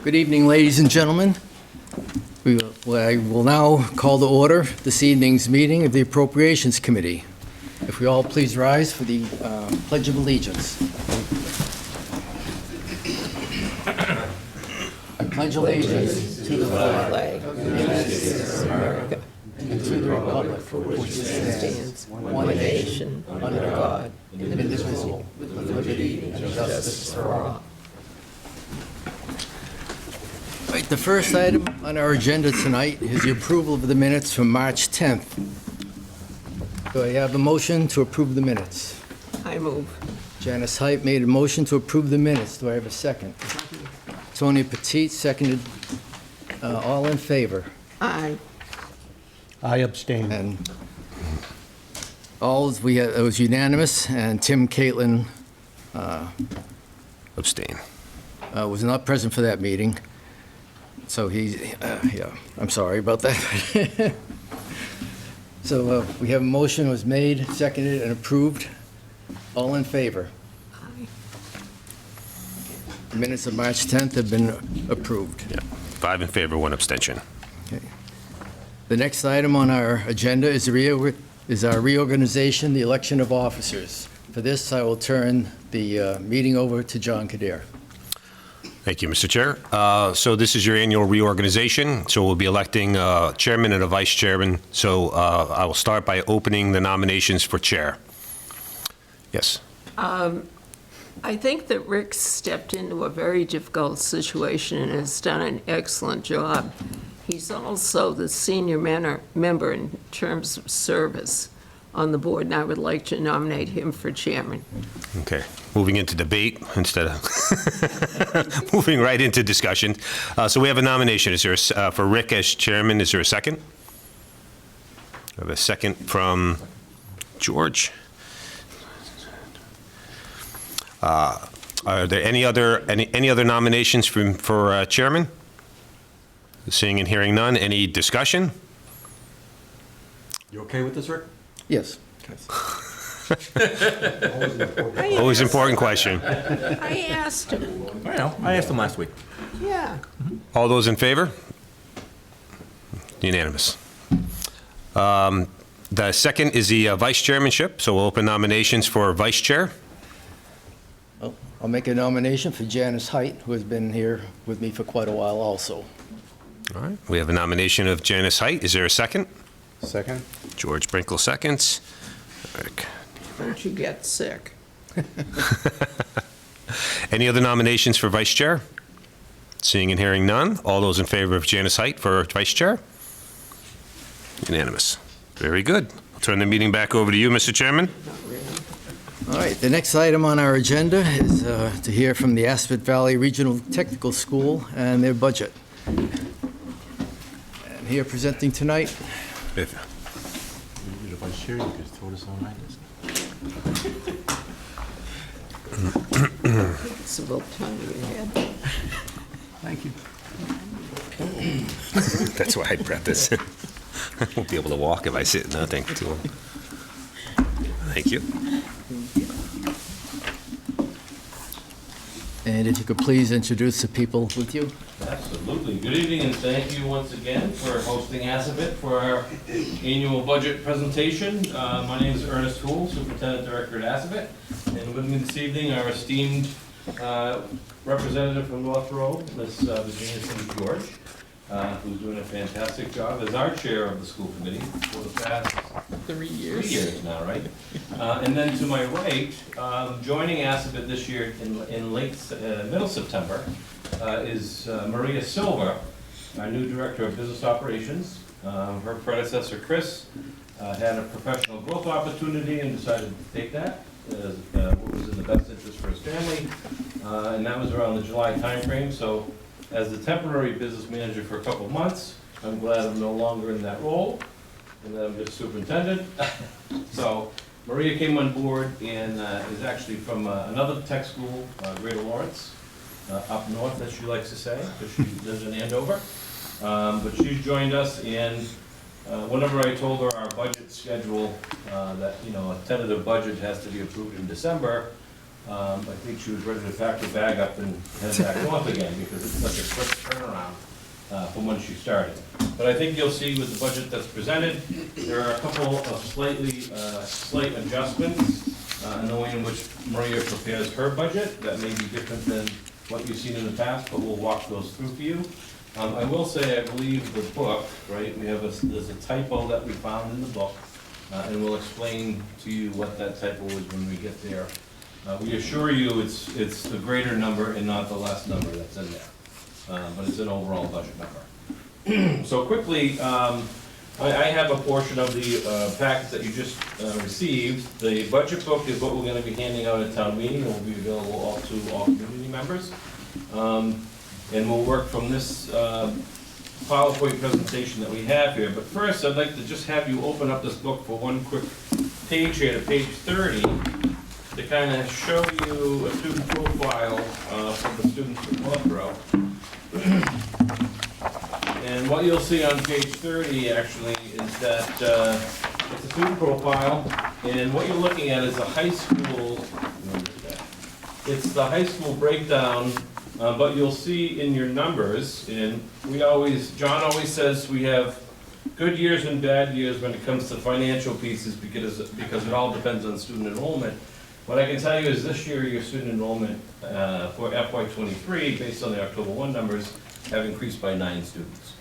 Good evening, ladies and gentlemen. I will now call to order this evening's meeting of the Appropriations Committee. If we all please rise for the Pledge of Allegiance. I pledge allegiance to the flag of the United States of America and to the republic for which it stands, one nation, under God, indivisible, with liberty and justice for all. Right, the first item on our agenda tonight is the approval of the minutes from March 10th. Do I have a motion to approve the minutes? I move. Janice Height made a motion to approve the minutes. Do I have a second? Tony Petit seconded. All in favor? Aye. I abstain. And it was unanimous, and Tim Caitlin Abstain. was not present for that meeting. So I'm sorry about that. So we have a motion was made, seconded, and approved. All in favor? Aye. The minutes of March 10th have been approved. Yeah. 5 in favor, 1 abstention. Okay. The next item on our agenda is our reorganization, the election of officers. For this, I will turn the meeting over to John Kadir. Thank you, Mr. Chair. So this is your annual reorganization. So we'll be electing a chairman and a vice chairman. So I will start by opening the nominations for chair. Yes. I think that Rick stepped into a very difficult situation and has done an excellent job. He's also the senior member in terms of service on the board, and I would like to nominate him for chairman. Okay. Moving into debate instead of moving right into discussion. So we have a nomination. Is there for Rick as chairman? Is there a second? I have a second from George. Are there any other nominations for chairman? Seeing and hearing none. Any discussion? You okay with this, Rick? Yes. Always important question. I asked him, I know. I asked him last week. yeah. All those in favor? Unanimous. The second is the vice chairmanship, so we'll open nominations for vice chair. I'll make a nomination for Janice Height, who has been here with me for quite a while also. All right, we have a nomination of Janice Height. Is there a second? Second. George Brinkle seconds. Rick. Don't you get sick. Any other nominations for vice chair? Seeing and hearing none. All those in favor of Janice Height for vice chair? Unanimous. Very good. I'll turn the meeting back over to you, Mr. Chairman. Not really. All right, the next item on our agenda is to hear from the Aspet Valley Regional Technical School and their budget. And here presenting tonight, You're the vice chair. You could throw this on my desk. It's about time we had. Thank you. That's why I brought this. I won't be able to walk if I sit. No, thank you. Thank you. and if you could please introduce the people with you. Absolutely. Good evening, and thank you once again for hosting ASABIT for our annual budget presentation. My name is Ernest Houle, Superintendent Director at ASABIT, and with me this evening, our esteemed representative from North Road, Ms. Virginia St. George, who's doing a fantastic job as our chair of the school committee for the past 3 years. 3 years now, right? And then to my right, joining ASABIT this year in middle September, is Maria Silva, our new Director of Business Operations. Her predecessor, Chris, had a professional growth opportunity and decided to take that as what was in the best interest for his family. And that was around the July timeframe. So as the temporary business manager for a couple of months, I'm glad I'm no longer in that role and that I'm just superintendent. So Maria came on board and is actually from another tech school, Greater Lawrence. Up north, as she likes to say, because she lives in Andover. But she's joined us, and whenever I told her our budget schedule, that, you know, a tentative budget has to be approved in December, I think she was ready to pack her bag up and head back north again because it's such a quick turnaround from when she started. But I think you'll see with the budget that's presented, there are a couple of slight adjustments in the way in which Maria prepares her budget that may be different than what you've seen in the past, but we'll walk those through for you. I will say, I believe the book, right, there's a typo that we found in the book, and we'll explain to you what that typo is when we get there. We assure you it's the greater number and not the less number that's in there, but it's an overall budget number. So quickly, I have a portion of the packet that you just received. The budget book is what we're going to be handing out at town meeting. It will be available to all community members. And we'll work from this PowerPoint presentation that we have here. But first, I'd like to just have you open up this book for one quick page here, to page 30, to kind of show you a student profile for the students from Northborough. And what you'll see on page 30 actually is that it's a student profile, and what you're looking at is a high school, it's the high school breakdown, but you'll see in your numbers, and John always says we have good years and bad years when it comes to financial pieces because it all depends on student enrollment. What I can tell you is this year your student enrollment for FY23, based on the October 1 numbers, have increased by 9 students.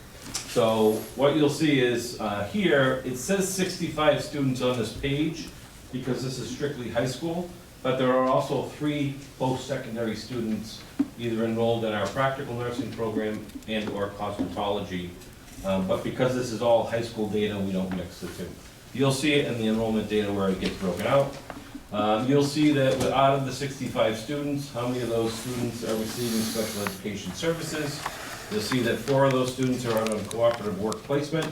So what you'll see is here, it says 65 students on this page because this is strictly high school, but there are also 3 post-secondary students either enrolled in our practical nursing program and or cosmetology. But because this is all high school data, we don't mix the two. You'll see it in the enrollment data where it gets broken out. You'll see that out of the 65 students, how many of those students are receiving special education services. You'll see that 4 of those students are out on cooperative work placement,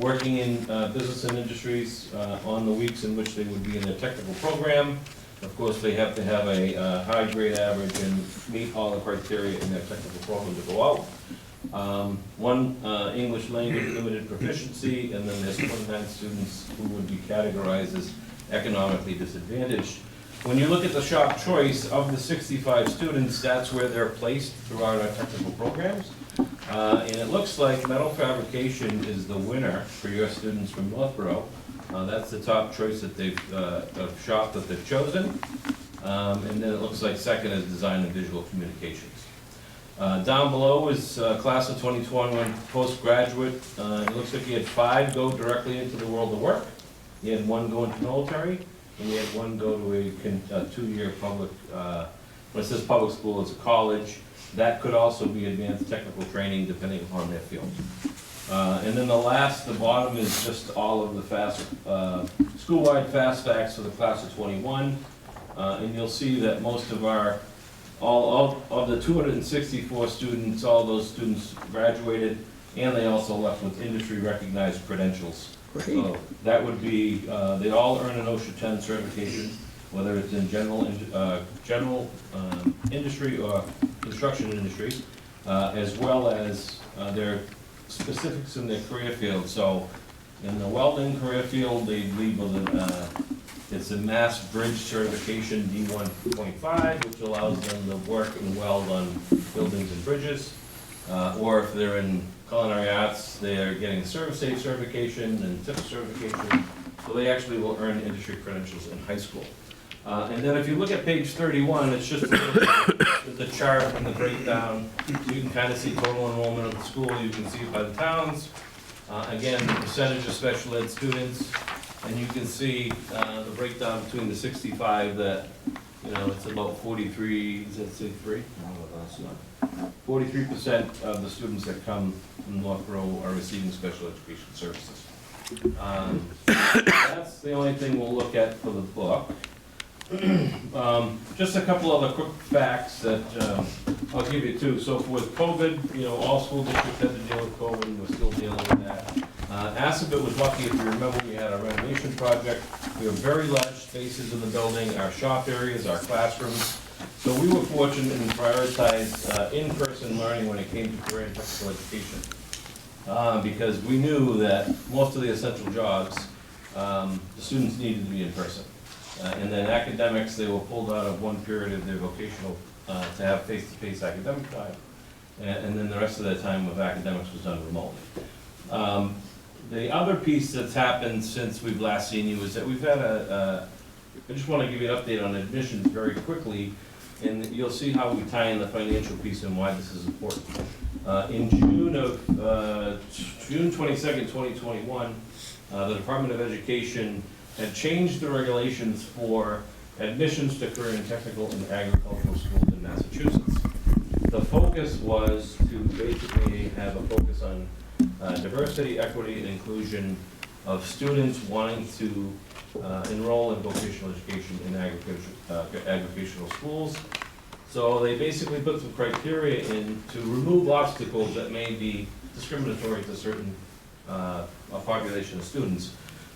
working in business and industries on the weeks in which they would be in their technical program. Of course, they have to have a high grade average and meet all the criteria in their technical program to go out. 1 English language limited proficiency, and then there's 29 students who would be categorized as economically disadvantaged. When you look at the shop choice of the 65 students, that's where they're placed throughout our technical programs. And it looks like metal fabrication is the winner for your students from Northborough. That's the top choice that of shop that they've chosen. And then it looks like second is design and visual communications. Down below is class of 2021 postgraduate. It looks like you had 5 go directly into the world of work. You had 1 go into military, and you had 1 go to a 2-year public, when it says public school, it's a college. That could also be advanced technical training depending upon their field. And then the bottom is just all of the school-wide fast facts for the class of 21. And you'll see that most of all of the 264 students, all those students graduated, and they also left with industry-recognized credentials. Great. So that would be, they all earn an OSHA 10 certification, whether it's in general industry or construction industry, as well as their specifics in their career field. So in the welding career field, they lead with it's a mass bridge certification D1.5, which allows them to work and weld on buildings and bridges. Or if they're in culinary arts, they're getting service safe certification and tip certification. So they actually will earn industry credentials in high school. And then if you look at page 31, it's just the chart and the breakdown. You can kind of see total enrollment of the school. You can see it by the towns. Again, the percentage of special ed students. And you can see the breakdown between the 65 that, it's about 43, is that say 3? 43% of the students that come from Northborough are receiving special education services. That's the only thing we'll look at for the book. Just a couple other quick facts that I'll give you too. So with COVID, all school districts had to deal with COVID, and we're still dealing with that. Assabet was lucky, if you remember, we had a renovation project. We have very large spaces in the building, our shop areas, our classrooms. So we were fortunate and prioritized in-person learning when it came to career and technical education. Because we knew that most of the essential jobs, the students needed to be in person. And then academics, they were pulled out of one period of their vocational to have face-to-face academic time. And then the rest of that time with academics was done remotely. The other piece that's happened since we've last seen you is that we've had I just want to give you an update on admissions very quickly, and you'll see how we tie in the financial piece and why this is important. In June 22nd, 2021, the Department of Education had changed the regulations for admissions to career and technical and agricultural schools in Massachusetts. The focus was to basically have a focus on diversity, equity, and inclusion of students wanting to enroll in vocational education in agricultural schools. So they basically put some criteria in to remove obstacles that may be discriminatory to certain a population of students.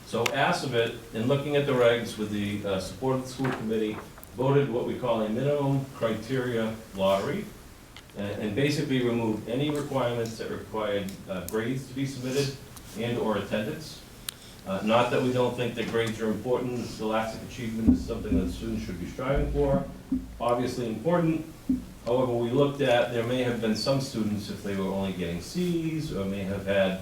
So ASAVIT, in looking at the regs with the support of the school committee, voted what we call a minimum criteria lottery, and basically removed any requirements that required grades to be submitted and/or attendance. Not that we don't think that grades are important. Scholastic achievement is something that students should be striving for, obviously important. However, we looked at, there may have been some students, if they were only getting Cs, or may have had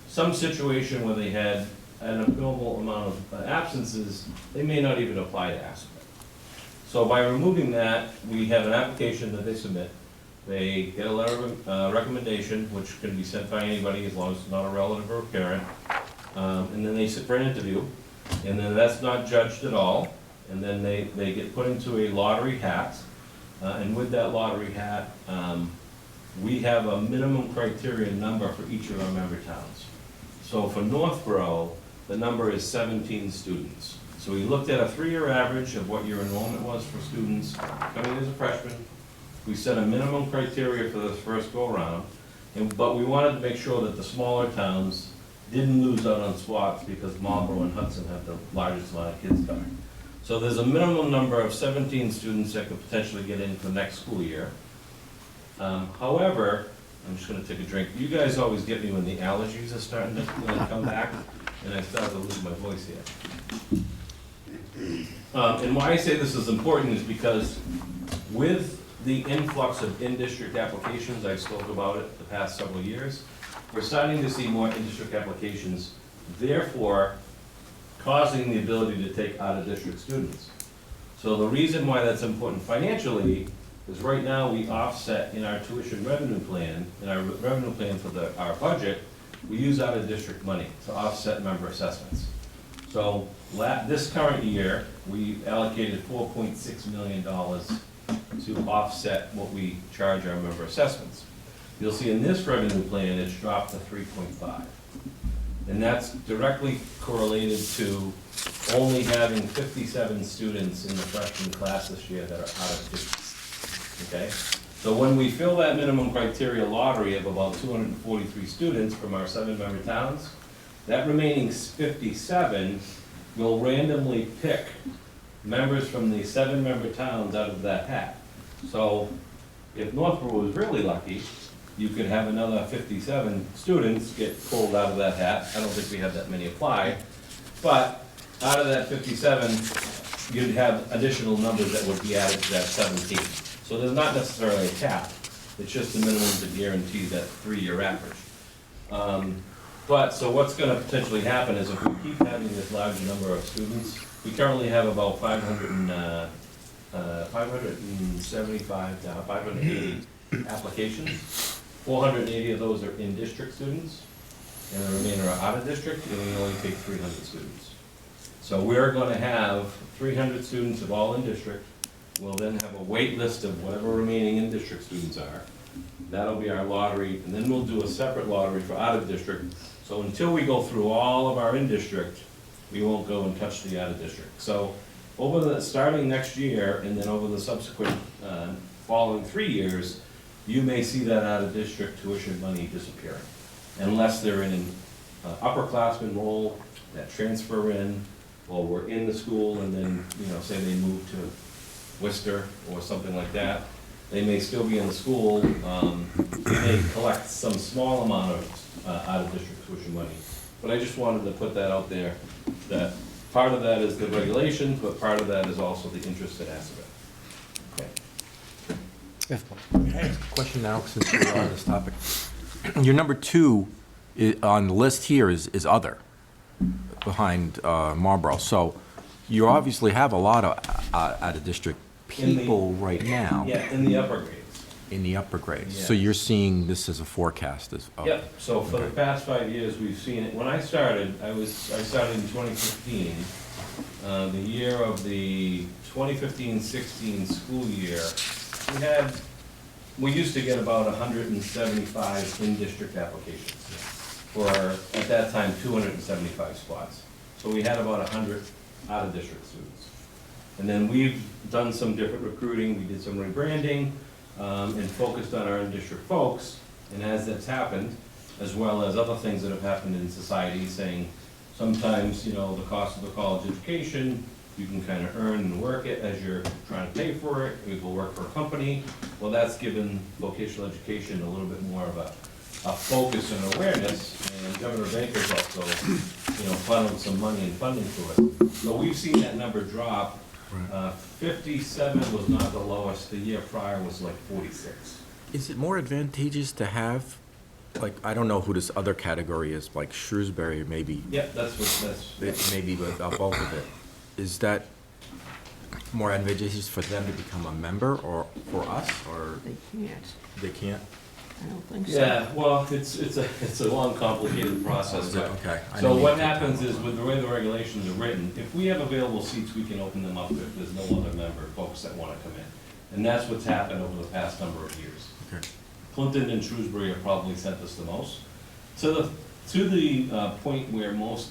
some situation where they had an abnormal amount of absences, they may not even apply to ASPET. So by removing that, we have an application that they submit. They get a letter of recommendation, which can be sent by anybody as long as it's not a relative or a parent. And then they sit for an interview, and then that's not judged at all. And then they get put into a lottery hat. And with that lottery hat, we have a minimum criteria number for each of our member towns. So for Northborough, the number is 17 students. So we looked at a 3-year average of what your enrollment was for students coming as a freshman. We set a minimum criteria for this first go-around, but we wanted to make sure that the smaller towns didn't lose out on spots because Marlborough and Hudson have the largest amount of kids coming. So there's a minimum number of 17 students that could potentially get in for next school year. However, I'm just gonna take a drink. You guys always get me when the allergies are starting to come back, and I start to lose my voice here. And why I say this is important is because with the influx of in-district applications, I spoke about it the past several years, we're starting to see more in-district applications, therefore causing the ability to take out-of-district students. So the reason why that's important financially is right now we offset in our tuition revenue plan, in our revenue plan for our budget, we use out-of-district money to offset member assessments. So this current year, we allocated $4.6 million to offset what we charge our member assessments. You'll see in this revenue plan, it's dropped to 3.5. And that's directly correlated to only having 57 students in the freshman class this year that are out of district, okay? So when we fill that minimum criteria lottery of about 243 students from our 7-member towns, that remaining 57 will randomly pick members from the 7-member towns out of that hat. So if Northborough was really lucky, you could have another 57 students get pulled out of that hat. I don't think we have that many apply. But out of that 57, you'd have additional numbers that would be added to that 17. So there's not necessarily a cap. It's just the minimum to guarantee that 3-year average. But so what's going to potentially happen is if we keep having this large number of students, we currently have about 575 to 580 applications. 480 of those are in-district students, and the remainder are out-of-district, and we only take 300 students. So we're going to have 300 students of all in-district. We'll then have a wait list of whatever remaining in-district students are. That'll be our lottery, and then we'll do a separate lottery for out-of-district. So until we go through all of our in-district, we won't go and touch the out-of-district. So starting next year, and then over the subsequent following 3 years, you may see that out-of-district tuition money disappearing, unless they're in an upperclassman role that transfer in, or we're in the school and then, say they move to Worcester or something like that. They may still be in the school. We may collect some small amount of out-of-district tuition money. But I just wanted to put that out there, that Part of that is the regulations, but part of that is also the interest in Assabet. Okay. Question now, since we're on this topic. Your number 2 on the list here is other, behind Marlboro. So you obviously have a lot of out-of-district people right now Yeah, in the upper grades. in the upper grades. So Yes. you're seeing this as a forecast of... Yep, so for the Okay. past 5 years, we've seen it. When I started, I started in 2015. The year of the 2015-16 school year, we used to get about 175 in-district applications for, at that time, 275 spots. So we had about 100 out-of-district students. And then we've done some different recruiting, we did some rebranding, and focused on our in-district folks. And as that's happened, as well as other things that have happened in society, saying sometimes, the cost of the college education, you can kind of earn and work it as you're trying to pay for it, you go work for a company. Well, that's given vocational education a little bit more of a focus and awareness, and Governor Baker's also, funneled some money and funding to it. So we've seen that number drop. 57 was not the lowest, the year prior was like 46. Is it more advantageous to have, like, I don't know who this other category is, like Shrewsbury, maybe, Yep, that's. maybe with a bulk of it. Is that more advantageous for them to become a member, or for us, or They can't. they can't? I don't think so. Yeah, well, it's a long, complicated process. Is it? but- Okay. I So didn't what mean to take happens time. is, with the way the regulations are written, if we have available seats, we can open them up if there's no other member, folks that wanna come in. And that's what's happened over the past number of years. Okay. Clinton and Shrewsbury have probably sent us the most. To the point where most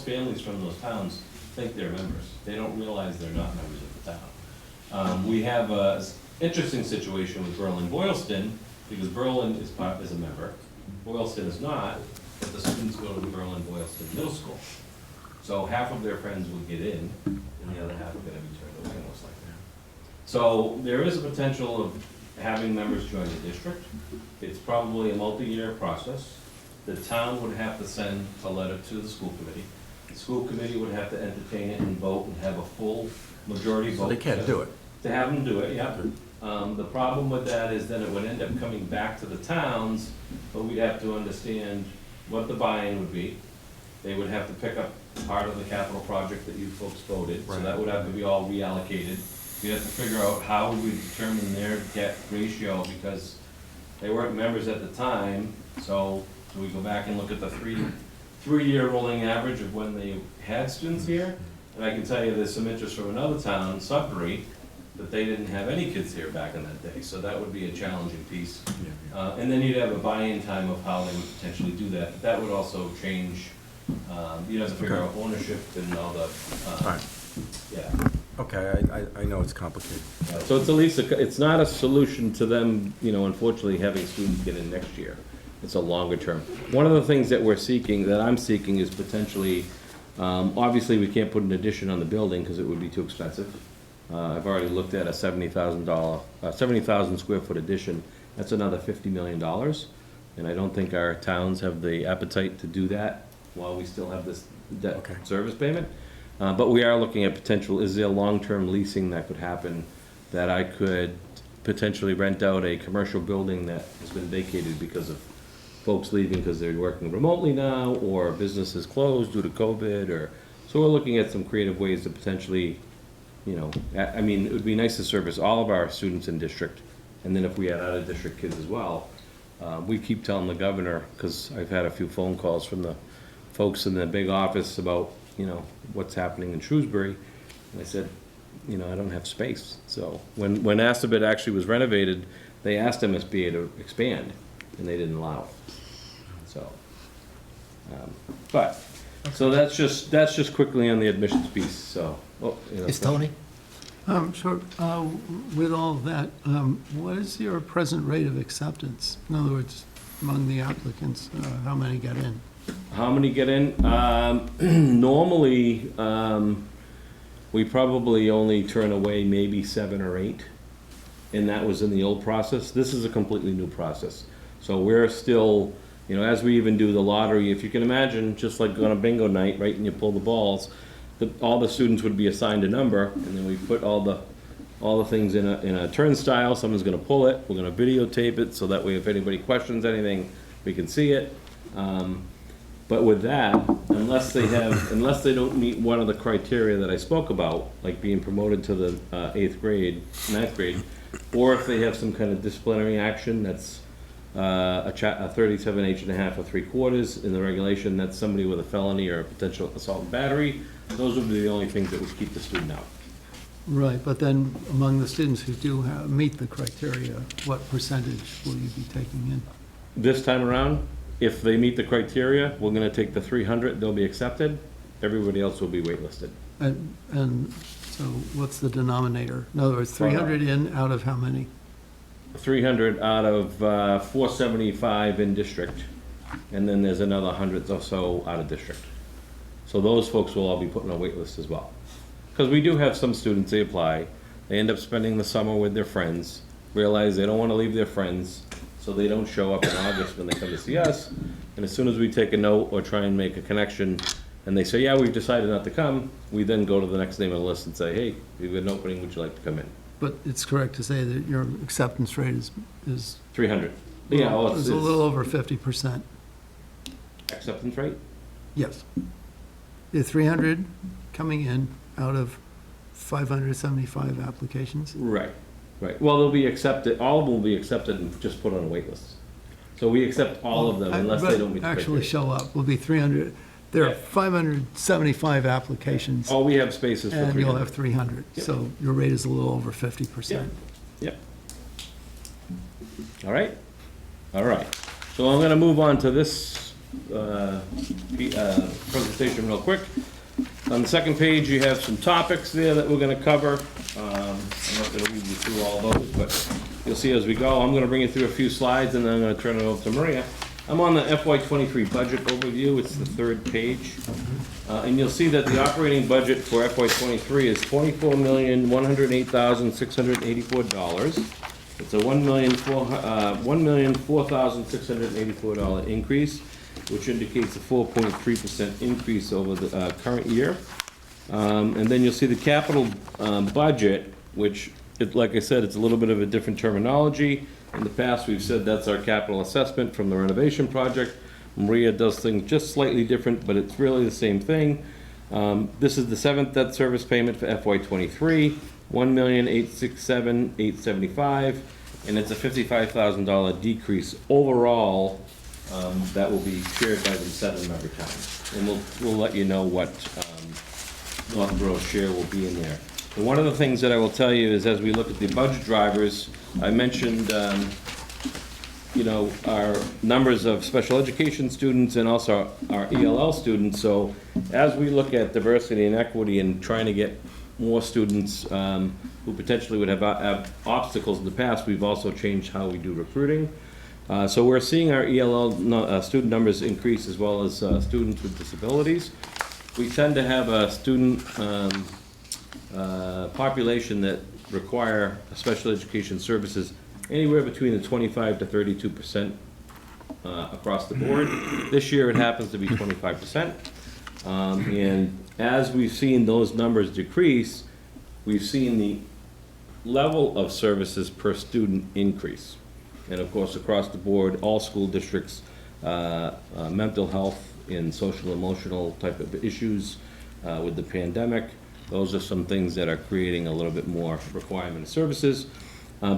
families from those towns think they're members. They don't realize they're not members of the town. We have a interesting situation with Berlin-Boylston, because Berlin is a member, Boylston is not, but the students go to the Berlin-Boylston Middle School. So half of their friends would get in, and the other half are gonna be turned away, most likely. So there is a potential of having members join the district. It's probably a multi-year process. The town would have to send a letter to the school committee. The school committee would have to entertain it and vote and have a full majority vote. So they can't do it. To have them do it, yeah. The problem with that is then it would end up coming back to the towns, but we'd have to understand what the buy-in would be. They would have to pick up part of the capital project that you folks voted, so Right. that would have to be all reallocated. We have to figure out how we determine their debt ratio, because they weren't members at the time, so we go back and look at the three-year rolling average of when they had students here. And I can tell you there's some interest from another town, Sudbury, that they didn't have any kids here back in that day, so that would be a challenging piece. And then you'd have a buy-in time of how they would potentially do that, but that would also change, you'd have to figure out ownership and all the, Right. yeah. Okay, I know it's complicated. So it's at least, it's not a solution to them, unfortunately, having students get in next year. It's a longer term. One of the things that I'm seeking is potentially, obviously, we can't put an addition on the building because it would be too expensive. I've already looked at a $70,000 square foot addition. That's another $50 million. And I don't think our towns have the appetite to do that while we still have this debt Okay. service payment. But we are looking at potential, is there long-term leasing that could happen, that I could potentially rent out a commercial building that has been vacated because of folks leaving because they're working remotely now, or business is closed due to COVID, so we're looking at some creative ways to potentially, I mean, it would be nice to service all of our students in district, and then if we had out-of-district kids as well. We keep telling the governor, because I've had a few phone calls from the folks in the big office about, what's happening in Shrewsbury. And I said, I don't have space. So when Assabet actually was renovated, they asked MSBA to expand, and they didn't allow it. So, so that's just quickly on the admissions piece, so. Is Tony? Sure. With all of that, what is your present rate of acceptance? In other words, among the applicants, how many get in? How many get in? Normally, we probably only turn away maybe 7 or 8, and that was in the old process. This is a completely new process. So we're still, as we even do the lottery, if you can imagine, just like on a bingo night, right, and you pull the balls, all the students would be assigned a number, and then we put all the things in a turnstile. Someone's gonna pull it, we're gonna videotape it, so that way if anybody questions anything, we can see it. But with that, unless they don't meet one of the criteria that I spoke about, like being promoted to the 9th grade, or if they have some kind of disciplinary action that's a 37 H&1/2 or 3/4 in the regulation, that's somebody with a felony or a potential assault and battery, those would be the only things that would keep the student out. Right, but then among the students who do meet the criteria, what percentage will you be taking in? This time around, if they meet the criteria, we're gonna take the 300, they'll be accepted. Everybody else will be waitlisted. And so what's the denominator? In other words, 300 in out of how many? 300 out of 475 in district, and then there's another 100 or so out of district. So those folks will all be put on a wait list as well. Because we do have some students, they apply, they end up spending the summer with their friends, realize they don't want to leave their friends, so they don't show up in August when they come to see us. And as soon as we take a note or try and make a connection, and they say, yeah, we've decided not to come, we then go to the next name on the list and say, hey, we've got an opening, would you like to come in? But it's correct to say that your acceptance rate is 300. Yeah, well, is a little over 50%. acceptance rate? Yes. The 300 coming in out of 575 applications? Right, right. Well, they'll be accepted, all of them will be accepted and just put on a wait list. So we accept all of them unless they don't meet the Actually criteria. show up, will be 300. There are Yeah. 575 applications, Oh, we have spaces for and 300. you'll have 300. Yep. So your rate is a little over 50%. Yep. All right? All right. So I'm gonna move on to this presentation real quick. On the second page, you have some topics there that we're gonna cover. I'm not gonna read you through all those, but you'll see as we go. I'm gonna bring you through a few slides, and then I'm gonna turn it over to Maria. I'm on the FY23 budget overview. It's the third page. And you'll see that the operating budget for FY23 is $24,108,684. It's a $1,004,684 increase, which indicates a 4.3% increase over the current year. And then you'll see the capital budget, which, like I said, it's a little bit of a different terminology. In the past, we've said that's our capital assessment from the renovation project. Maria does things just slightly different, but it's really the same thing. This is the 7th debt service payment for FY23, $1,867,875, and it's a $55,000 decrease overall. That will be shared by the 7-member towns, and we'll let you know what Northborough's share will be in there. And one of the things that I will tell you is, as we look at the budget drivers, I mentioned, our numbers of special education students and also our ELL students. So as we look at diversity and equity and trying to get more students who potentially would have obstacles in the past, we've also changed how we do recruiting. So we're seeing our ELL student numbers increase, as well as students with disabilities. We tend to have a student population that require special education services anywhere between the 25 to 32% across the board. This year, it happens to be 25%. And as we've seen those numbers decrease, we've seen the level of services per student increase. And of course, across the board, all school districts, mental health and social emotional type of issues with the pandemic, those are some things that are creating a little bit more requirement of services.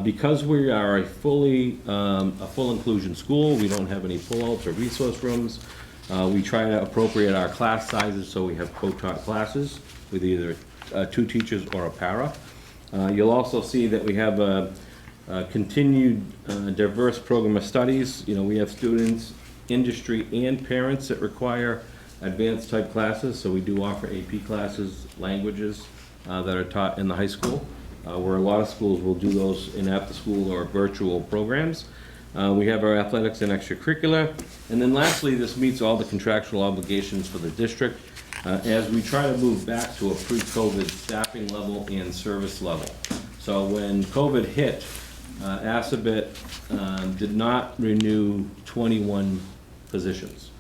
Because we are a full inclusion school, we don't have any pullouts or resource rooms. We try to appropriate our class sizes so we have co-taught classes with either 2 teachers or a para. You'll also see that we have a continued diverse program of studies. We have students, industry, and parents that require advanced type classes, so we do offer AP classes, languages that are taught in the high school, where a lot of schools will do those in after-school or virtual programs. We have our athletics and extracurricular, and then lastly, this meets all the contractual obligations for the district as we try to move back to a pre-COVID staffing level and service level. So when COVID hit, Assabet did not renew 21 positions.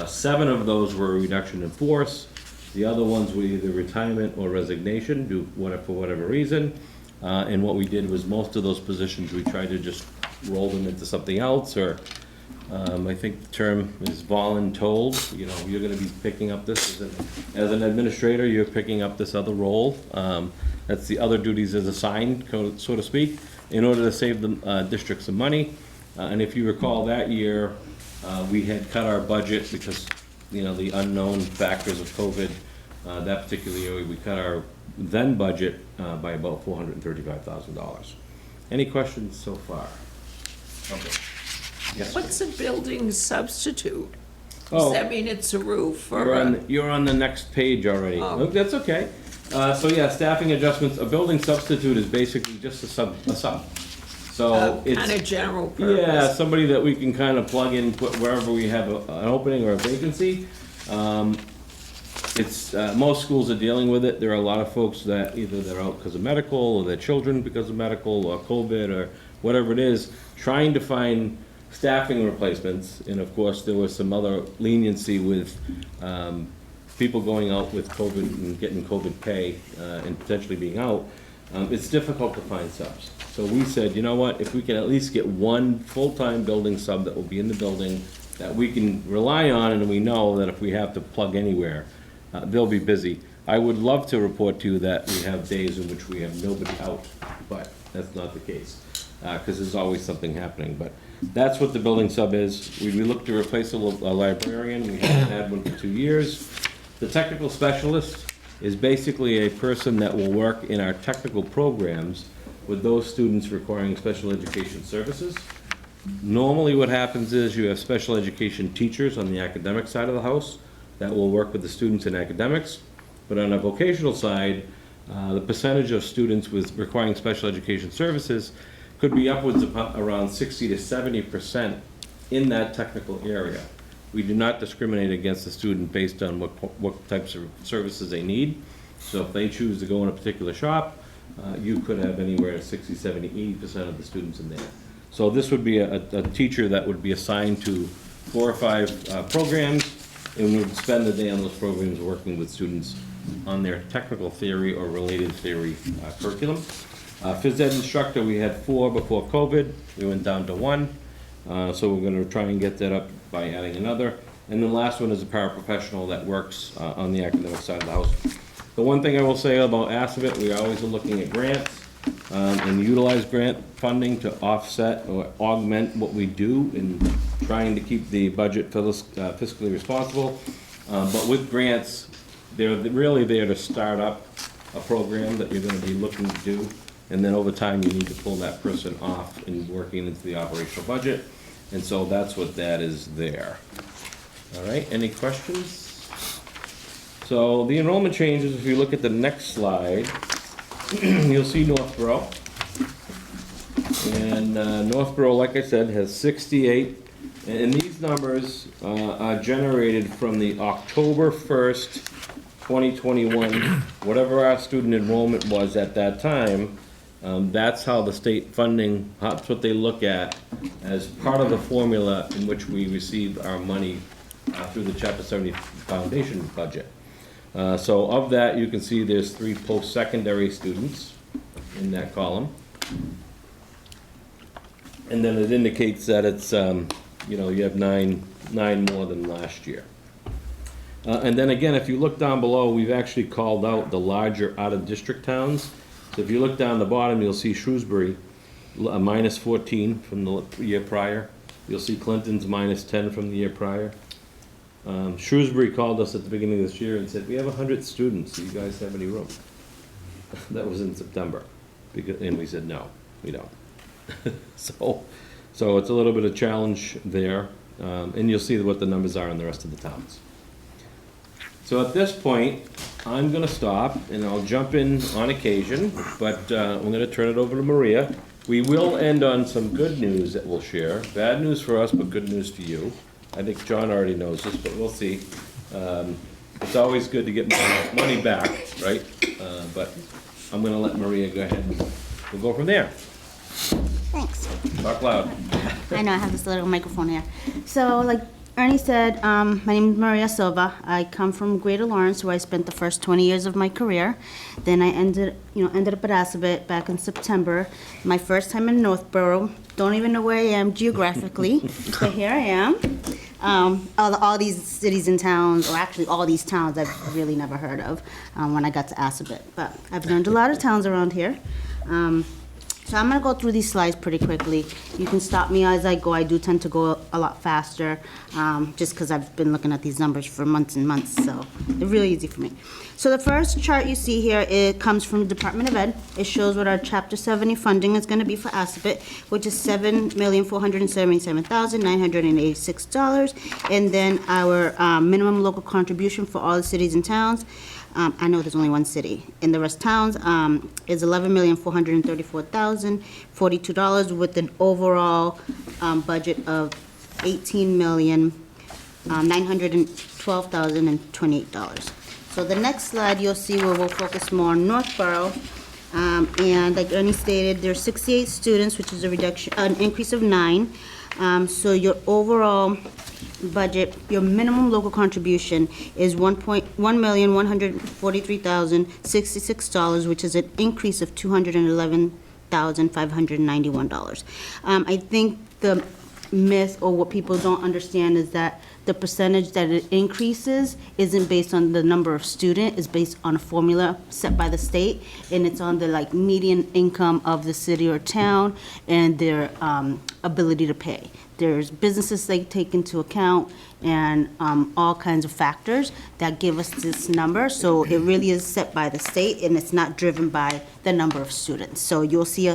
7 of those were a reduction in force. The other ones were either retirement or resignation, for whatever reason. And what we did was most of those positions, we tried to just roll them into something else, or I think the term is voluntold. You know, you're gonna be picking up this as an administrator, you're picking up this other role. That's the other duties as assigned, so to speak, in order to save the district some money. And if you recall that year, we had cut our budget because, you know, the unknown factors of COVID. That particular year, we cut our then budget by about $435,000. Any questions so far? Okay. Yes. What's a building substitute? Oh. Does that mean it's a roof or You're on the next page already. Oh. Oh, that's okay. So yeah, staffing adjustments, a building substitute is basically just a sub. So it's. kind of general purpose? Yeah, somebody that we can kind of plug in, put wherever we have an opening or a vacancy. Most schools are dealing with it. There are a lot of folks that either they're out because of medical, or their children because of medical, or COVID, or whatever it is, trying to find staffing replacements. And of course, there was some other leniency with people going out with COVID and getting COVID pay and potentially being out. It's difficult to find subs. So we said, you know what, if we can at least get one full-time building sub that will be in the building that we can rely on, and we know that if we have to plug anywhere, they'll be busy. I would love to report to you that we have days in which we have nobody out, but that's not the case, because there's always something happening. But that's what the building sub is. We look to replace a librarian. We haven't had one for 2 years. The technical specialist is basically a person that will work in our technical programs with those students requiring special education services. Normally what happens is you have special education teachers on the academic side of the house that will work with the students in academics. But on a vocational side, the percentage of students with requiring special education services could be upwards of around 60 to 70% in that technical area. We do not discriminate against the student based on what types of services they need. So if they choose to go in a particular shop, you could have anywhere 60, 70, 80% of the students in there. So this would be a teacher that would be assigned to 4 or 5 programs, and would spend the day on those programs working with students on their technical theory or related theory curriculum. Phys ed instructor, we had 4 before COVID. We went down to 1. So we're going to try and get that up by adding another. And the last one is a paraprofessional that works on the academic side of the house. The one thing I will say about ASVIT, we always are looking at grants and utilize grant funding to offset or augment what we do in trying to keep the budget fiscally responsible. But with grants, they're really there to start up a program that you're going to be looking to do. And then over time, you need to pull that person off and working into the operational budget. And so that's what that is there. All right, any questions? So the enrollment changes, if you look at the next slide, you'll see Northborough. And Northborough, like I said, has 68. And these numbers are generated from the October 1st, 2021, whatever our student enrollment was at that time. That's how the state funding, that's what they look at as part of the formula in which we receive our money through the Chapter 70 Foundation budget. So of that, you can see there's 3 post-secondary students in that column. And then it indicates that it's, you know, you have nine more than last year. And then again, if you look down below, we've actually called out the larger out-of-district towns. So if you look down the bottom, you'll see Shrewsbury, minus 14 from the year prior. You'll see Clinton's minus 10 from the year prior. Shrewsbury called us at the beginning of this year and said, we have 100 students, do you guys have any room? That was in September, and we said, no, we don't. So it's a little bit of challenge there, and you'll see what the numbers are in the rest of the towns. So at this point, I'm gonna stop, and I'll jump in on occasion, but I'm gonna turn it over to Maria. We will end on some good news that we'll share. Bad news for us, but good news for you. I think John already knows this, but we'll see. It's always good to get money back, right? But I'm gonna let Maria go ahead and we'll go from there. Thanks. Talk loud. I know I have this little microphone here. So, like, Ernie said, my name is Maria Silva. I come from Greater Lawrence, where I spent the first 20 years of my career. Then I ended up at Assabet back in September. My first time in Northborough. Don't even know where I am geographically, but here I am. All these cities and towns, or actually all these towns, I've really never heard of when I got to Assabet. But I've learned a lot of towns around here. So I'm going to go through these slides pretty quickly. You can stop me as I go. I do tend to go a lot faster, just because I've been looking at these numbers for months and months, so they're really easy for me. So the first chart you see here, it comes from the Department of Ed. It shows what our Chapter 70 funding is going to be for Assabet, which is $7,477,986. And then our minimum local contribution for all the cities and towns, I know there's only one city. In the rest towns, is $11,434,042 with an overall budget of $18,912,028. So the next slide you'll see where we'll focus more on Northborough. And like Ernie stated, there's 68 students, which is an increase of 9. So your overall budget, your minimum local contribution is $1,143,066, which is an increase of $211,591. I think the myth, or what people don't understand, is that the percentage that it increases isn't based on the number of students, it's based on a formula set by the state, and it's on the median income of the city or town and their ability to pay. There's businesses they take into account and all kinds of factors that give us this number. So it really is set by the state, and it's not driven by the number of students. So you'll see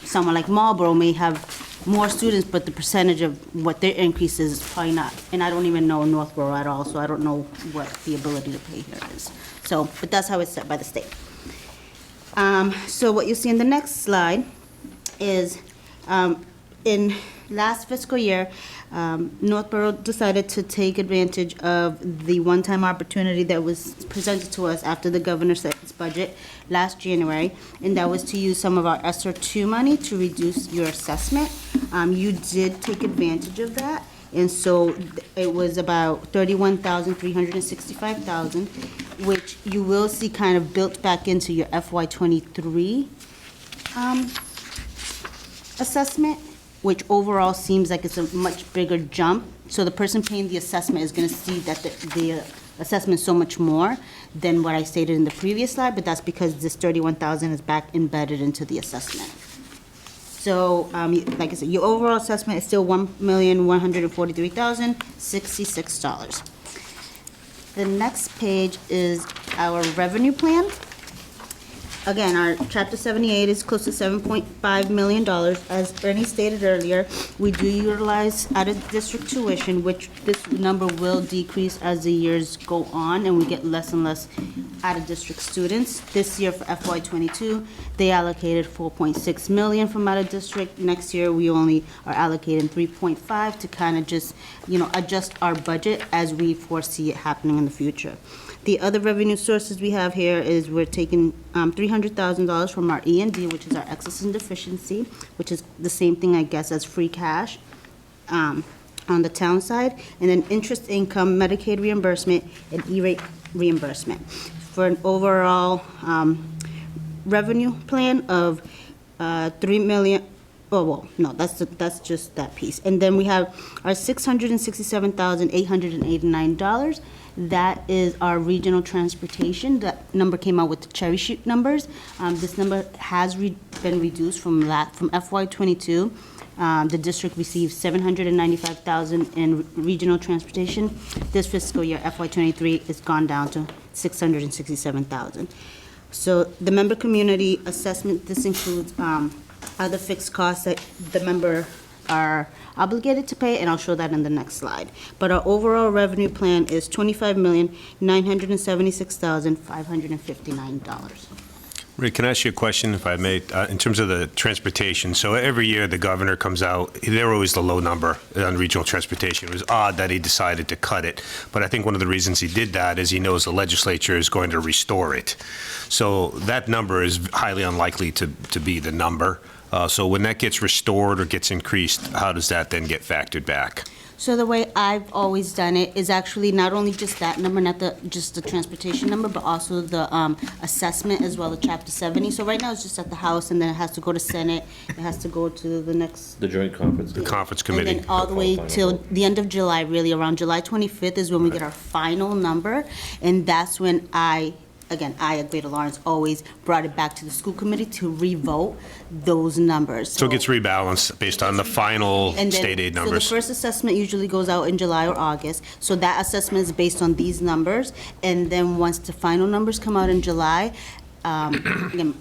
someone like Marlboro may have more students, but the percentage of what their increase is probably not. And I don't even know Northborough at all, so I don't know what the ability to pay here is. So, but that's how it's set by the state. So what you see in the next slide is in last fiscal year, Northborough decided to take advantage of the one-time opportunity that was presented to us after the governor set his budget last January, and that was to use some of our ESSER 2 money to reduce your assessment. You did take advantage of that, and so it was about $31,365,000, which you will see kind of built back into your FY23 assessment, which overall seems like it's a much bigger jump. So the person paying the assessment is going to see that the assessment is so much more than what I stated in the previous slide, but that's because this $31,000 is back embedded into the assessment. So, like I said, your overall assessment is still $1,143,066. The next page is our revenue plan. Again, our Chapter 78 is close to $7.5 million. As Ernie stated earlier, we do utilize out-of-district tuition, which this number will decrease as the years go on and we get less and less out-of-district students. This year for FY22, they allocated $4.6 million from out-of-district. Next year, we only are allocating $3.5 to kind of just, adjust our budget as we foresee it happening in the future. The other revenue sources we have here is we're taking $300,000 from our E&D, which is our excess and deficiency, which is the same thing, I guess, as free cash on the town side, and then interest income, Medicaid reimbursement, and E-rate reimbursement, for an overall revenue plan of $3 million. Oh, well, no, that's just that piece. And then we have our $667,889. That is our regional transportation. That number came out with the cherry sheet numbers. This number has been reduced from FY22. The district received $795,000 in regional transportation. This fiscal year, FY23, is gone down to $667,000. So the member community assessment, this includes other fixed costs that the member are obligated to pay, and I'll show that in the next slide. But our overall revenue plan is $25,976,559. Rick, can I ask you a question, if I may, in terms of the transportation? So every year the governor comes out, they're always the low number on regional transportation. It was odd that he decided to cut it, but I think one of the reasons he did that is he knows the legislature is going to restore it. So that number is highly unlikely to be the number. So when that gets restored or gets increased, how does that then get factored back? So the way I've always done it is actually not only just that number, not just the transportation number, but also the assessment as well as Chapter 70. So right now it's just at the House, and then it has to go to Senate, it has to go to the next. The joint conference. The conference committee. And then all the way till the end of July, really, around July 25th is when we get our final number, and that's when I, at Greater Lawrence, always brought it back to the school committee to re-vote those numbers. So it gets rebalanced based on the final And then- state aid numbers. So the first assessment usually goes out in July or August, so that assessment is based on these numbers, and then once the final numbers come out in July, again,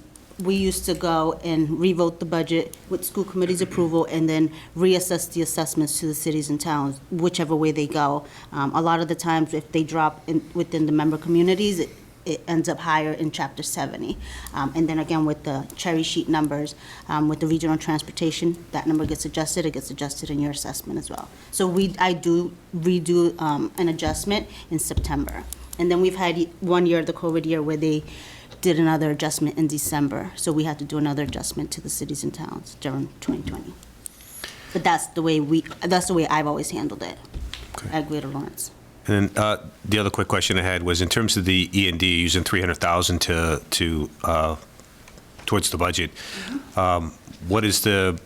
we used to go and re-vote the budget with school committee's approval, and then reassess the assessments to the cities and towns, whichever way they go. A lot of the times, if they drop within the member communities, it ends up higher in Chapter 70. And then again, with the cherry sheet numbers, with the regional transportation, that number gets adjusted, it gets adjusted in your assessment as well. So I do redo an adjustment in September. And then we've had 1 year, the COVID year, where they did another adjustment in December. So we had to do another adjustment to the cities and towns during 2020. But that's the way I've always handled it at Greater Lawrence. And the other quick question I had was, in terms of the E&D, using $300,000 towards the budget, what is the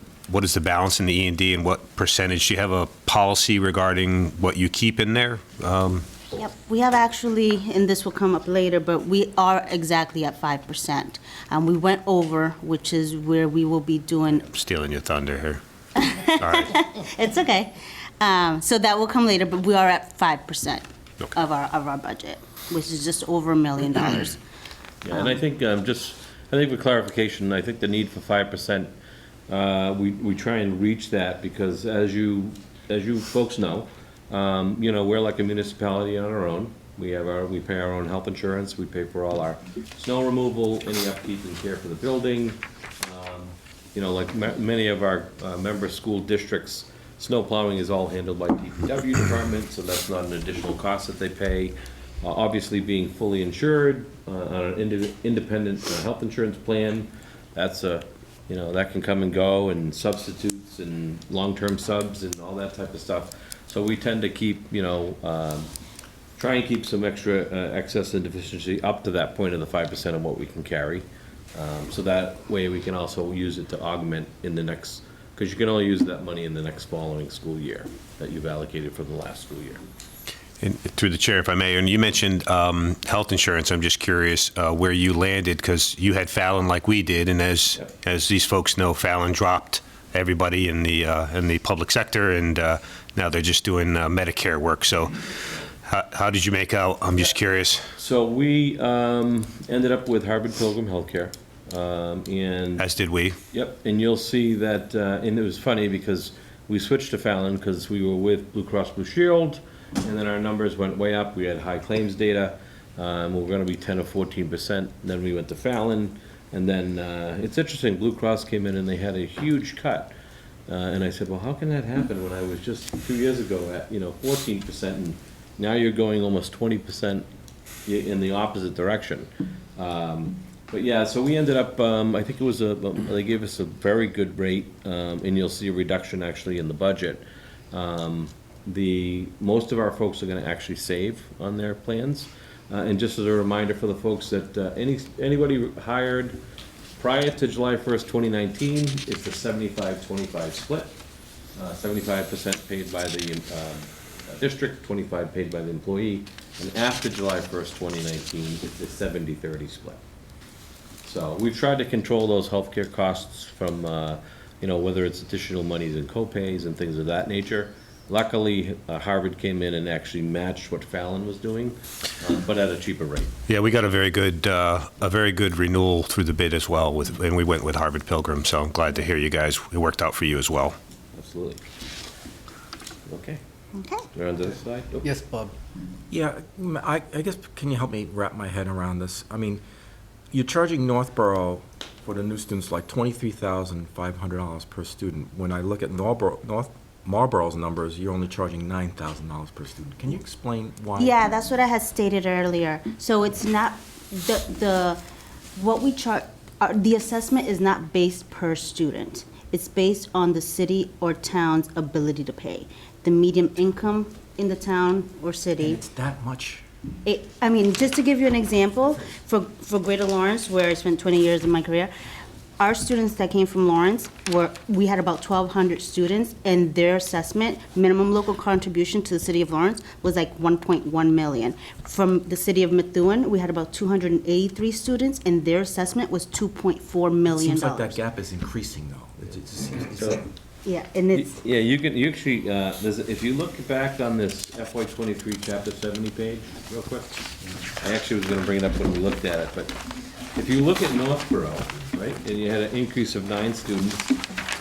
balance in the E&D, and what percentage? Do you have a policy regarding what you keep in there? Yep, we have actually, and this will come up later, but we are exactly at 5%. We went over, which is where we will be doing. I'm stealing your thunder here. Sorry. It's okay. So that will come later, but we are at 5% Okay. of our budget, which is just over $1 million. Yeah, and I think, for clarification, I think the need for 5%, we try and reach that, because as you folks know, we're like a municipality on our own. We pay our own health insurance, we pay for all our snow removal, any upkeep and care for the building. Like many of our member school districts, snow plowing is all handled by DPW department, so that's not an additional cost that they pay. Obviously, being fully insured on an independent health insurance plan, that's that can come and go, and substitutes and long-term subs and all that type of stuff. So we tend to keep, try and keep some extra excess and deficiency up to that point of the 5% of what we can carry. So that way we can also use it to augment in the next, because you can only use that money in the next following school year that you've allocated for the last school year. And through the chair, if I may, and you mentioned health insurance, I'm just curious where you landed, because you had Fallon like we did, and as these folks know, Fallon dropped everybody in the public sector, and now they're just doing Medicare work. So how did you make out? I'm just curious. So we ended up with Harvard Pilgrim Healthcare, and As did we. Yep, and you'll see that, and it was funny because we switched to Fallon because we were with Blue Cross Blue Shield, and then our numbers went way up. We had high claims data. We were going to be 10 or 14%. Then we went to Fallon, and then it's interesting. Blue Cross came in and they had a huge cut, and I said, "Well, how can that happen when I was just 2 years ago at 14%, and now you're going almost 20% in the opposite direction?" But yeah, so we ended up, I think it was they gave us a very good rate, and you'll see a reduction actually in the budget. Most of our folks are gonna actually save on their plans. And just as a reminder for the folks that anybody hired prior to July 1st, 2019, it's a 75-25 split. 75% paid by the district, 25 paid by the employee. And after July 1st, 2019, it's a 70-30 split. So we've tried to control those healthcare costs from, whether it's additional monies and co-pays and things of that nature. Luckily, Harvard came in and actually matched what Fallon was doing, but at a cheaper rate. Yeah, we got a very good renewal through the bid as well, and we went with Harvard Pilgrim. So I'm glad to hear you guys. It worked out for you as well. Absolutely. Okay. Okay. We're on this side? Nope. Yes, Bob. Yeah, I guess, can you help me wrap my head around this? I mean, you're charging Northborough for the new students like $23,500 per student. When I look at Marlborough's numbers, you're only charging $9,000 per student. Can you explain why? Yeah, that's what I had stated earlier. So it's not, what we charge, the assessment is not based per student. It's based on the city or town's ability to pay. the median income in the town or city. It's that much. I mean, just to give you an example, for Greater Lawrence, where I spent 20 years in my career, our students that came from Lawrence we had about 1,200 students, and their assessment, minimum local contribution to the city of Lawrence was like 1.1 million. From the city of Methuen, we had about 283 students, and their assessment was $2.4 million. Seems like that gap is increasing, though. It just seems, So- Yeah, and it's, Yeah, you actually, if you look back on this FY '23 Chapter 70 page, real quick, I actually was gonna bring it up when we looked at it, but if you look at Northborough, right, and you had an increase of 9 students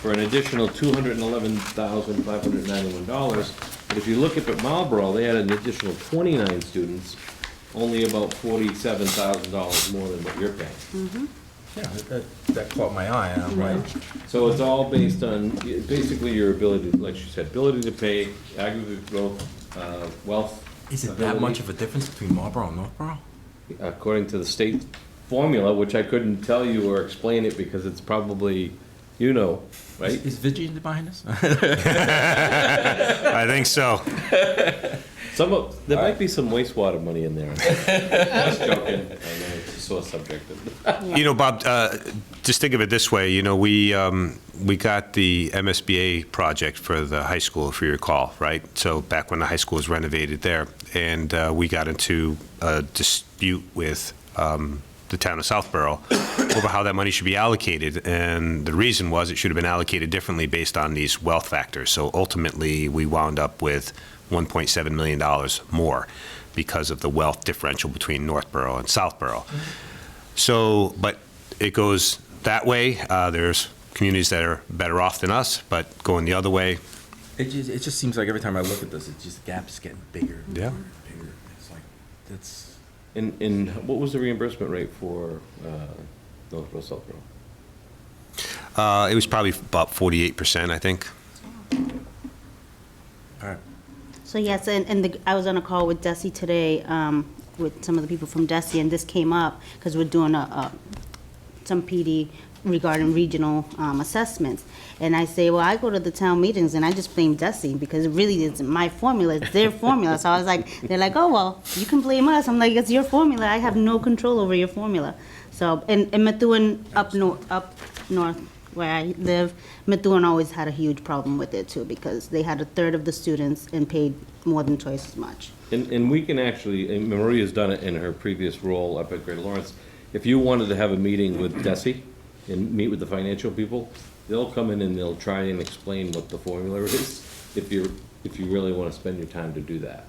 for an additional $211,591, but if you look up at Marlboro, they had an additional 29 students, only about $47,000 more than what you're paying. yeah, that caught my eye, and I'm like, So it's all based on, basically your ability, like you said, ability to pay, aggregate growth, wealth. is it that much of a difference between Marlboro and Northborough? According to the state formula, which I couldn't tell you or explain it because it's probably, right? Is Vigilant behind us? I think so. There might be some wastewater money in there. Just joking. I know it's a sore subject. Bob, just think of it this way, we got the MSBA project for the high school, if you recall, right? So back when the high school was renovated there, and we got into a dispute with the town of Southborough over how that money should be allocated, and the reason was it should have been allocated differently based on these wealth factors. So ultimately, we wound up with $1.7 million more because of the wealth differential between Northborough and Southborough. So, but it goes that way. There's communities that are better off than us, but going the other way. It just seems like every time I look at this, the gap's getting bigger. and Yeah. bigger. It's like, that's, And what was the reimbursement rate for Northborough, Southborough? It was probably about 48%, I think. all right. so yes, and I was on a call with DESI today, with some of the people from DESI, and this came up, because we're doing some PD regarding regional assessments. And I say, well, I go to the town meetings and I just blame DESI because it really isn't my formula, it's their formula. So I was like, they're like, oh, well, you can blame us. I'm like, it's your formula. I have no control over your formula. So, and Methuen up north where I live, Methuen always had a huge problem with it too, because they had a third of the students and paid more than twice as much. And we can actually, and Maria's done it in her previous role up at Greater Lawrence, if you wanted to have a meeting with DESI and meet with the financial people, they'll come in and they'll try and explain what the formula is, if you really want to spend your time to do that.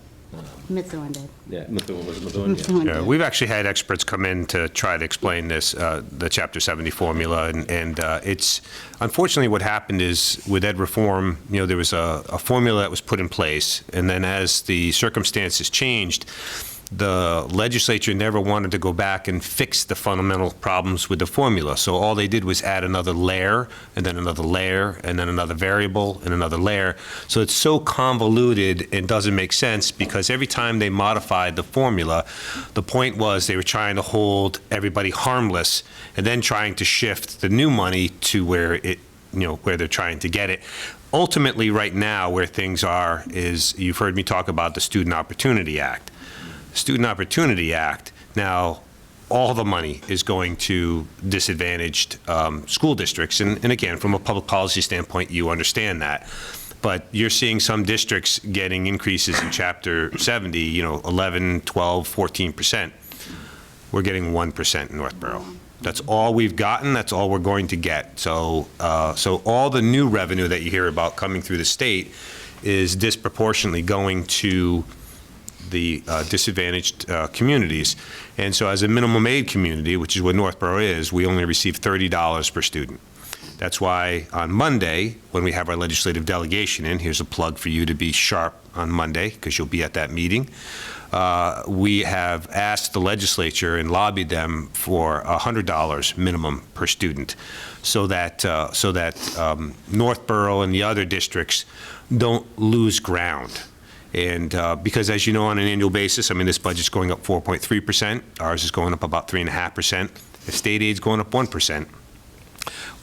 Methuen did. Yeah, Methuen was Methuen, yeah. Methuen Yeah, did. we've actually had experts come in to try to explain this, the Chapter 70 formula, and it's, unfortunately what happened is with ed reform, there was a formula that was put in place, and then as the circumstances changed, the legislature never wanted to go back and fix the fundamental problems with the formula. So all they did was add another layer, and then another layer, and then another variable, and another layer. So it's so convoluted and doesn't make sense, because every time they modified the formula, the point was they were trying to hold everybody harmless, and then trying to shift the new money to where it, where they're trying to get it. Ultimately, right now, where things are is, you've heard me talk about the Student Opportunity Act. Student Opportunity Act, now all the money is going to disadvantaged school districts. And again, from a public policy standpoint, you understand that. But you're seeing some districts getting increases in Chapter 70, 11, 12, 14%. We're getting 1% in Northborough. That's all we've gotten, that's all we're going to get. So all the new revenue that you hear about coming through the state is disproportionately going to the disadvantaged communities. And so as a minimum aid community, which is what Northborough is, we only receive $30 per student. That's why on Monday, when we have our legislative delegation in, here's a plug for you to be sharp on Monday, because you'll be at that meeting. We have asked the legislature and lobbied them for $100 minimum per student, so that Northborough and the other districts don't lose ground. And because, as you know, on an annual basis, this budget's going up 4.3%. Ours is going up about 3.5%. If state aid's going up 1%.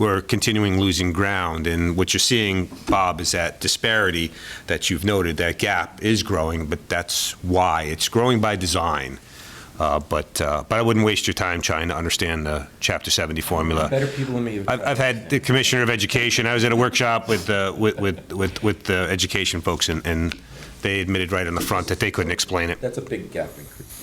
we're continuing losing ground. And what you're seeing, Bob, is that disparity that you've noted, that gap is growing, but that's why. It's growing by design. But I wouldn't waste your time trying to understand the Chapter 70 formula. Better people than me. I've had the Commissioner of Education, I was at a workshop with the education folks, and they admitted right on the front that they couldn't explain it. That's a big gap increase.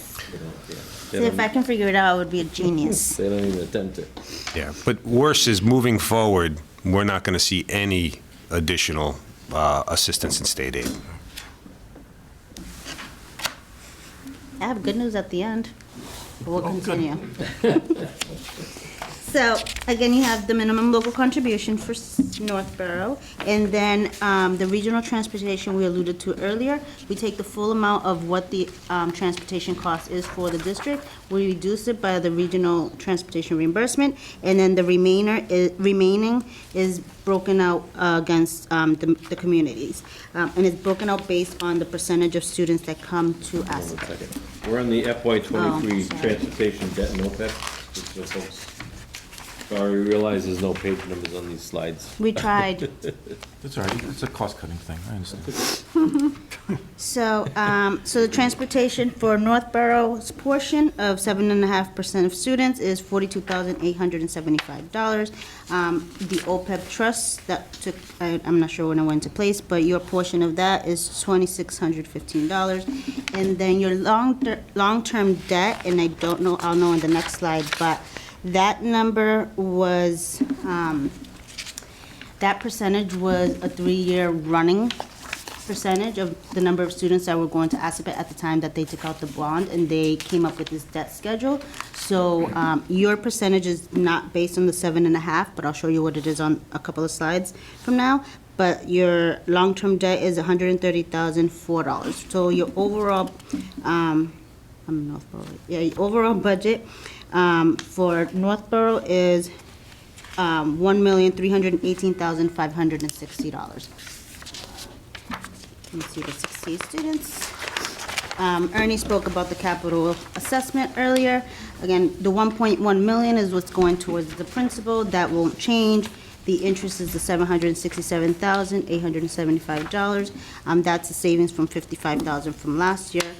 So if I can figure it out, I would be a genius. They don't even attempt it. Yeah, but worse is moving forward, we're not going to see any additional assistance in state aid. I have good news at the end. We'll continue. So, again, you have the minimum local contribution for Northborough, and then the regional transportation we alluded to earlier. We take the full amount of what the transportation cost is for the district, we reduce it by the regional transportation reimbursement, and then the remaining is broken out against the communities. And it's broken out based on the percentage of students that come to ASIPA. We're on the FY '23 sorry. transportation debt and OPEB. Just so folks. Sorry, we realize there's no page numbers on these slides. We tried. That's all right, it's a cost-cutting thing, I understand. So, so the transportation for Northborough's portion of 7.5% of students is $42,875. The OPEB trust that took, I'm not sure when it went into place, but your portion of that is $2,615. And then your long-term debt, and I don't know, I'll know in the next slide, but that number was, that percentage was a 3-year running percentage of the number of students that were going to ASIPA at the time that they took out the bond, and they came up with this debt schedule. So your percentage is not based on the 7.5, but I'll show you what it is on a couple of slides from now. But your long-term debt is $130,004. So your overall, I'm Northborough, yeah, your overall budget for Northborough is $1,318,560. Let me see the 68 students. Ernie spoke about the capital assessment earlier. Again, the 1.1 million is what's going towards the principal. That won't change. The interest is the $767,875. That's a savings from $55,000 from last year.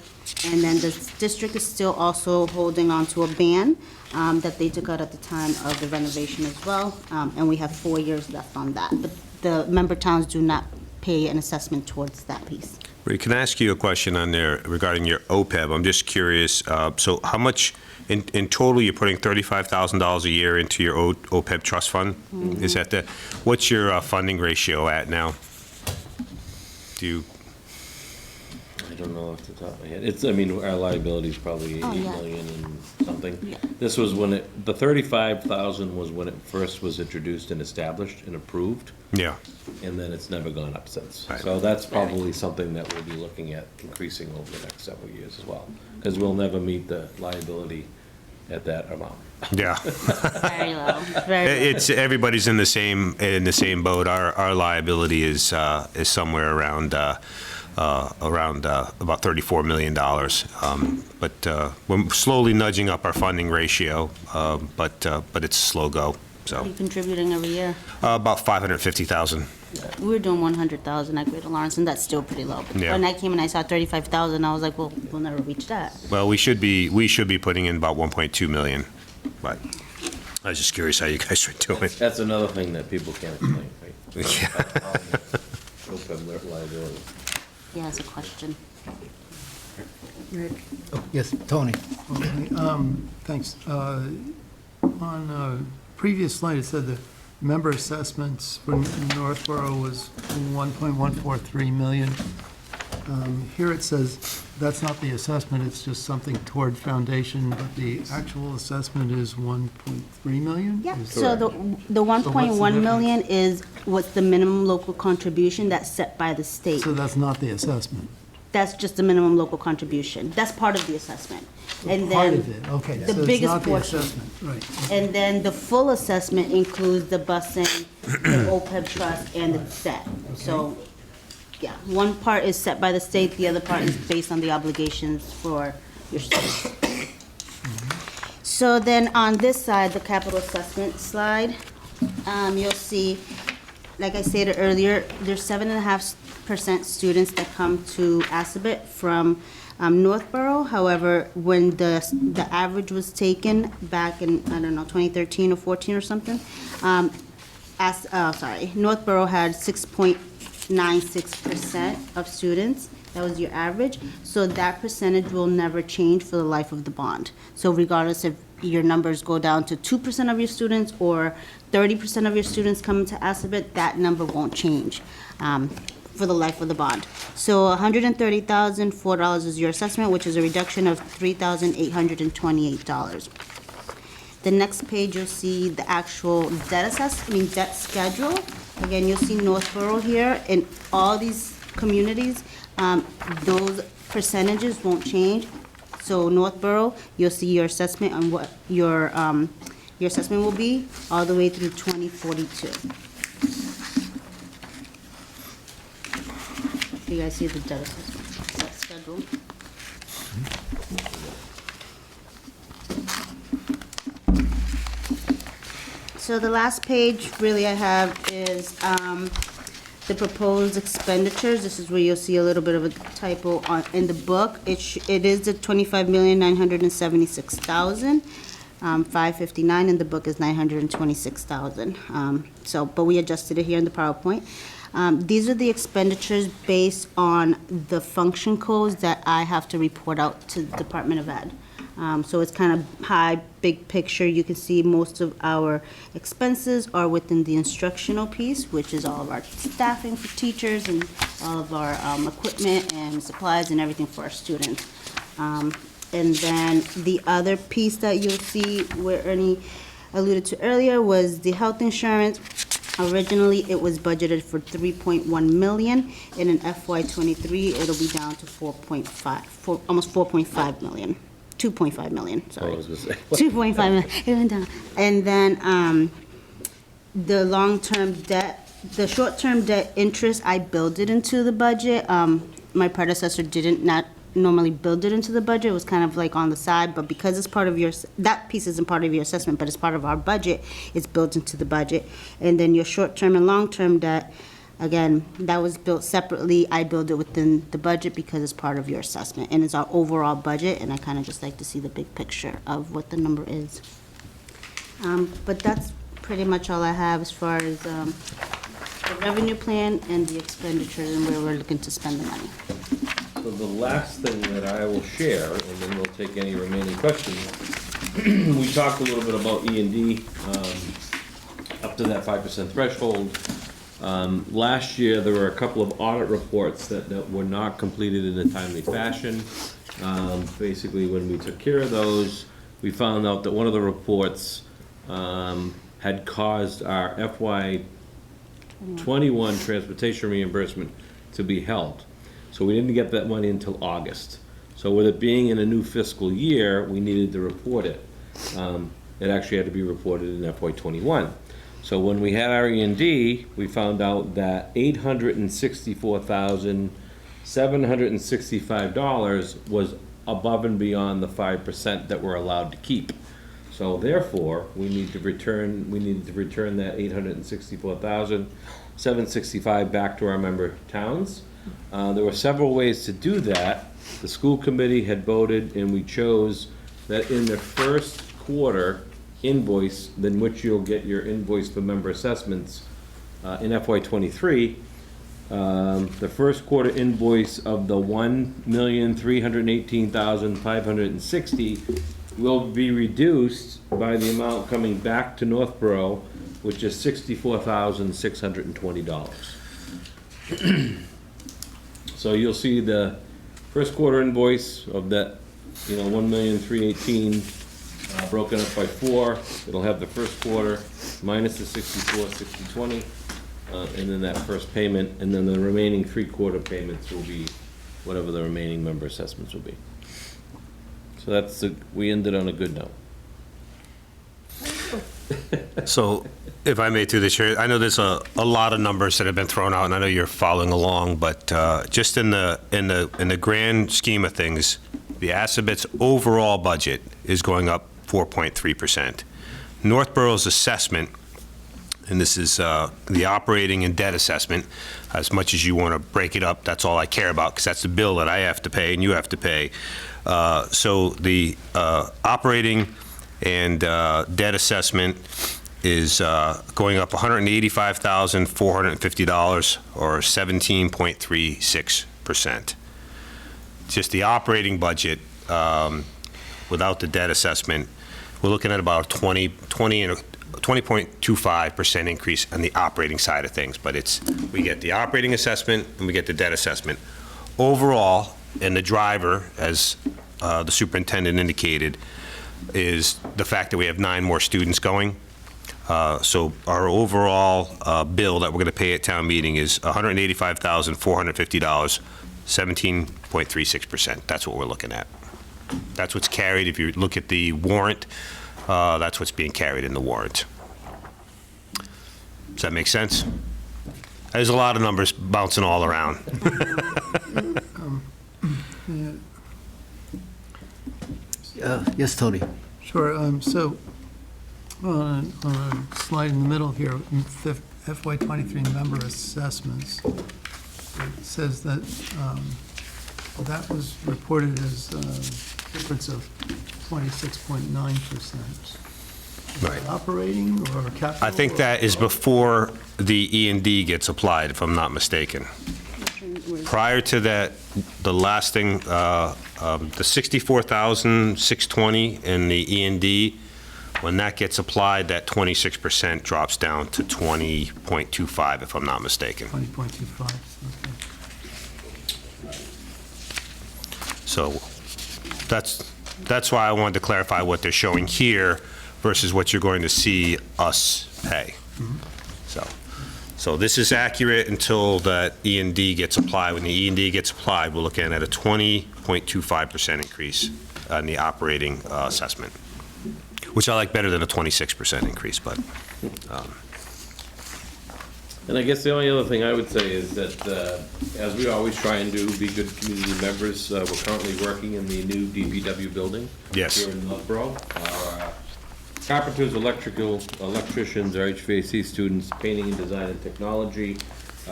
And then the district is still also holding on to a ban that they took out at the time of the renovation as well. And we have 4 years left on that. But the member towns do not pay an assessment towards that piece. Ray, can I ask you a question on there regarding your OPEB? I'm just curious, so how much, in total, you're putting $35,000 a year into your OPEB trust fund? Mm-hmm. Is that what's your funding ratio at now? Do you? I don't know off the top of my head. It's, I mean, our liability is probably Oh, 8 yeah. million and something. Yeah. This was when the 35,000 was when it first was introduced and established and approved, Yeah. and then it's never gone up since. Right. So that's probably something that we'll be looking at increasing over the next several years as well, because we'll never meet the liability at that amount. Yeah. Very low, very low. It's, everybody's in the same boat. Our liability is somewhere around about $34 million. But we're slowly nudging up our funding ratio, but it's a slow go, so. You're contributing every year. About 550,000. We were doing 100,000 at Greater Lawrence, and that's still pretty low. Yeah. When I came and I saw 35,000, I was like, well, we'll never reach that. Well, we should be putting in about 1.2 million, but I was just curious how you guys are doing. That's another thing that people can't explain, right? Yeah. OPEB liability. He has a question. Rick? Yes, Tony. Okay, thanks. On a previous slide, it said the member assessments for Northborough was 1.143 million. Here it says that's not the assessment, it's just something toward foundation, but the actual assessment is 1.3 million? Yeah, Is- so the 1.1 million is what's the minimum local contribution that's set by the state. So that's not the assessment? That's just the minimum local contribution. That's part of the assessment. And Part then of it, okay. the So it's biggest not the portion. assessment, right. And then the full assessment includes the busing, the OPEB trust, and the debt. So, yeah, one part is set by the state, the other part is based on the obligations for your students. So then on this side, the capital assessment slide, you'll see, like I stated earlier, there's 7.5% students that come to Assabet from Northborough. However, when the average was taken back in, I don't know, 2013 or 14 or something, Northborough had 6.96% of students. That was your average. So that percentage will never change for the life of the bond. So regardless if your numbers go down to 2% of your students or 30% of your students come to Assabet, that number won't change for the life of the bond. So $130,004 is your assessment, which is a reduction of $3,828. The next page, you'll see the actual debt schedule. Again, you'll see Northborough here. In all these communities, those percentages won't change. So Northborough, you'll see your assessment on what your assessment will be all the way through 2042. You guys see the debt schedule? So the last page really I have is the proposed expenditures. This is where you'll see a little bit of a typo in the book. It is the $25,976,559, and the book is $926,000. But we adjusted it here in the PowerPoint. These are the expenditures based on the function codes that I have to report out to the Department of Ed. So it's kind of high, big picture. You can see most of our expenses are within the instructional piece, which is all of our staffing for teachers and all of our equipment and supplies and everything for our students. And then the other piece that you'll see where Ernie alluded to earlier was the health insurance. Originally, it was budgeted for $3.1 million. And in FY23, it'll be down to almost $4.5 million. 2.5 million, sorry. I was gonna say. 2.5 million, it went down. And then the long-term debt, the short-term debt interest, I build it into the budget. My predecessor didn't not normally build it into the budget. It was kind of like on the side, but because it's part of that piece isn't part of your assessment, but it's part of our budget, it's built into the budget. And then your short-term and long-term debt, again, that was built separately. I build it within the budget because it's part of your assessment, and it's our overall budget, and I kind of just like to see the big picture of what the number is. But that's pretty much all I have as far as the revenue plan and the expenditures and where we're looking to spend the money. So the last thing that I will share, and then we'll take any remaining questions. We talked a little bit about E&D, up to that 5% threshold. Last year, there were a couple of audit reports that were not completed in a timely fashion. Basically, when we took care of those, we found out that one of the reports had caused our FY21 transportation reimbursement to be held. So we didn't get that money until August. So with it being in a new fiscal year, we needed to report it. It actually had to be reported in FY21. So when we had our E&D, we found out that $864,765 was above and beyond the 5% that we're allowed to keep. So therefore, we needed to return that $864,765 back to our member towns. There were several ways to do that. The school committee had voted, and we chose that in the first quarter invoice, than which you'll get your invoice for member assessments in FY23, the first quarter invoice of the $1,318,560 will be reduced by the amount coming back to Northborough, which is $64,620. So you'll see the first quarter invoice of that, $1,318,000 broken up by 4. It'll have the first quarter minus the $64,620, and then that first payment, and then the remaining 3-quarter payments will be whatever the remaining member assessments will be. So we ended on a good note. So, if I may, through the chair, I know there's a lot of numbers that have been thrown out, and I know you're following along, but just in the grand scheme of things, the Assabet's overall budget is going up 4.3%. Northborough's assessment and this is the operating and debt assessment. As much as you want to break it up, that's all I care about, because that's the bill that I have to pay and you have to pay. So the operating and debt assessment is going up $185,450, or 17.36%. Just the operating budget, without the debt assessment, we're looking at about 20.25% increase on the operating side of things. But we get the operating assessment and we get the debt assessment. Overall, and the driver, as the superintendent indicated, is the fact that we have 9 more students going. So our overall bill that we're going to pay at town meeting is $185,450, 17.36%. That's what we're looking at. That's what's carried. If you look at the warrant, that's what's being carried in the warrant. Does that make sense? There's a lot of numbers bouncing all around. Yes, Tony? Sure, so, on a slide in the middle here, FY '23 member assessments, it says that that was reported as a difference of 26.9%. Right. Operating or capital? I think that is before the E&D gets applied, if I'm not mistaken. Prior to that, the last thing, the 64,620 in the E&D, when that gets applied, that 26% drops down to 20.25, if I'm not mistaken. 20.25, okay. So that's why I wanted to clarify what they're showing here versus what you're going to see us pay. So this is accurate until that E&D gets applied. When the E&D gets applied, we're looking at a 20.25% increase on the operating assessment, which I like better than a 26% increase, but. And I guess the only other thing I would say is that, as we always try and do, be good community members, we're currently working in the new DPW building. Yes. Here in Loughborough. Our carpenters, electricians, our HVAC students, painting and design and technology,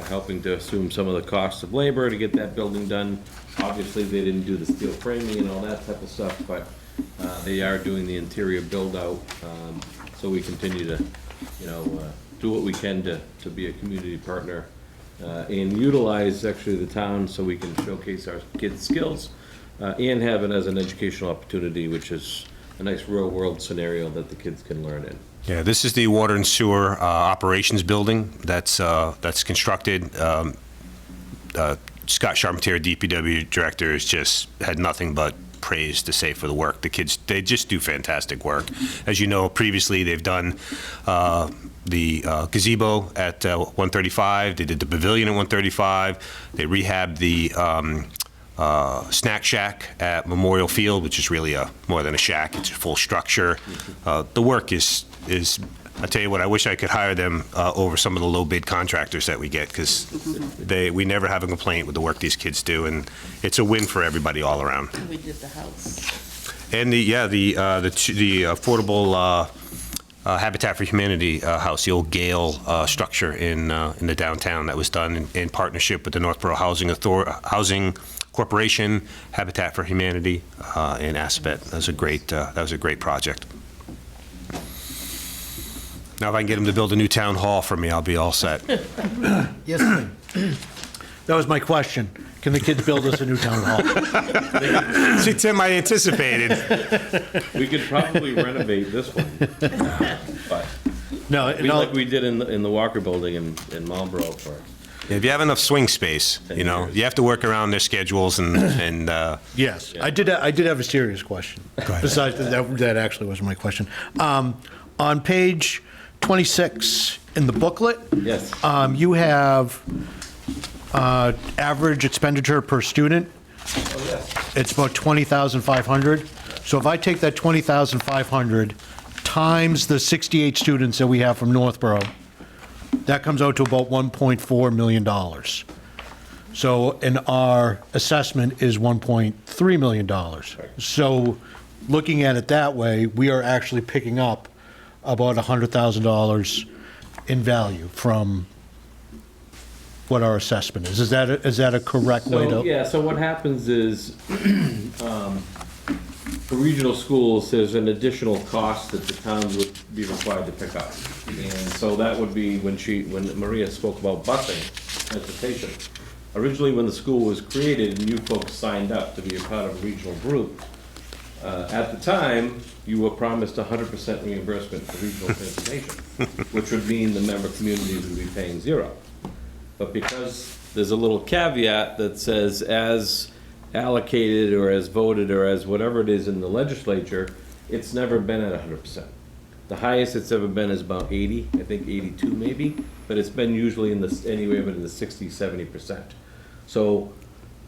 helping to assume some of the costs of labor to get that building done. Obviously, they didn't do the steel framing and all that type of stuff, but they are doing the interior build-out, so we continue to, do what we can to be a community partner and utilize actually the town so we can showcase our kids' skills and have it as an educational opportunity, which is a nice real-world scenario that the kids can learn in. Yeah, this is the water and sewer operations building that's constructed. Scott Charpentier, DPW director, has just had nothing but praise to say for the work. The kids, they just do fantastic work. As you know, previously they've done the gazebo at 135. They did the pavilion at 135. They rehabbed the snack shack at Memorial Field, which is really more than a shack. It's a full structure. The work is I tell you what, I wish I could hire them over some of the low bid contractors that we get, because we never have a complaint with the work these kids do, and it's a win for everybody all around. We did the house. And the affordable Habitat for Humanity house, the old Gale structure in the downtown, that was done in partnership with the Northborough Housing Corporation, Habitat for Humanity, and Aspet. That was a great project. Now, if I can get them to build a new town hall for me, I'll be all set. Yes, Tim. That was my question. Can the kids build us a new town hall? See, Tim, I anticipated. We could probably renovate this one, but No, like we did in the Walker Building in Marlboro for. If you have enough swing space, you have to work around their schedules and. yes, I did have a serious question. Besides that actually was my question. On page 26 in the booklet, Yes. you have average expenditure per student. Oh, yes. It's about 20,500. So if I take that 20,500 times the 68 students that we have from Northborough, that comes out to about $1.4 million. So, and our assessment is $1.3 million. So, looking at it that way, we are actually picking up about $100,000 in value from what our assessment is. Is that a correct way So, to? yeah, so what happens is, for regional schools, there's an additional cost that the towns would be required to pick up. And so that would be when Maria spoke about busing, transportation. Originally, when the school was created and you folks signed up to be a part of a regional group, at the time, you were promised 100% reimbursement for regional transportation, which would mean the member communities would be paying zero. But because there's a little caveat that says as allocated or as voted or as whatever it is in the legislature, it's never been at 100%. The highest it's ever been is about 80, I think 82 maybe, but it's been usually anywhere but in the 60, 70%. So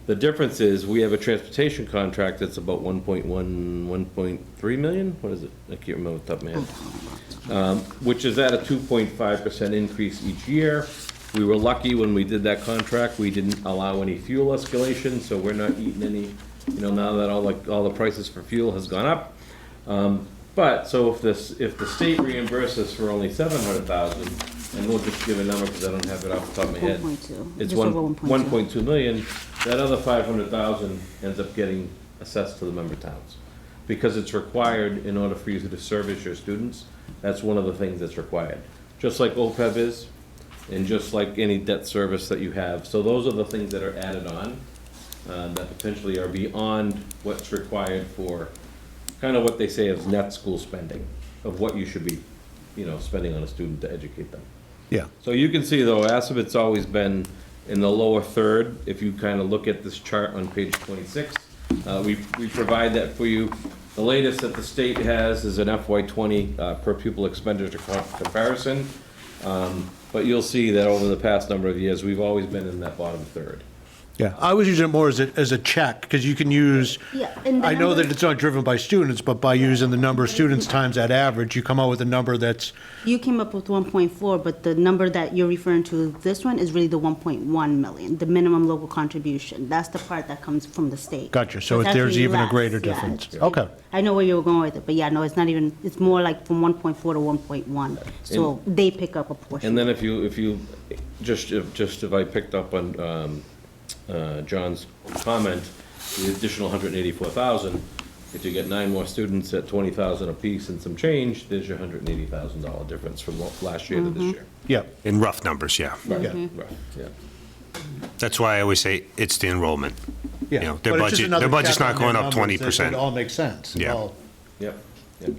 the difference is we have a transportation contract that's about 1.3 million? What is it? I can't remember off the top of my head. Which is at a 2.5% increase each year. We were lucky when we did that contract, we didn't allow any fuel escalation, so we're not eating any, now that all the prices for fuel has gone up. But, so if the state reimburses for only 700,000, and we'll just give a number because I don't have it off the top of my head. 1.2. It's Just over 1.2. 1.2 million, that other 500,000 ends up getting assessed to the member towns. Because it's required in order for you to service your students, that's one of the things that's required. Just like OPEB is, and just like any debt service that you have. So those are the things that are added on, that potentially are beyond what's required for kind of what they say is net school spending, of what you should be, spending on a student to educate them. Yeah. So you can see though, Assabet's always been in the lower third. If you kind of look at this chart on page 26, we provide that for you. The latest that the state has is an FY20 per pupil expenditure comparison. But you'll see that over the past number of years, we've always been in that bottom third. Yeah, I was using it more as a check, because you can use, Yeah, and the I know that number- it's not driven by students, but by using the number of students times that average, you come out with a number that's, You came up with 1.4, but the number that you're referring to, this one, is really the 1.1 million, the minimum local contribution. That's the part that comes from the state. gotcha, so It's there's actually even a less, greater yeah. difference. Okay. I know where you were going with it, but yeah, no, it's not even, it's more like from 1.4 to 1.1. So they pick up a portion. And then if you, just if I picked up on John's comment, the additional 184,000, if you get 9 more students at 20,000 apiece and some change, there's your $180,000 difference from last year to this year. Yeah, In rough numbers, yeah. Right, Yeah. right, yeah. That's why I always say it's the enrollment. yeah. Their But it's just budget, another their budget's check on not going their up numbers that 20%. It all makes sense. It Yeah. all- Yep, yep.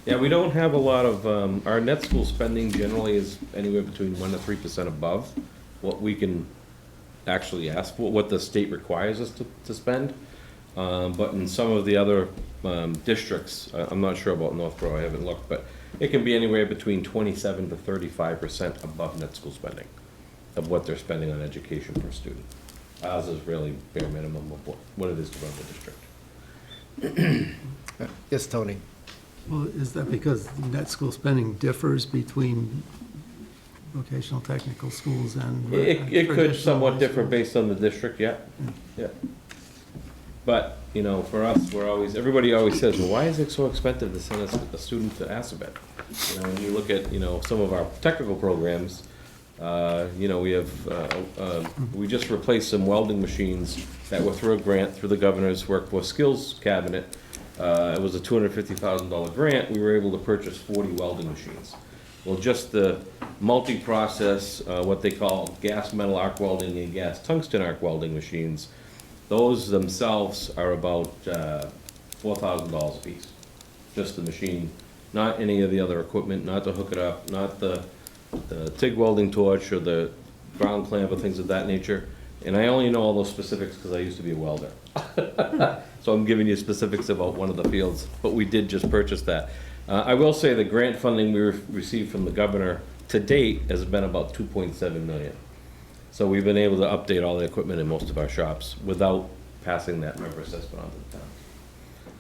Yeah, we don't have a lot of, our net school spending generally is anywhere between 1% to 3% above what we can actually ask for, what the state requires us to spend. But in some of the other districts, I'm not sure about Northborough, I haven't looked, but it can be anywhere between 27 to 35% above net school spending of what they're spending on education per student. Ours is really bare minimum of what it is to run the district. Yes, Tony. Well, is that because net school spending differs between vocational technical schools and? It could traditional somewhat high differ schools? based on the district, yeah, yeah. But, for us, everybody always says, well, why is it so expensive to send a student to Assabet? When you look at, some of our technical programs, we have, we just replaced some welding machines that were through a grant through the governor's workforce skills cabinet. It was a $250,000 grant. We were able to purchase 40 welding machines. Well, just the multi-process, what they call gas metal arc welding and gas tungsten arc welding machines, those themselves are about $4,000 a piece. Just the machine, not any of the other equipment, not to hook it up, not the TIG welding torch or the ground clamp or things of that nature. And I only know all those specifics because I used to be a welder. So I'm giving you specifics about one of the fields, but we did just purchase that. I will say the grant funding we received from the governor to date has been about 2.7 million. So we've been able to update all the equipment in most of our shops without passing that member assessment on to the town.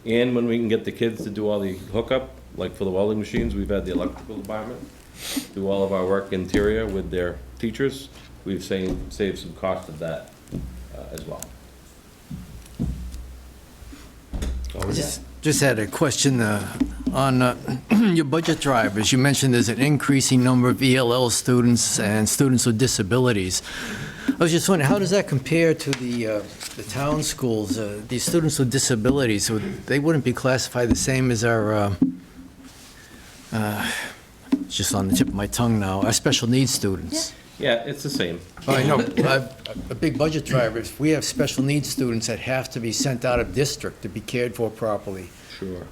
And when we can get the kids to do all the hookup, like for the welding machines, we've had the electrical department do all of our work interior with their teachers. We've saved some cost of that as well. Just had a question On your budget drivers, you mentioned there's an increasing number of ELL students and students with disabilities. I was just wondering, how does that compare to the town schools? These students with disabilities, they wouldn't be classified the same as our, it's just on the tip of my tongue now, our special needs students? Yeah, it's the same. I know, a big budget driver, if we have special needs students that have to be sent out of district to be cared for properly, Sure.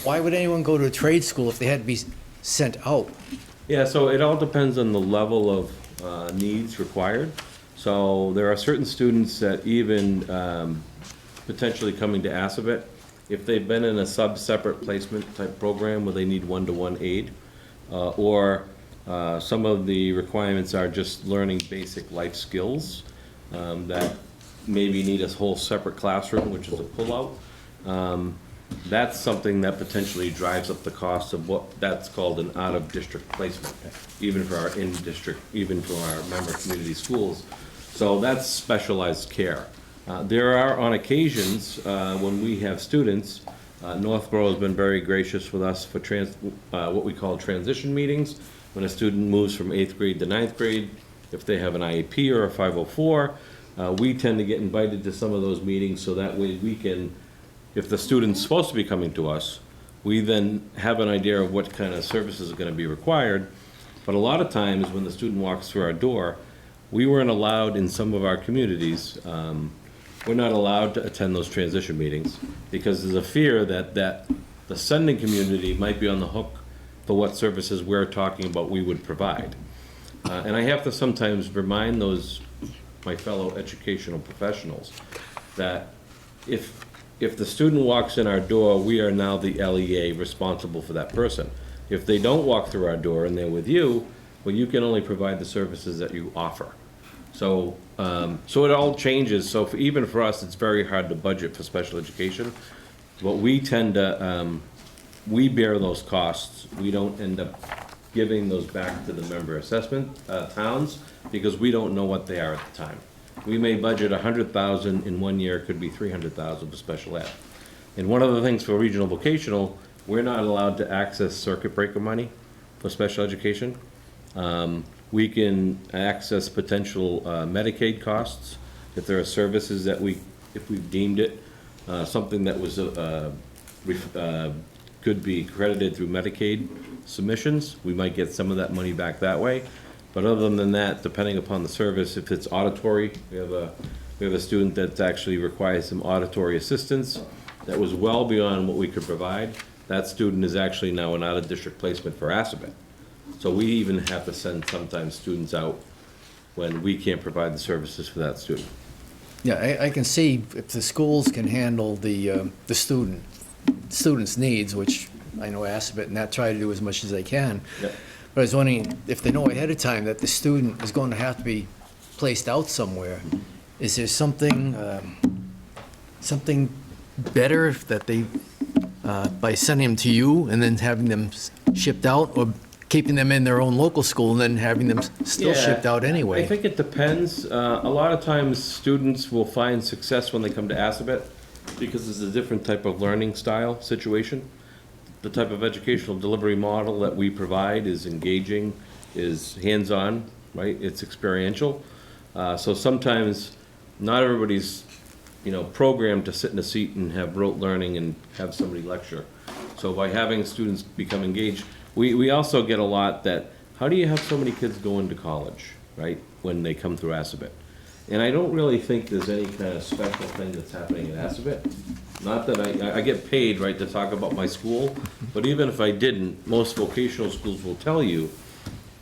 why would anyone go to a trade school if they had to be sent out? Yeah, so it all depends on the level of needs required. So there are certain students that even potentially coming to Assabet, if they've been in a sub-separate placement type program where they need one-to-one aid, or some of the requirements are just learning basic life skills that maybe need a whole separate classroom, which is a pull-out. That's something that potentially drives up the cost of what that's called an out-of-district placement, even for our in-district, even for our member community schools. So that's specialized care. There are on occasions, when we have students, Northborough has been very gracious with us for what we call transition meetings. When a student moves from 8th grade to 9th grade, if they have an IEP or a 504, we tend to get invited to some of those meetings so that way we can, if the student's supposed to be coming to us, we then have an idea of what kind of services are going to be required. But a lot of times when the student walks through our door, we weren't allowed in some of our communities, we're not allowed to attend those transition meetings because there's a fear that the sending community might be on the hook for what services we're talking about we would provide. And I have to sometimes remind my fellow educational professionals, that if the student walks in our door, we are now the LEA responsible for that person. If they don't walk through our door and they're with you, well, you can only provide the services that you offer. So, so it all changes. So even for us, it's very hard to budget for special education. But we tend to, we bear those costs. We don't end up giving those back to the member assessment towns because we don't know what they are at the time. We may budget $100,000 in one year, it could be $300,000 for special ed. And one of the things for regional vocational, we're not allowed to access circuit breaker money for special education. We can access potential Medicaid costs if there are services that if we've deemed it something that was could be credited through Medicaid submissions, we might get some of that money back that way. But other than that, depending upon the service, if it's auditory, we have a student that actually requires some auditory assistance that was well beyond what we could provide. That student is actually now an out-of-district placement for Assabet. So we even have to send sometimes students out when we can't provide the services for that student. Yeah, I can see if the schools can handle the students' needs, which I know Assabet and that try to do as much as they can. Yeah. But I was wondering if they know ahead of time that the student is going to have to be placed out somewhere. Is there something better that they, by sending them to you and then having them shipped out, or keeping them in their own local school and then having them still shipped out anyway? I think it depends. A lot of times, students will find success when they come to Assabet because it's a different type of learning style situation. The type of educational delivery model that we provide is engaging, is hands-on, right? It's experiential. So sometimes, not everybody's, programmed to sit in a seat and have rote learning and have somebody lecture. So by having students become engaged, we also get a lot that, how do you have so many kids go into college, right, when they come through Assabet? And I don't really think there's any kind of special thing that's happening at Assabet. Not that I get paid, right, to talk about my school, but even if I didn't, most vocational schools will tell you,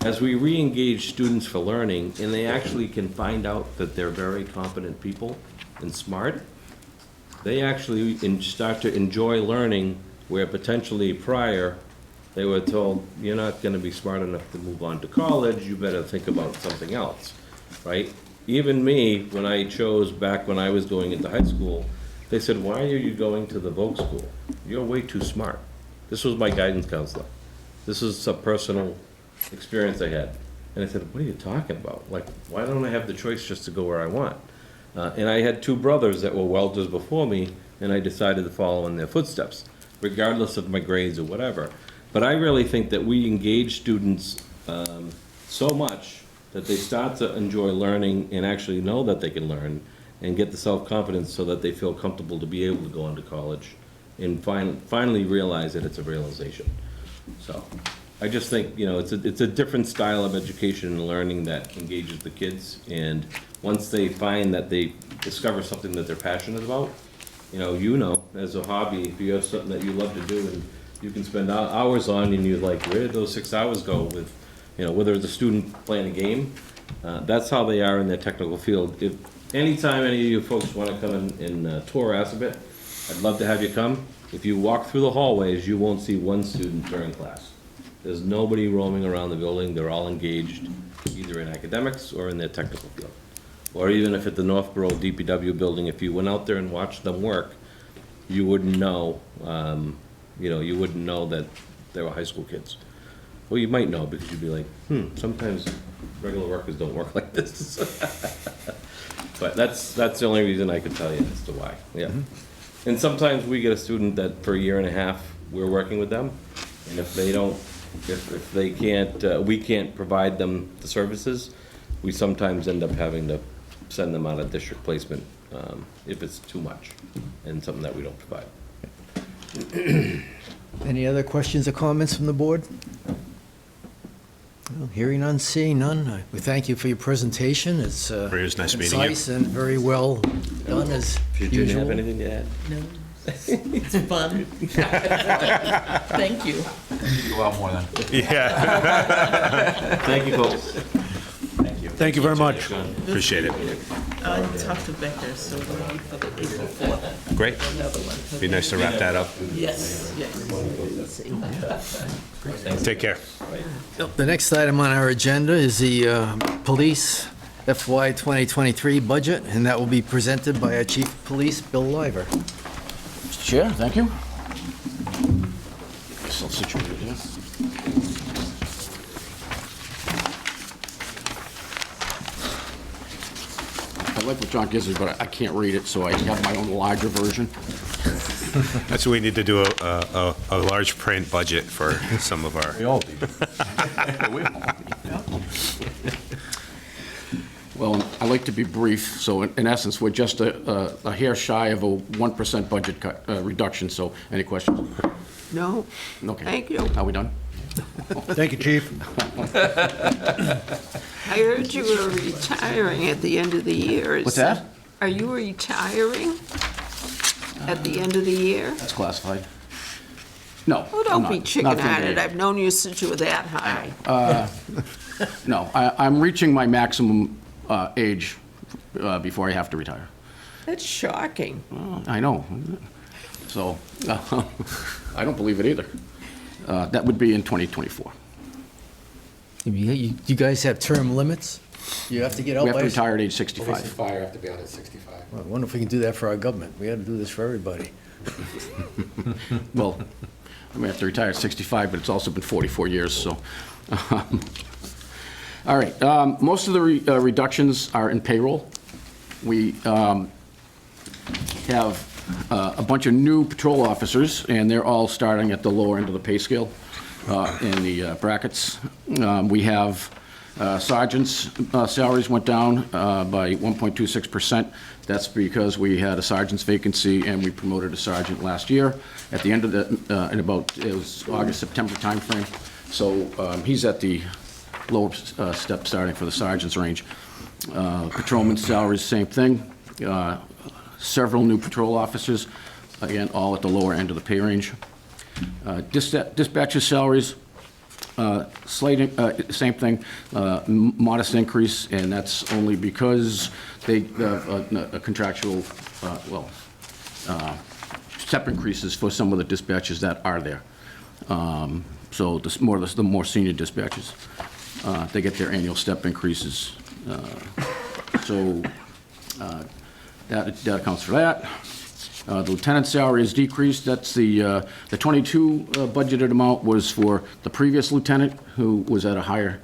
as we re-engage students for learning, and they actually can find out that they're very competent people and smart, they actually start to enjoy learning where potentially prior they were told, you're not going to be smart enough to move on to college, you better think about something else, right? Even me, when I chose back when I was going into high school, they said, why are you going to the Voc school? You're way too smart. This was my guidance counselor. This is a personal experience I had. And I said, what are you talking about? Like, why don't I have the choice just to go where I want? And I had two brothers that were welders before me, and I decided to follow in their footsteps. regardless of my grades or whatever. But I really think that we engage students so much that they start to enjoy learning and actually know that they can learn and get the self-confidence so that they feel comfortable to be able to go on to college and finally realize that it's a realization. So I just think, you know, it's a different style of education and learning that engages the kids. And once they find that they discover something that they're passionate about, you know, as a hobby, if you have something that you love to do and you can spend hours on and you're like, where did those 6 hours go with, you know, whether it's a student playing a game, that's how they are in their technical field. If anytime any of you folks want to come and tour Assabet, I'd love to have you come. If you walk through the hallways, you won't see one student during class. There's nobody roaming around the building. They're all engaged either in academics or in their technical field. Or even if at the Northborough DPW building, if you went out there and watched them work, you wouldn't know, you wouldn't know that they were high school kids. Well, you might know because you'd be like, sometimes regular workers don't work like this. But that's the only reason I could tell you as to why, yeah. And sometimes we get a student that for a year and a half, we're working with them, and if they don't, if they can't, we can't provide them the services, we sometimes end up having to send them out of district placement if it's too much and something that we don't provide. Any other questions or comments from the board? Well, hearing none, seeing none, we thank you for your presentation. It's It's nice meeting you. concise and very well done as Did you have usual. anything to add? No, it's fun. Thank you. Go out more than. Yeah, Thank you, folks. Thank you very much. appreciate it. I talked to Becker, so we're ready for the April 4th. Great. Another one. Be nice to wrap that up. Yes, yes. Take care. The next item on our agenda is the police FY 2023 budget, and that will be presented by our Chief of Police, Bill Liver. Mr. Chair, thank you. Guess I'll situate it here. I like what John gives me, but I can't read it, so I have my own larger version. That's what we need to do, a large print budget for some of our, We all do. Well, I like to be brief, so in essence, we're just a hair shy of a 1% budget cut, reduction, so any questions? No, Okay. thank you. Are we done? Thank you, Chief. I heard you were retiring at the end of the year. What's that? Are you retiring at the end of the year? That's classified. No. Oh, I'm don't not. be Not chicken-hearted. today. I've known you since you were that high. No, I'm reaching my maximum age before I have to retire. That's shocking. I know. So, I don't believe it either. That would be in 2024. You guys have term limits? You have to get out We have by... to retire at age 65. Fire have to be out at 65. I wonder if we can do that for our government. We got to do this for everybody. Well, I may have to retire at 65, but it's also been 44 years, so. All right, most of the reductions are in payroll. We have a bunch of new patrol officers, and they're all starting at the lower end of the pay scale in the brackets. We have sergeants' salaries went down by 1.26%. That's because we had a sergeant's vacancy, and we promoted a sergeant last year at the end of the, it was August, September timeframe. So he's at the lower step starting for the sergeant's range. Patrolman's salaries, same thing. Several new patrol officers, again, all at the lower end of the pay range. Dispatcher salaries, same thing, modest increase, and that's only because they a contractual, step increases for some of the dispatchers that are there. So the more senior dispatchers, they get their annual step increases. So that accounts for that. The lieutenant salary is decreased. That's the 22 budgeted amount was for the previous lieutenant who was at the higher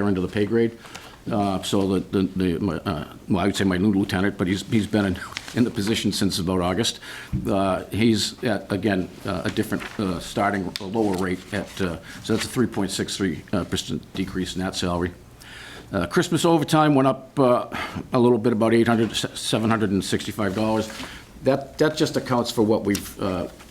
end of the pay grade. So well, I would say my new lieutenant, but he's been in the position since about August. He's at, again, a different starting, a lower rate at, so that's a 3.63% decrease in that salary. Christmas overtime went up a little bit, about $765. That just accounts for what we've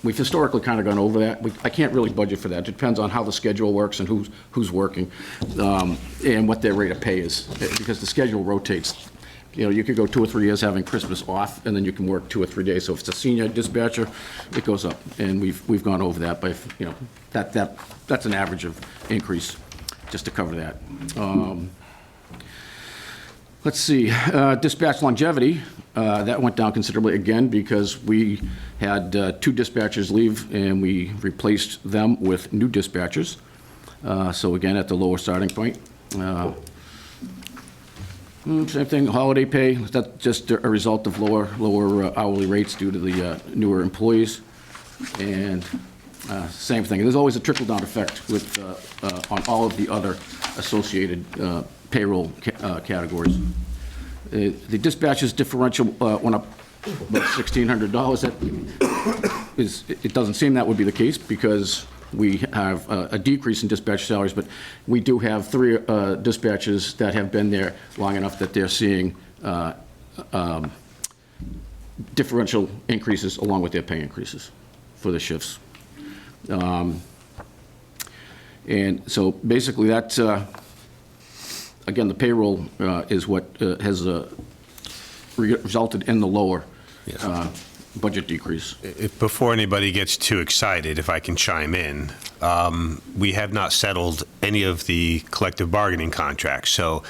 historically kind of gone over that. I can't really budget for that. It depends on how the schedule works and who's working, and what their rate of pay is, because the schedule rotates. You know, you could go 2 or 3 years having Christmas off, and then you can work 2 or 3 days. So if it's a senior dispatcher, it goes up, and we've gone over that by, you know, that's an average of increase just to cover that. Let's see, dispatch longevity, that went down considerably again because we had 2 dispatchers leave and we replaced them with new dispatchers. So again, at the lower starting point. Same thing, holiday pay, that's just a result of lower hourly rates due to the newer employees. And same thing, there's always a trickle-down effect with, on all of the other associated payroll categories. The dispatcher's differential went up about $1,600. It doesn't seem that would be the case because we have a decrease in dispatcher salaries, but we do have 3 dispatchers that have been there long enough that they're seeing differential increases along with their pay increases for the shifts. And so basically that's, again, the payroll is what has resulted in the lower budget decrease. Before anybody gets too excited, if I can chime in, we have not settled any of the collective bargaining contracts. So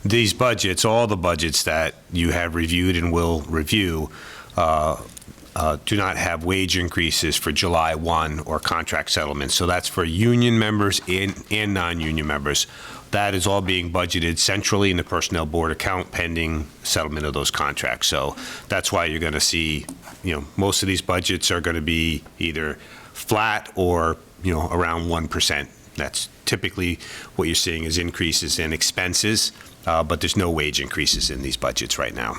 these budgets, all the budgets that you have reviewed and will review, do not have wage increases for July 1 or contract settlements. So that's for union members and non-union members. That is all being budgeted centrally in the Personnel Board account pending settlement of those contracts. So that's why you're going to see, you know, most of these budgets are going to be either flat or, you know, around 1%. That's typically what you're seeing is increases in expenses, but there's no wage increases in these budgets right now.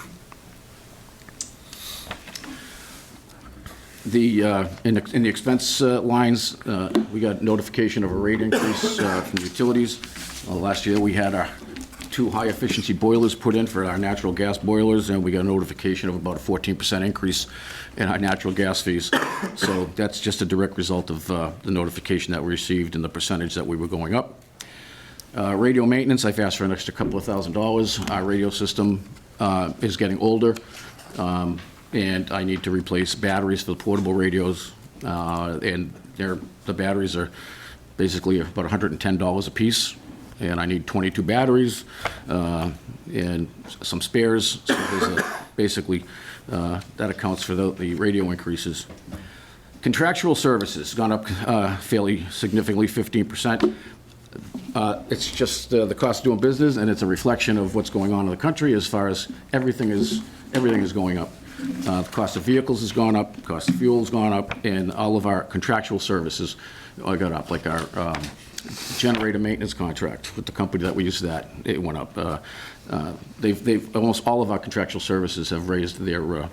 In the expense lines, we got notification of a rate increase from utilities. Last year, we had our 2 high-efficiency boilers put in for our natural gas boilers, and we got a notification of about a 14% increase in our natural gas fees. So that's just a direct result of the notification that we received and the percentage that we were going up. Radio maintenance, I've asked for an extra couple of $1,000s. Our radio system is getting older. And I need to replace batteries for the portable radios, and the batteries are basically about $110 a piece, and I need 22 batteries and some spares. So there's basically that accounts for the radio increases. Contractual services gone up fairly significantly, 15%. It's just the cost of doing business, and it's a reflection of what's going on in the country as far as everything is going up. The cost of vehicles has gone up, the cost of fuel has gone up, and all of our contractual services got up, like our generator maintenance contract with the company that we use, that it went up. They've almost all of our contractual services have raised their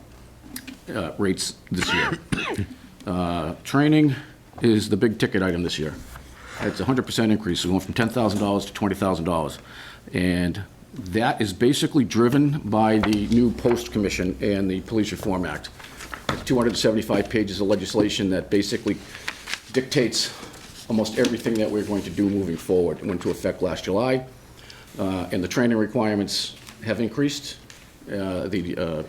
rates this year. Training is the big ticket item this year. It's a 100% increase. We're going from $10,000 to $20,000, and that is basically driven by the new Post Commission and the Police Reform Act. 275 pages of legislation that basically dictates almost everything that we're going to do moving forward. It went into effect last July, and the training requirements have increased. The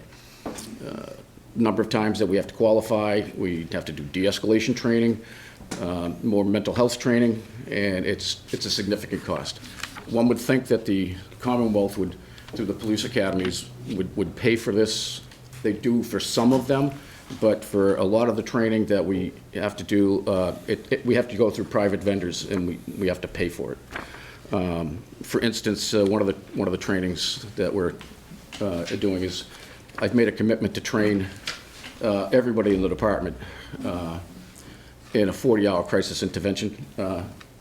number of times that we have to qualify, we have to do de-escalation training, more mental health training, and it's a significant cost. One would think that the Commonwealth would, through the police academies, would pay for this. They do for some of them, but for a lot of the training that we have to do, we have to go through private vendors, and we have to pay for it. For instance, one of the trainings that we're doing is, I've made a commitment to train everybody in the department in a 40-hour crisis intervention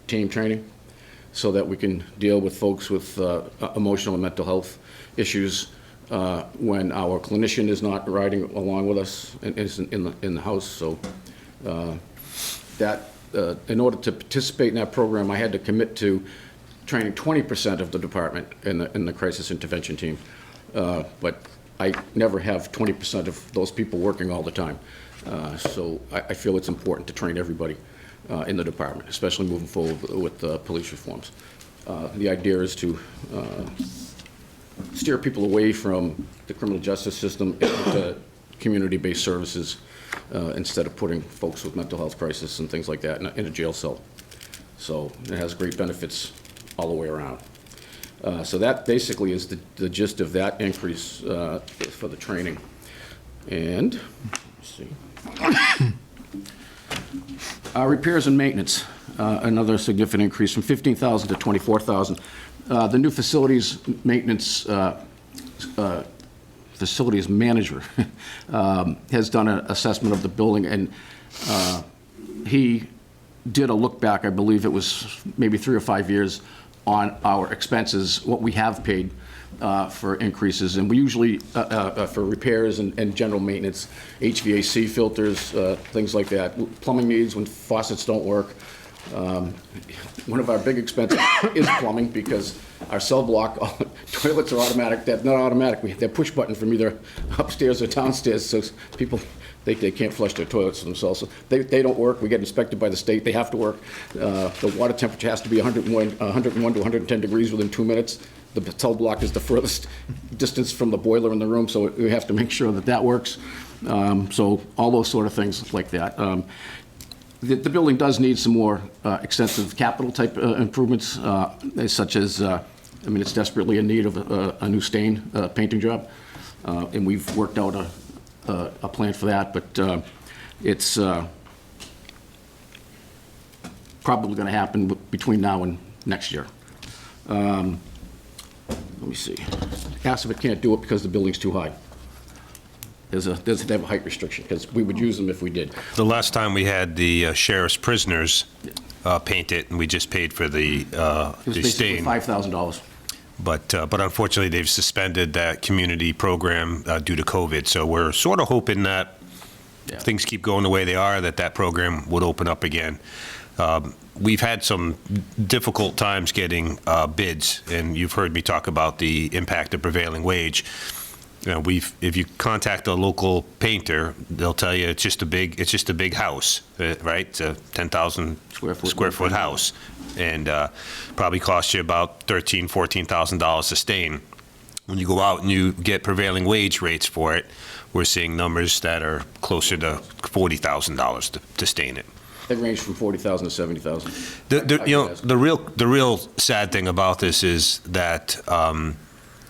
team training. so that we can deal with folks with emotional and mental health issues when our clinician is not riding along with us and isn't in the house. So in order to participate in that program, I had to commit to training 20% of the department in the crisis intervention team. But I never have 20% of those people working all the time. So I feel it's important to train everybody in the department, especially moving forward with police reforms. The idea is to steer people away from the criminal justice system into community-based services instead of putting folks with mental health crisis and things like that in a jail cell. So it has great benefits all the way around. So that basically is the gist of that increase for the training. And, let's see. Repairs and maintenance, another significant increase from $15,000 to $24,000. The new facilities maintenance facilities manager has done an assessment of the building, and he did a look back, I believe it was maybe 3 or 5 years, on our expenses, what we have paid for increases. And we usually, for repairs and general maintenance, HVAC filters, things like that, plumbing needs when faucets don't work. One of our big expenses is plumbing, because our cell block toilets are automatic. They're not automatic. They're push button from either upstairs or downstairs, so people, they can't flush their toilets themselves. So they don't work. We get inspected by the state. They have to work. The water temperature has to be 101 to 110 degrees within 2 minutes. The cell block is the furthest distance from the boiler in the room, so we have to make sure that works. So all those sort of things like that. The building does need some more extensive capital type improvements, such as, it's desperately in need of a new stain painting job. And we've worked out a plan for that, but it's probably going to happen between now and next year. Let me see. Assabet can't do it because the building's too high. They have a height restriction, because we would use them if we did. The last time we had the sheriff's prisoners paint it, and we just paid for the It was basically stain. $5,000. But unfortunately, they've suspended that community program due to COVID. So we're sort of hoping that if things keep going the way they are, that program would open up again. We've had some difficult times getting bids, and you've heard me talk about the impact of prevailing wage. If you contact a local painter, they'll tell you it's just a big house, right? It's a 10,000 square foot house, and probably costs you about $13,000, $14,000 to stain. When you go out and you get prevailing wage rates for it, we're seeing numbers that are closer to $40,000 to stain it. They range from $40,000 to $70,000. The real sad thing about this is that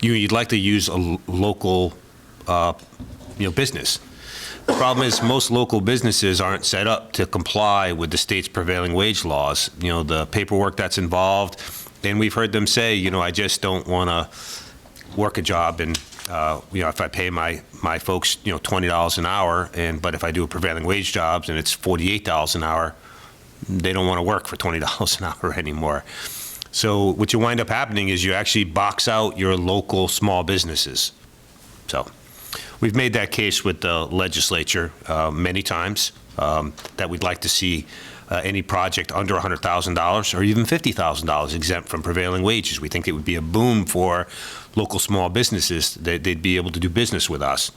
you'd like to use a local, business. The problem is most local businesses aren't set up to comply with the state's prevailing wage laws. The paperwork that's involved, and we've heard them say, I just don't want to work a job, and if I pay my folks, $20 an hour, but if I do a prevailing wage jobs and it's $48 an hour, they don't want to work for $20 an hour anymore. So what you wind up happening is you actually box out your local small businesses. So we've made that case with the legislature many times, that we'd like to see any project under $100,000 or even $50,000 exempt from prevailing wages. We think it would be a boon for local small businesses. They'd be able to do business with us.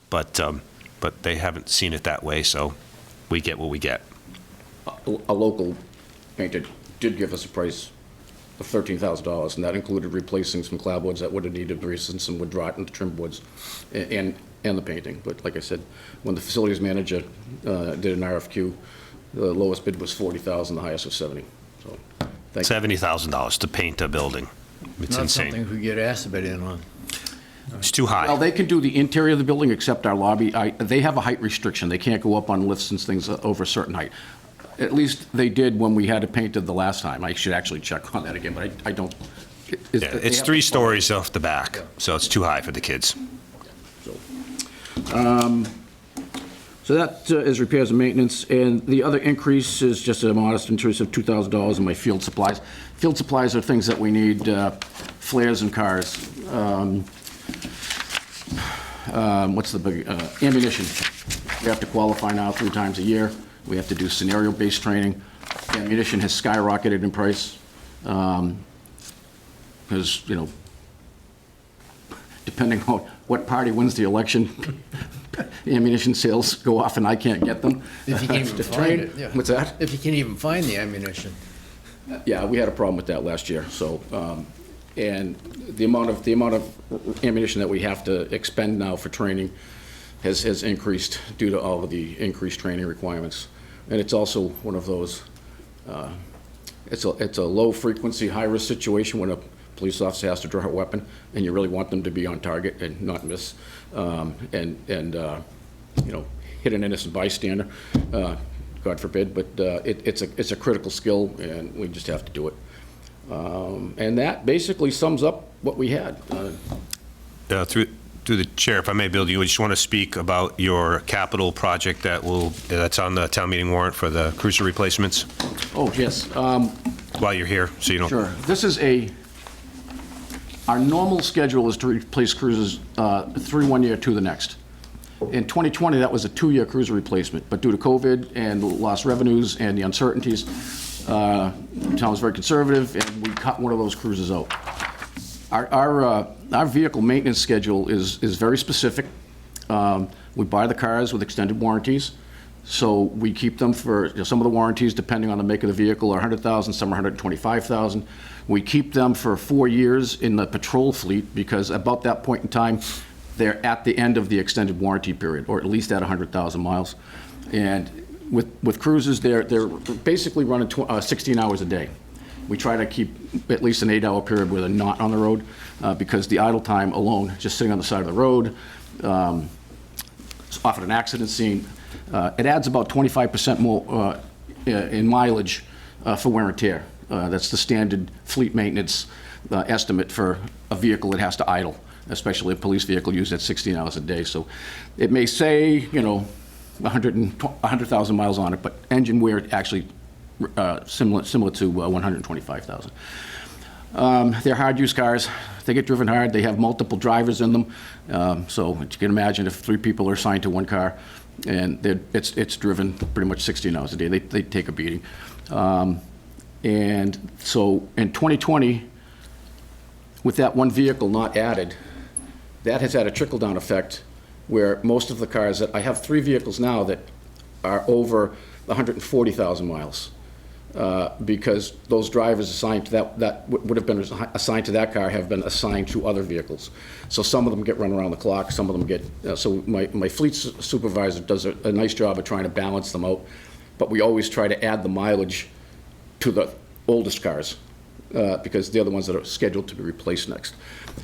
But they haven't seen it that way, so we get what we get. A local painter did give us a price of $13,000, and that included replacing some clapboards that would have needed grease, some wood rot and the trim boards, and the painting. But like I said, when the facilities manager did an RFQ, the lowest bid was $40,000, the highest was $70,000. So, $70,000 to paint a building. It's Not insane. something we get Assabet in on. It's too high. Well, they can do the interior of the building except our lobby. They have a height restriction. They can't go up on lifts and things over a certain height. At least they did when we had it painted the last time. I should actually check on that again, but I don't. It's 3 stories off the back, so it's too high for the kids. So that is repairs and maintenance, and the other increase is just a modest increase of $2,000 in my field supplies. Field supplies are things that we need, flares and cars. What's the big, ammunition. We have to qualify now 3 times a year. We have to do scenario-based training. Ammunition has skyrocketed in price, because, you know, depending on what party wins the election, ammunition sales go off and I can't get them. If you can't even To find train. it, yeah. What's that? If you can't even find the ammunition. Yeah, we had a problem with that last year, so, and the amount of ammunition that we have to expend now for training has increased due to all of the increased training requirements. And it's also one of those, it's a low-frequency, high-risk situation when a police officer has to draw a weapon, and you really want them to be on target and not miss, and you know, hit an innocent bystander, God forbid, but it's a critical skill, and we just have to do it. And that basically sums up what we had. Through the chair, if I may, Bill, do you just want to speak about your capital project that's on the town meeting warrant for the cruiser replacements Oh, yes. while you're here, so you don't... Sure. This is our normal schedule is to replace cruisers 3 one year, 2 the next. In 2020, that was a 2-year cruiser replacement, but due to COVID and lost revenues and the uncertainties, the town was very conservative, and we cut one of those cruisers out. Our vehicle maintenance schedule is very specific. We buy the cars with extended warranties, so we keep them for, you know, some of the warranties, depending on the make of the vehicle, are $100,000, some are $125,000. We keep them for 4 years in the patrol fleet, because about that point in time, they're at the end of the extended warranty period, or at least at 100,000 miles. And with cruisers, they're basically running 16 hours a day. We try to keep at least an 8-hour period where they're not on the road, because the idle time alone, just sitting on the side of the road, it's often an accident scene, it adds about 25% more in mileage for wear and tear. That's the standard fleet maintenance estimate for a vehicle that has to idle, especially a police vehicle used at 16 hours a day. So it may say, you know, 100,000 miles on it, but engine wear actually similar to 125,000. They're hard-use cars. They get driven hard. They have multiple drivers in them. So you can imagine if 3 people are assigned to one car, and it's driven pretty much 16 hours a day. They take a beating. And so in 2020, with that one vehicle not added, that has had a trickle-down effect where most of the cars that I have 3 vehicles now that are over 140,000 miles. Because those drivers assigned to that would have been assigned to that car have been assigned to other vehicles. So some of them get run around the clock, some of them get, so my fleet supervisor does a nice job of trying to balance them out, but we always try to add the mileage to the oldest cars, because they're the ones that are scheduled to be replaced next.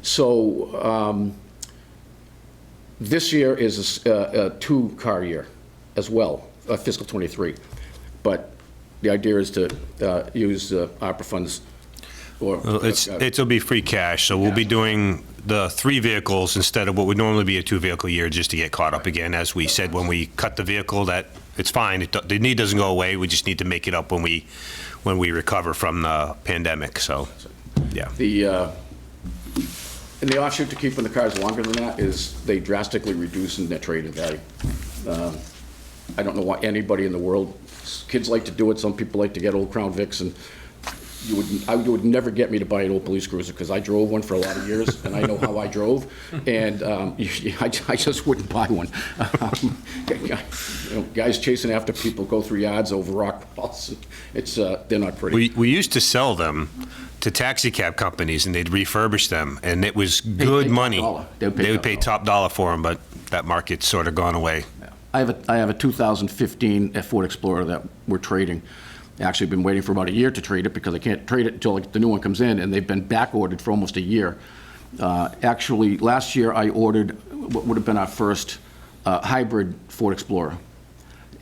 So this year is a 2-car year as well, fiscal '23, but the idea is to use ARPA funds or... Well, it'll be free cash, so we'll be doing the 3 vehicles instead of what would normally be a 2-vehicle year, just to get caught up again. As we said, when we cut the vehicle, that it's fine. The need doesn't go away. We just need to make it up when we recover from the pandemic, so, yeah. And the offshoot to keeping the cars longer than that is they drastically reduce in their trade-in value. I don't know why anybody in the world, kids like to do it, some people like to get old Crown Vics, and you would never get me to buy an old police cruiser, because I drove one for a lot of years, and I know how I drove, and I just wouldn't buy one. You know, guys chasing after people go through yards over rock walls, they're not pretty. We used to sell them to taxi cab companies, and they'd refurbish them, and it was good money. They would pay top dollar for them, but that market's sort of gone away. I have a 2015 Ford Explorer that we're trading. Actually been waiting for about a year to trade it, because I can't trade it until the new one comes in, and they've been back ordered for almost a year. Actually, last year I ordered what would have been our first hybrid Ford Explorer.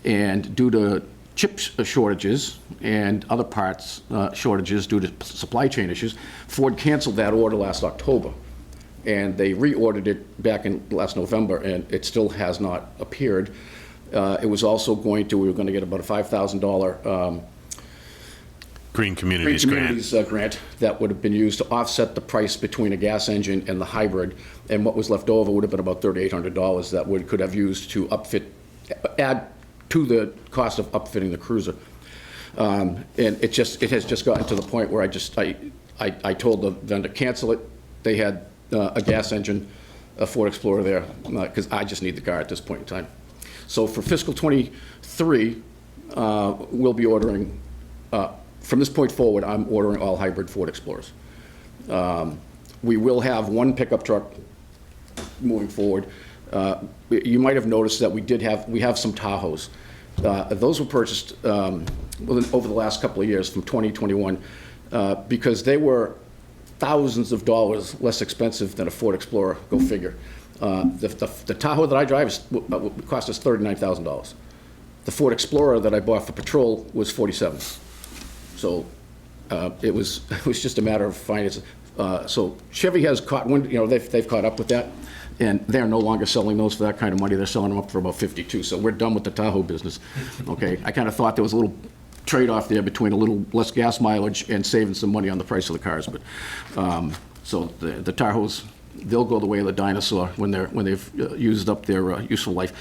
And due to chip shortages and other parts shortages due to supply chain issues, Ford canceled that order last October. And they reordered it back in last November, and it still has not appeared. It was also we were going to get about a $5,000 Green Green Communities Grant. Communities grant that would have been used to offset the price between a gas engine and the hybrid, and what was left over would have been about $3,800 that could have used to add to the cost of upfitting the cruiser. And it has just gotten to the point where I told the vendor, cancel it. They had a gas engine, a Ford Explorer there, because I just need the car at this point in time. So for fiscal '23, we'll be ordering, from this point forward, I'm ordering all hybrid Ford Explorers. We will have one pickup truck moving forward. You might have noticed that we have some Tahoes. Those were purchased over the last couple of years, from 2021, because they were thousands of dollars less expensive than a Ford Explorer. Go figure. The Tahoe that I drive cost us $39,000. The Ford Explorer that I bought for patrol was $47,000. So it was just a matter of finance. So Chevy has caught they've caught up with that, and they're no longer selling those for that kind of money. They're selling them up for about $52,000. So we're done with the Tahoe business. Okay, I kind of thought there was a little trade-off there between a little less gas mileage and saving some money on the price of the cars. But so the Tahoes, they'll go the way of the dinosaur when they've used up their useful life.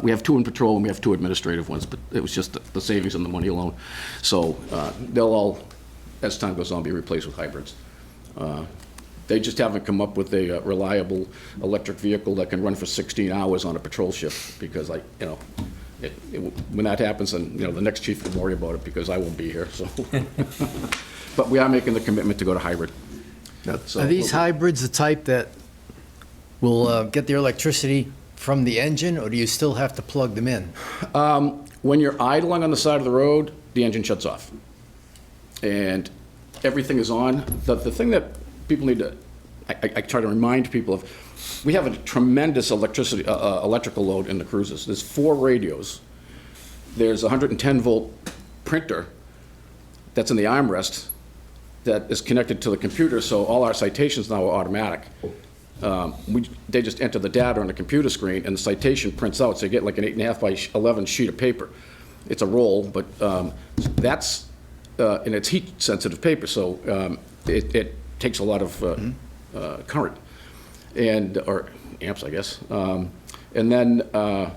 We have 2 in patrol and we have 2 administrative ones, but it was just the savings and the money alone. So they'll all, as time goes on, be replaced with hybrids. They just haven't come up with a reliable electric vehicle that can run for 16 hours on a patrol shift, because when that happens, then the next chief can worry about it, because I won't be here. So, but we are making the commitment to go to hybrid. So, Are these hybrids the type that will get their electricity from the engine, or do you still have to plug them in? When you're idling on the side of the road, the engine shuts off, and everything is on. The thing that people need to, I try to remind people of, we have a tremendous electrical load in the cruises. There's 4 radios. There's a 110-volt printer that's in the armrest that is connected to the computer, so all our citations now are automatic. They just enter the data on the computer screen, and the citation prints out, so you get like an 8.5 by 11 sheet of paper. It's a roll, but that's, and it's heat-sensitive paper, so it takes a lot of current, or amps, I guess. And then the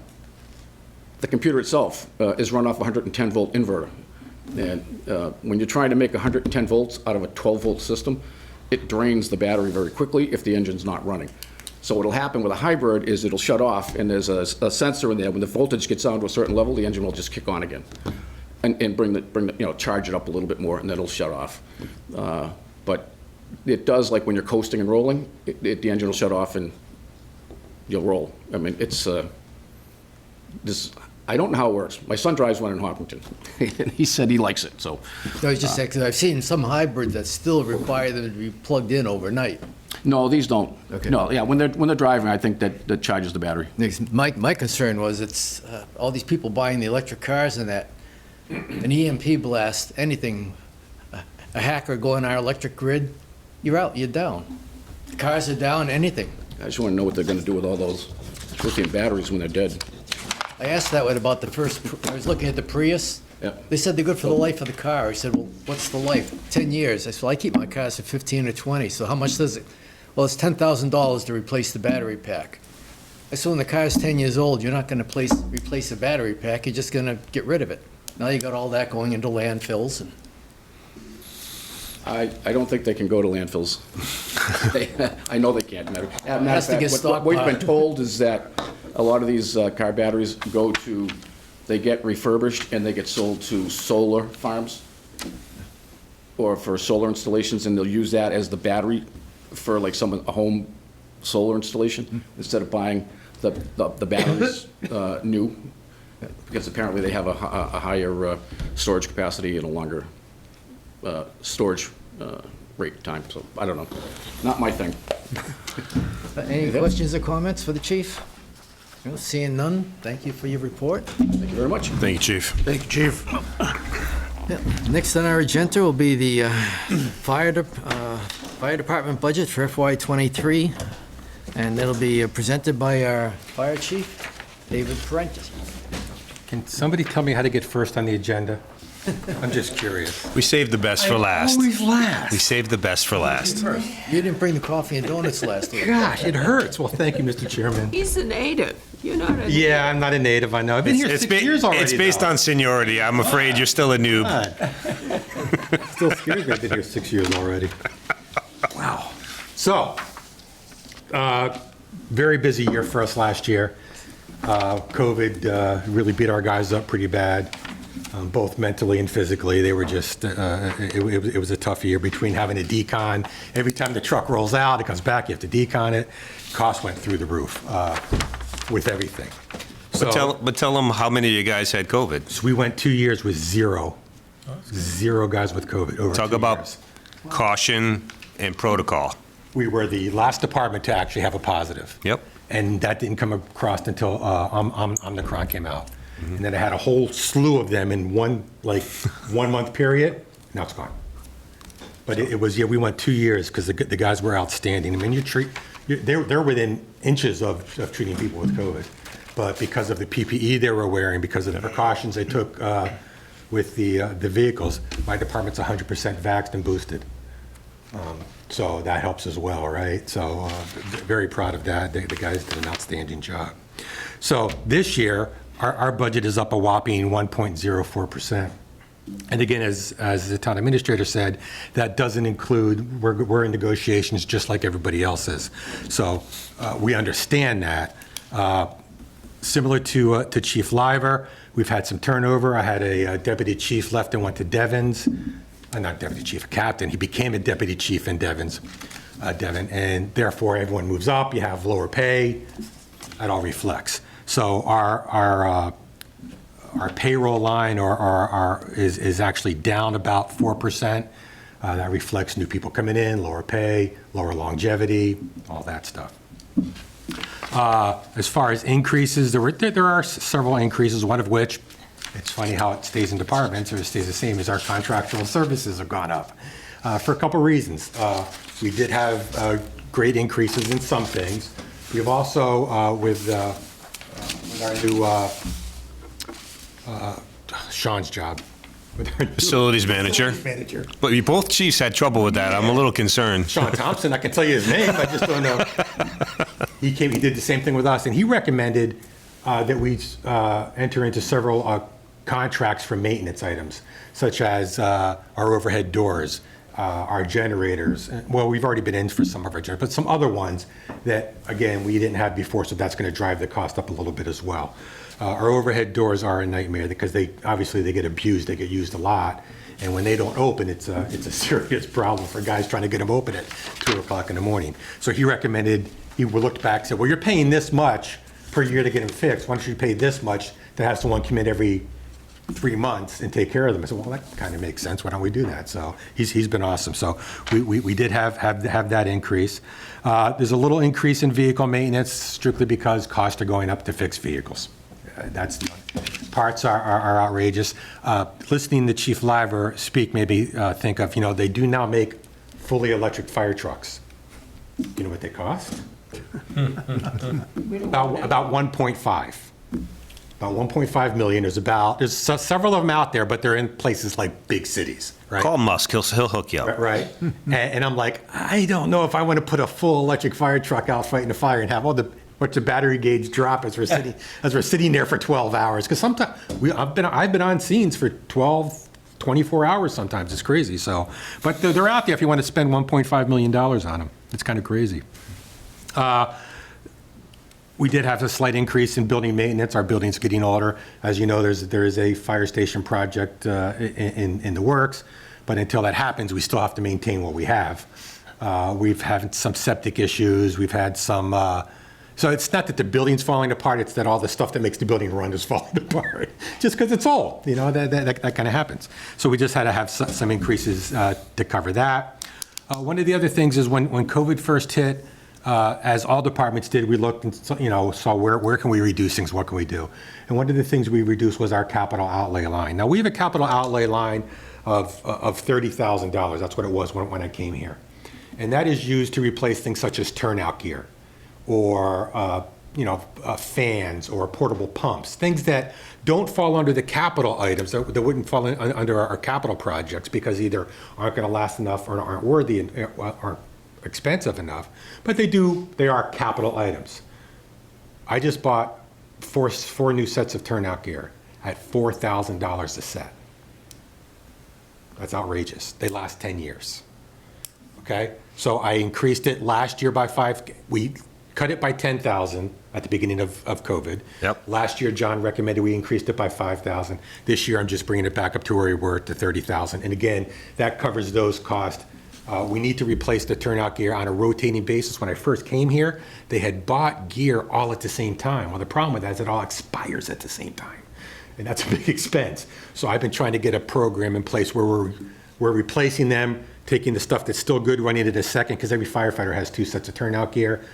computer itself is run off a 110-volt inverter. And when you're trying to make 110 volts out of a 12-volt system, it drains the battery very quickly if the engine's not running. So what'll happen with a hybrid is it'll shut off, and there's a sensor in there. When the voltage gets down to a certain level, the engine will just kick on again, and bring the charge it up a little bit more, and then it'll shut off. But it does, like when you're coasting and rolling, the engine will shut off and you'll roll. I mean, it's this. I don't know how it works. My son drives one in Hopkinton, and he said he likes it. So I was just saying, because I've seen some hybrids that still require them to be plugged in overnight. no, these don't. Okay. No, yeah, when they're driving, I think that charges the battery. My concern was it's all these people buying the electric cars and that an EMP blast, anything, a hacker going on our electric grid, you're out, you're down. Cars are down, anything. I just want to know what they're going to do with all those lithium batteries when they're dead. I asked that one about the first, I was looking at the Prius. Yep. They said they're good for the life of the car. I said, well, what's the life? 10 years. I said, well, I keep my cars for 15 or 20, so how much does it? Well, it's $10,000 to replace the battery pack. I said, when the car's 10 years old, you're not going to replace the battery pack, you're just going to get rid of it. Now you got all that going into landfills. And I don't think they can go to landfills. I know they can't. Matter of has to fact, get what we've been stockpiled. told is that a lot of these car batteries they get refurbished and they get sold to solar farms or for solar installations, and they'll use that as the battery for like a home solar installation instead of buying the batteries new, because apparently they have a higher storage capacity and a longer storage rate time. So I don't know. Not my thing. Any questions or comments for the chief? No, seeing none, thank you for your report. Thank you very much. Thank you, Chief. Thank you, Chief. Next on our agenda will be the fire department budget for FY '23, and that'll be presented by our fire chief, David Parenti. Can somebody tell me how to get first on the agenda? I'm just curious. We saved the best for last. Always last. We saved the best for last. You didn't bring the coffee and donuts last week. Gosh, it hurts. Well, thank you, Mr. Chairman. He's a native. You're not a native. Yeah, I'm not a native, I know. I've been here 6 years already. It's based on seniority. I'm afraid you're still a noob. Still scares me. I've been here 6 years already. Wow. So, very busy year for us last year. COVID really beat our guys up pretty bad, both mentally and physically. They were just, it was a tough year between having a decon. Every time the truck rolls out, it comes back, you have to decon it. Costs went through the roof with everything. But tell them how many of you guys had COVID. So we went 2 years with zero guys with COVID over Talk 2 about years. caution and protocol. We were the last department to actually have a positive. Yep. And that didn't come across until Omicron came out. And then I had a whole slew of them in one 1 month period. Now it's gone. But it was, we went 2 years because the guys were outstanding. I mean, they're within inches of treating people with COVID. But because of the PPE they were wearing, because of the precautions they took with the vehicles, my department's 100% vaxxed and boosted. So that helps as well, right? So very proud of that. The guys did an outstanding job. So this year, our budget is up a whopping 1.04%. And again, as the town administrator said, that doesn't include, we're in negotiations just like everybody else is. So we understand that. Similar to Chief Liver, we've had some turnover. I had a deputy chief left and went to Devon's. Not deputy chief, a captain. He became a deputy chief in Devon, and therefore everyone moves up. You have lower pay. That all reflects. So our payroll line is actually down about 4%. That reflects new people coming in, lower pay, lower longevity, all that stuff. As far as increases, there are several increases. One of which, it's funny how it stays in departments or it stays the same, as our contractual services have gone up for a couple reasons. We did have great increases in some things. We've also, with our new Sean's job. With our new Facilities manager. Manager. But you both chiefs had trouble with that. I'm a little concerned. Sean Thompson, I can tell you his name, I just don't know. He did the same thing with us, and he recommended that we enter into several contracts for maintenance items, such as our overhead doors, our generators. Well, we've already been in for some of our generators, but some other ones that, again, we didn't have before, so that's going to drive the cost up a little bit as well. Our overhead doors are a nightmare because they get abused, they get used a lot, and when they don't open, it's a serious problem for guys trying to get them open at 2 o'clock in the morning. So he recommended, he looked back and said, well, you're paying this much per year to get them fixed. Why don't you pay this much to have someone come in every 3 months and take care of them? I said, well, that kind of makes sense. Why don't we do that? So he's been awesome. So we did have that increase. There's a little increase in vehicle maintenance strictly because costs are going up to fix vehicles. That's parts are outrageous. Listening to Chief Liver speak made me think of, they do now make fully electric fire trucks. You know what they cost? About 1.5. About 1.5 million. There's several of them out there, but they're in places like big cities, right? Call Musk, he'll hook you up. Right. And I'm like, I don't know if I want to put a full electric fire truck out fighting a fire and have watch the battery gauge drop as we're sitting there for 12 hours. Because sometimes I've been on scenes for 12, 24 hours sometimes. It's crazy. So, but they're out there if you want to spend $1.5 million on them. It's kind of crazy. We did have a slight increase in building maintenance. Our building's getting older. As you know, there is a fire station project in the works, but until that happens, we still have to maintain what we have. We've had some septic issues. We've had some. So it's not that the building's falling apart. It's that all the stuff that makes the building run is falling apart, just because it's old. That kind of happens. So we just had to have some increases to cover that. One of the other things is when COVID first hit. As all departments did, we looked and saw where can we reduce things, what can we do? And one of the things we reduced was our capital outlay line. Now, we have a capital outlay line of $30,000. That's what it was when I came here. And that is used to replace things such as turnout gear or fans or portable pumps, things that don't fall under the capital items, that wouldn't fall under our capital projects because either aren't going to last enough or aren't worthy, aren't expensive enough, but they are capital items. I just bought four new sets of turnout gear at $4,000 a set. That's outrageous. They last 10 years. Okay? So I increased it last year by we cut it by 10,000 at the beginning of COVID. Yep. Last year, John recommended we increased it by 5,000. This year, I'm just bringing it back up to where we were to 30,000. And again, that covers those costs. We need to replace the turnout gear on a rotating basis. When I first came here, they had bought gear all at the same time. Well, the problem with that is it all expires at the same time. And that's a big expense. So I've been trying to get a program in place where we're replacing them, taking the stuff that's still good, running it a second, because every firefighter has 2 sets of turnout gear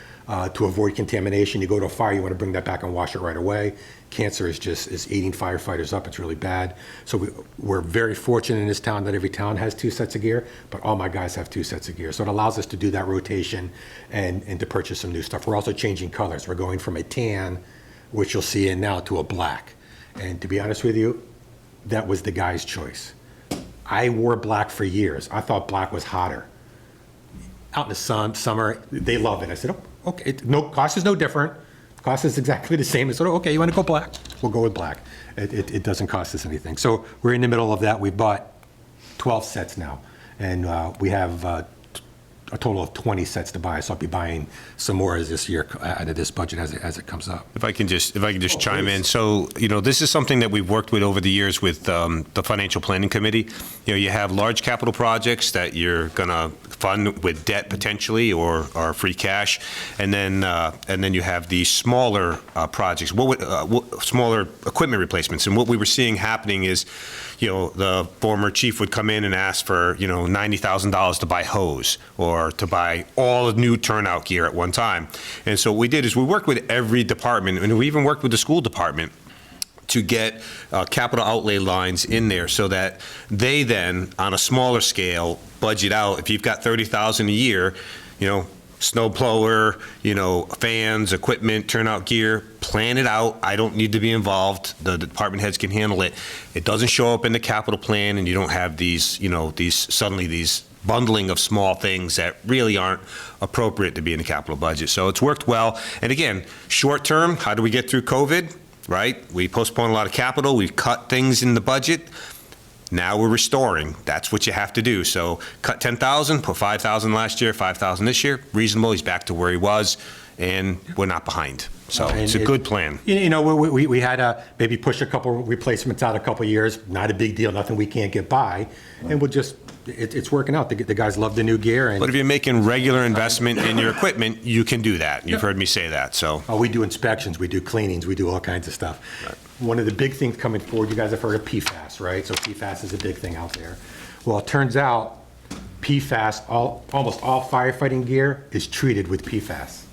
to avoid contamination. You go to a fire, you want to bring that back and wash it right away. Cancer is eating firefighters up. It's really bad. So we're very fortunate in this town that every town has 2 sets of gear, but all my guys have 2 sets of gear. So it allows us to do that rotation and to purchase some new stuff. We're also changing colors. We're going from a tan, which you'll see in now, to a black. And to be honest with you, that was the guy's choice. I wore black for years. I thought black was hotter. Out in the summer, they love it. I said, oh, okay, cost is no different. Cost is exactly the same. I said, okay, you want to go black? We'll go with black. It doesn't cost us anything. So we're in the middle of that. We bought 12 sets now, and we have a total of 20 sets to buy. So I'll be buying some more as this year out of this budget as it comes up. If I can just chime in. So, this is something that we've worked with over the years with the Financial Planning Committee. You have large capital projects that you're going to fund with debt potentially or free cash. And then you have these smaller projects, smaller equipment replacements. And what we were seeing happening is, the former chief would come in and ask for, $90,000 to buy hose or to buy all the new turnout gear at one time. And so what we did is we worked with every department, and we even worked with the school department to get capital outlay lines in there so that they then, on a smaller scale, budget out. If you've got $30,000 a year, snow blower, fans, equipment, turnout gear, plan it out. I don't need to be involved. The department heads can handle it. It doesn't show up in the capital plan, and you don't have these bundling of small things that really aren't appropriate to be in the capital budget. So it's worked well. And again, short term, how do we get through COVID, right? We postponed a lot of capital. We cut things in the budget. Now we're restoring. That's what you have to do. So cut 10,000, put 5,000 last year, 5,000 this year. Reasonable. He's back to where he was, and we're not behind. So it's a good plan. We had to maybe push a couple replacements out a couple years. Not a big deal. Nothing we can't get by. And we'll just, it's working out. The guys love the new gear. But if you're making regular investment in your equipment, you can do that. You've heard me say that. So we do inspections, we do cleanings, we do all kinds of stuff. Right. One of the big things coming forward, you guys have heard of PFAS, right? So PFAS is a big thing out there. Well, it turns out PFAS, almost all firefighting gear is treated with PFAS,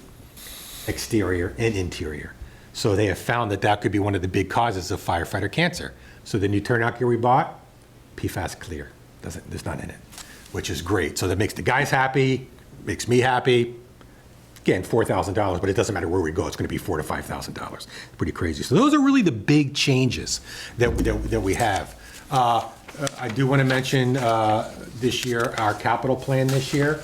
exterior and interior. So they have found that could be one of the big causes of firefighter cancer. So the new turnout gear we bought, PFAS clear, there's none in it, which is great. So that makes the guys happy, makes me happy. Again, $4,000, but it doesn't matter where we go. It's going to be $4,000 to $5,000. Pretty crazy. So those are really the big changes that we have. I do want to mention this year, our capital plan this year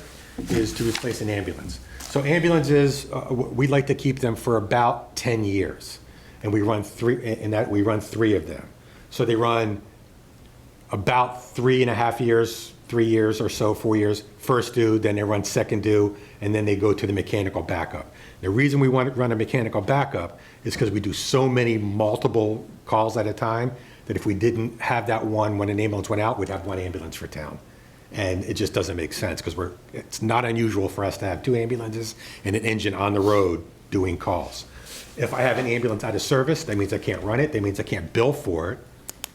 is to replace an ambulance. So ambulances, we like to keep them for about 10 years, and we run 3 of them. So they run about 3.5 years, 3 years or so, 4 years, first due, then they run second due, and then they go to the mechanical backup. The reason we want to run a mechanical backup is because we do so many multiple calls at a time that if we didn't have that one when an ambulance went out, we'd have one ambulance for town. And it just doesn't make sense because it's not unusual for us to have 2 ambulances and an engine on the road doing calls. If I have an ambulance out of service, that means I can't run it. That means I can't bill for it.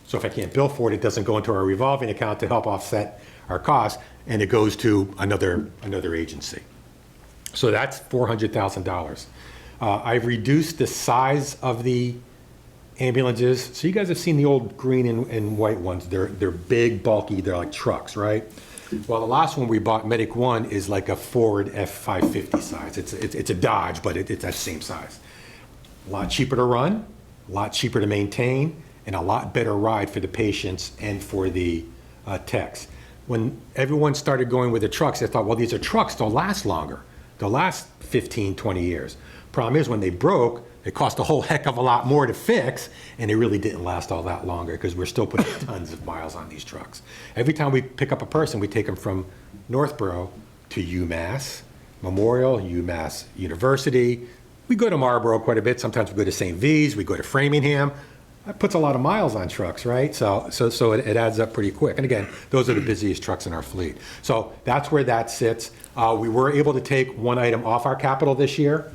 So if I can't bill for it, it doesn't go into our revolving account to help offset our costs, and it goes to another agency. So that's $400,000. I've reduced the size of the ambulances. So you guys have seen the old green and white ones. They're big, bulky. They're like trucks, right? Well, the last one we bought, Medic 1, is like a Ford F-550 size. It's a Dodge, but it's that same size. A lot cheaper to run, a lot cheaper to maintain, and a lot better ride for the patients and for the techs. When everyone started going with the trucks, they thought, well, these are trucks, they'll last longer. They'll last 15, 20 years. Problem is, when they broke, it cost a whole heck of a lot more to fix, and they really didn't last all that longer because we're still putting tons of miles on these trucks. Every time we pick up a person, we take them from Northborough to UMass Memorial, UMass University. We go to Marlboro quite a bit. Sometimes we go to St. V's, we go to Framingham. That puts a lot of miles on trucks, right? So it adds up pretty quick. And again, those are the busiest trucks in our fleet. So that's where that sits. We were able to take one item off our capital this year.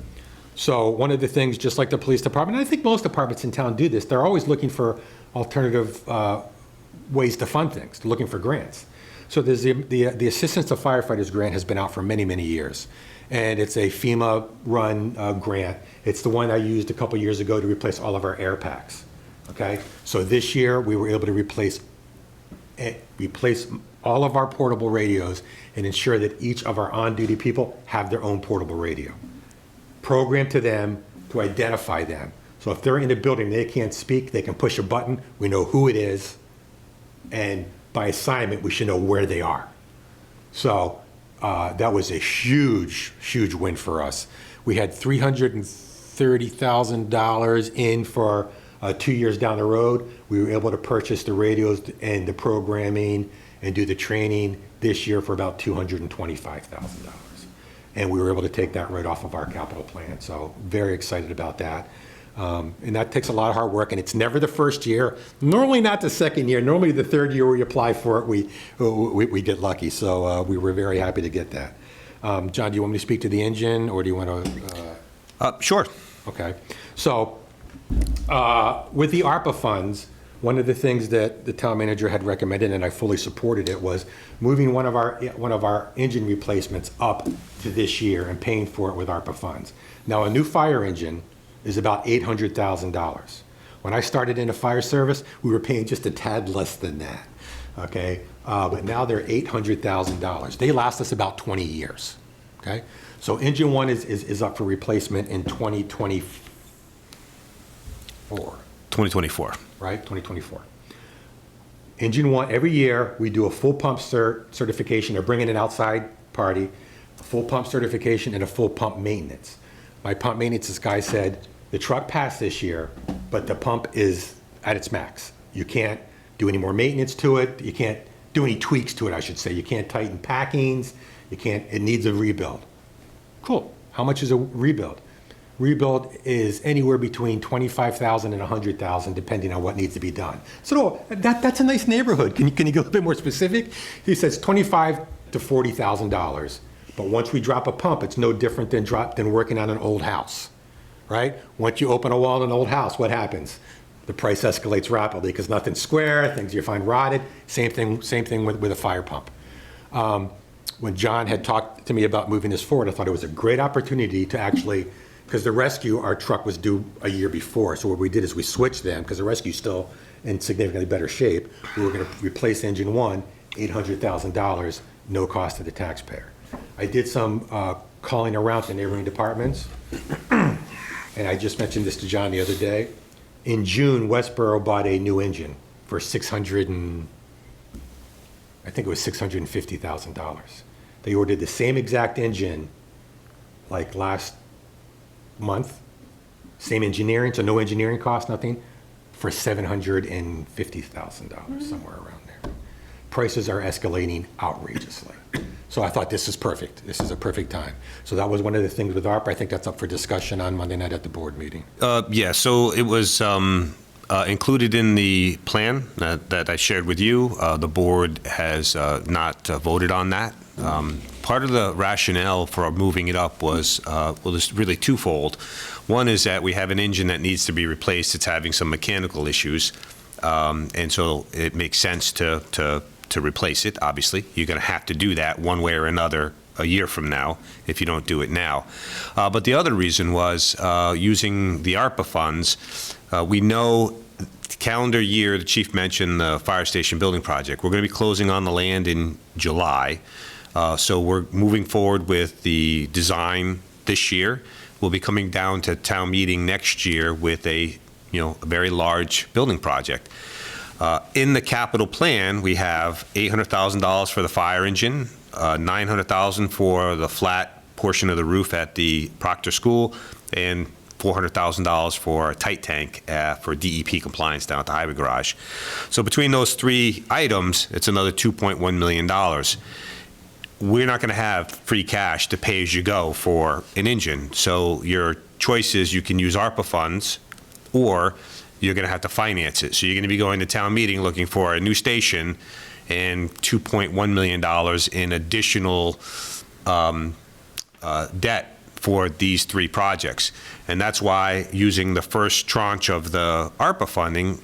So one of the things, just like the police department, and I think most departments in town do this, they're always looking for alternative ways to fund things, looking for grants. So there's the Assistance to Firefighters grant has been out for many, many years. And it's a FEMA-run grant. It's the one I used a couple years ago to replace all of our air packs. Okay, so this year we were able to replace all of our portable radios and ensure that each of our on-duty people have their own portable radio. Program to them to identify them. So if they're in the building, they can't speak, they can push a button, we know who it is, and by assignment, we should know where they are. So that was a huge, huge win for us. We had $330,000 in for 2 years down the road. We were able to purchase the radios and the programming and do the training this year for about $225,000. And we were able to take that right off of our capital plan. So very excited about that. And that takes a lot of hard work, and it's never the first year, normally not the second year, normally the third year we apply for it, we get lucky. So we were very happy to get that. John, do you want me to speak to the engine, or do you want to? Sure. Okay. So with the ARPA funds, one of the things that the town manager had recommended, and I fully supported it, was moving one of our engine replacements up to this year and paying for it with ARPA funds. Now, a new fire engine is about $800,000. When I started in the fire service, we were paying just a tad less than that, okay? But now they're $800,000. They last us about 20 years, okay? So engine one is up for replacement in 2024. 2024. Right, 2024. Engine one, every year, we do a full pump certification, or bring in an outside party, a full pump certification and a full pump maintenance. My pump maintenance guy said, the truck passed this year, but the pump is at its max. You can't do any more maintenance to it. You can't do any tweaks to it, I should say. You can't tighten packings. It needs a rebuild. Cool. How much is a rebuild? Rebuild is anywhere between $25,000 and $100,000, depending on what needs to be done. So that's a nice neighborhood. Can you get a little bit more specific? He says $25,000 to $40,000. But once we drop a pump, it's no different than working on an old house, right? Once you open a wall in an old house, what happens? The price escalates rapidly because nothing's square, things you find rotted. Same thing with a fire pump. When John had talked to me about moving this forward, I thought it was a great opportunity to actually, because the rescue, our truck was due a year before. So what we did is we switched them, because the rescue's still in significantly better shape. We were going to replace engine one, $800,000, no cost to the taxpayer. I did some calling around to neighboring departments, and I just mentioned this to John the other day. In June, Westboro bought a new engine for $650,000. They ordered the same exact engine like last month, same engineering, so no engineering cost, nothing, for $750,000, somewhere around there. Prices are escalating outrageously. So I thought this is perfect. This is a perfect time. So that was one of the things with ARPA. I think that's up for discussion on Monday night at the board meeting. Yeah, so it was included in the plan that I shared with you. The board has not voted on that. Part of the rationale for moving it up was, well, it's really twofold. One is that we have an engine that needs to be replaced. It's having some mechanical issues. And so it makes sense to replace it, obviously. You're going to have to do that one way or another a year from now if you don't do it now. But the other reason was using the ARPA funds. We know calendar year, the chief mentioned the fire station building project. We're going to be closing on the land in July. So we're moving forward with the design this year. will be coming down to town meeting next year with a very large building project. In the capital plan, we have $800,000 for the fire engine, $900,000 for the flat portion of the roof at the Proctor School, and $400,000 for a tight tank for DEP compliance down at the highway garage. So between those three items, it's another $2.1 million. We're not going to have free cash to pay as you go for an engine. So your choice is you can use ARPA funds, or you're going to have to finance it. So you're going to be going to town meeting looking for a new station and $2.1 million in additional debt for these three projects. And that's why, using the first tranche of the ARPA funding,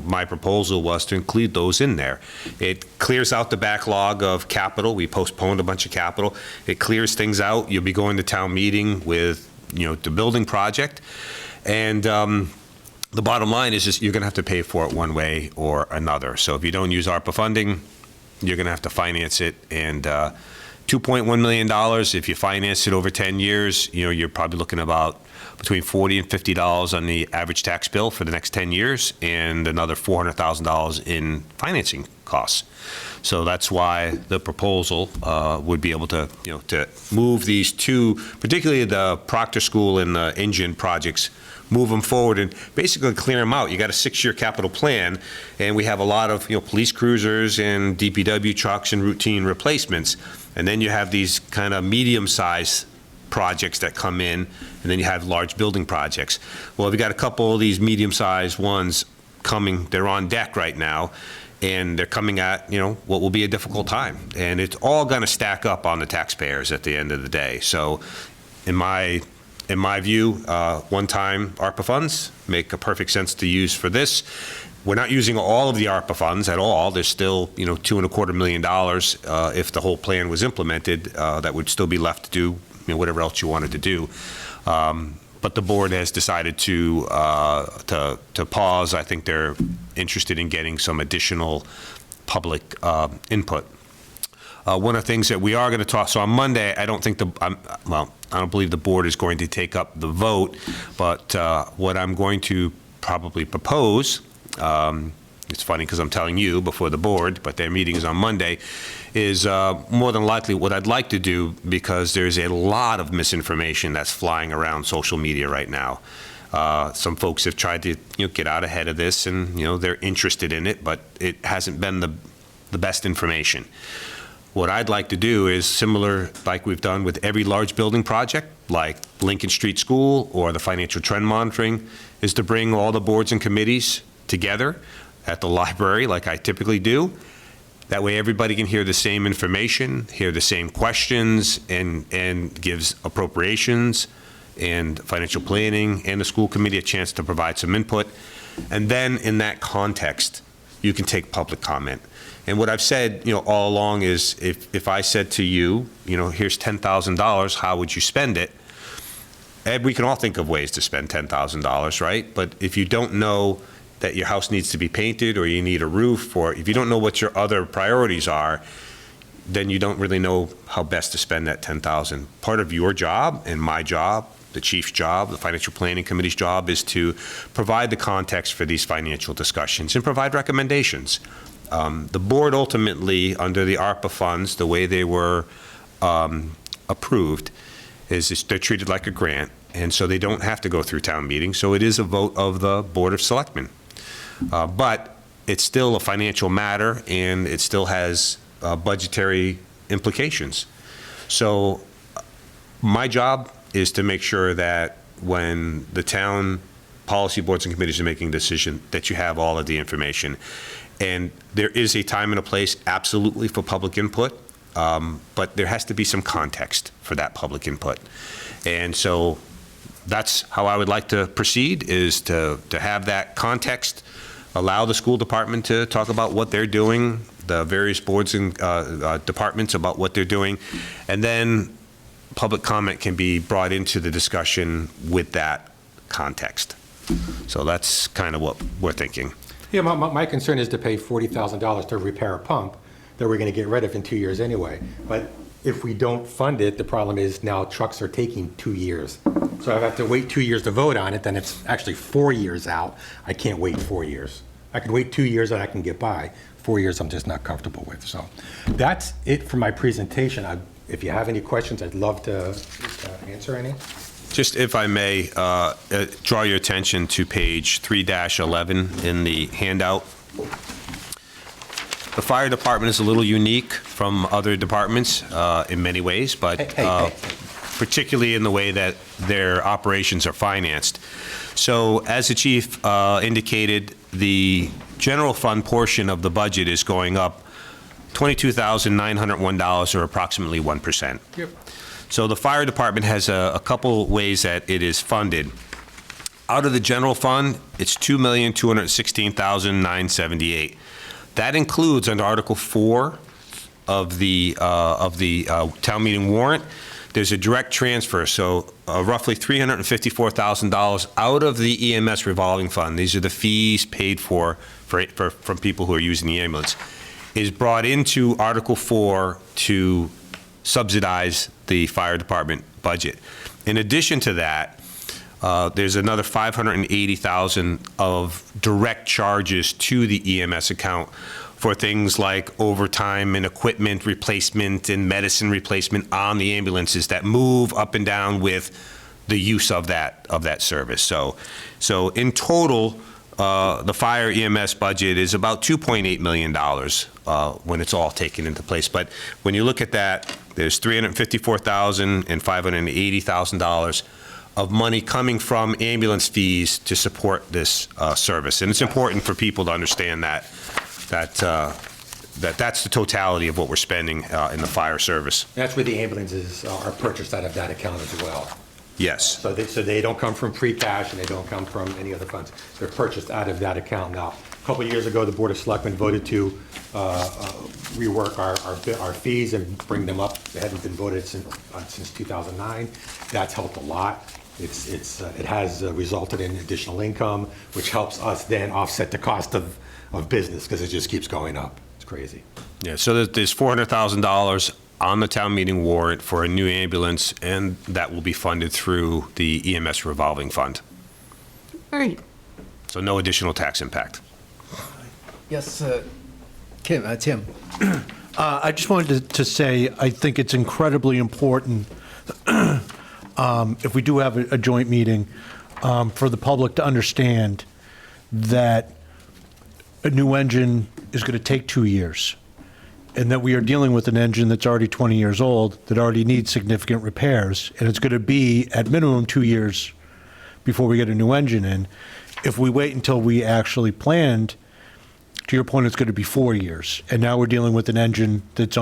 my proposal was to include those in there. It clears out the backlog of capital. We postponed a bunch of capital. It clears things out. You'll be going to town meeting with, the building project. And the bottom line is just you're going to have to pay for it one way or another. So if you don't use ARPA funding, you're going to have to finance it. And $2.1 million, if you finance it over 10 years, you're probably looking about between $40 and $50 on the average tax bill for the next 10 years, and another $400,000 in financing costs. So that's why the proposal would be able to, to move these two, particularly the Proctor School and the engine projects, move them forward and basically clear them out. You got a 6-year capital plan, and we have a lot of police cruisers and DPW trucks and routine replacements. And then you have these kind of medium-sized projects that come in, and then you have large building projects. Well, we've got a couple of these medium-sized ones coming. They're on deck right now, and they're coming at what will be a difficult time. And it's all going to stack up on the taxpayers at the end of the day. So, in my view, one-time ARPA funds make a perfect sense to use for this. We're not using all of the ARPA funds at all. There's still, $2.25 million if the whole plan was implemented, that would still be left to do, whatever else you wanted to do. But the board has decided to pause. I think they're interested in getting some additional public input. One of the things that we are going to talk, so on Monday, I don't believe the board is going to take up the vote, but what I'm going to probably propose, it's funny because I'm telling you before the board, but their meeting is on Monday, is more than likely what I'd like to do, because there's a lot of misinformation that's flying around social media right now. Some folks have tried to get out ahead of this, and they're interested in it, but it hasn't been the best information. What I'd like to do is similar like we've done with every large building project, like Lincoln Street School or the financial trend monitoring, is to bring all the boards and committees together at the library like I typically do. That way everybody can hear the same information, hear the same questions, and gives appropriations and financial planning and the school committee a chance to provide some input. And then in that context, you can take public comment. And what I've said, all along is if I said to you, here's $10,000, how would you spend it? And we can all think of ways to spend $10,000, right? But if you don't know that your house needs to be painted, or you need a roof, or if you don't know what your other priorities are, then you don't really know how best to spend that $10,000. Part of your job and my job, the chief's job, the financial planning committee's job, is to provide the context for these financial discussions and provide recommendations. The board ultimately, under the ARPA funds, the way they were approved, is they're treated like a grant, and so they don't have to go through town meeting. So it is a vote of the Board of Selectmen. But it's still a financial matter, and it still has budgetary implications. So my job is to make sure that when the town policy boards and committees are making a decision, that you have all of the information. And there is a time and a place, absolutely, for public input, but there has to be some context for that public input. And so that's how I would like to proceed, is to have that context, allow the school department to talk about what they're doing, the various boards and departments about what they're doing, and then public comment can be brought into the discussion with that context. So that's kind of what we're thinking. Yeah, my concern is to pay $40,000 to repair a pump that we're going to get rid of in 2 years anyway. But if we don't fund it, the problem is now trucks are taking 2 years. So if I have to wait 2 years to vote on it, then it's actually 4 years out. I can't wait 4 years. I can wait 2 years and I can get by. 4 years, I'm just not comfortable with. So that's it for my presentation. If you have any questions, I'd love to answer any. Just if I may, draw your attention to page 3-11 in the handout. The fire department is a little unique from other departments in many ways, but particularly in the way that their operations are financed. So as the chief indicated, the general fund portion of the budget is going up $22,901, or approximately 1%. Yep. So the fire department has a couple ways that it is funded. Out of the general fund, it's $2,216,978. That includes under Article 4 of the town meeting warrant, there's a direct transfer, so roughly $354,000 out of the EMS revolving fund. These are the fees paid from people who are using the ambulance, is brought into Article 4 to subsidize the fire department budget. In addition to that, there's another $580,000 of direct charges to the EMS account for things like overtime and equipment replacement and medicine replacement on the ambulances that move up and down with the use of that service. So in total, the fire EMS budget is about $2.8 million when it's all taken into place. But when you look at that, there's $354,000 and $580,000 of money coming from ambulance fees to support this service. And it's important for people to understand that's the totality of what we're spending in the fire service. That's where the ambulances are purchased out of that account as well. Yes. So they don't come from free cash and they don't come from any other funds. They're purchased out of that account. Now, a couple of years ago, the Board of Selectmen voted to rework our fees and bring them up. They hadn't been voted since 2009. That's helped a lot. It has resulted in additional income, which helps us then offset the cost of business, because it just keeps going up. It's crazy. Yeah, so there's $400,000 on the town meeting warrant for a new ambulance, and that will be funded through the EMS revolving fund. All right. So no additional tax impact. Yes, Tim. I just wanted to say, I think it's incredibly important, if we do have a joint meeting, for the public to understand that a new engine is going to take 2 years, and that we are dealing with an engine that's already 20 years old, that already needs significant repairs, and it's going to be at minimum 2 years before we get a new engine in. If we wait until we actually planned, to your point, it's going to be 4 years. And now we're dealing with an engine that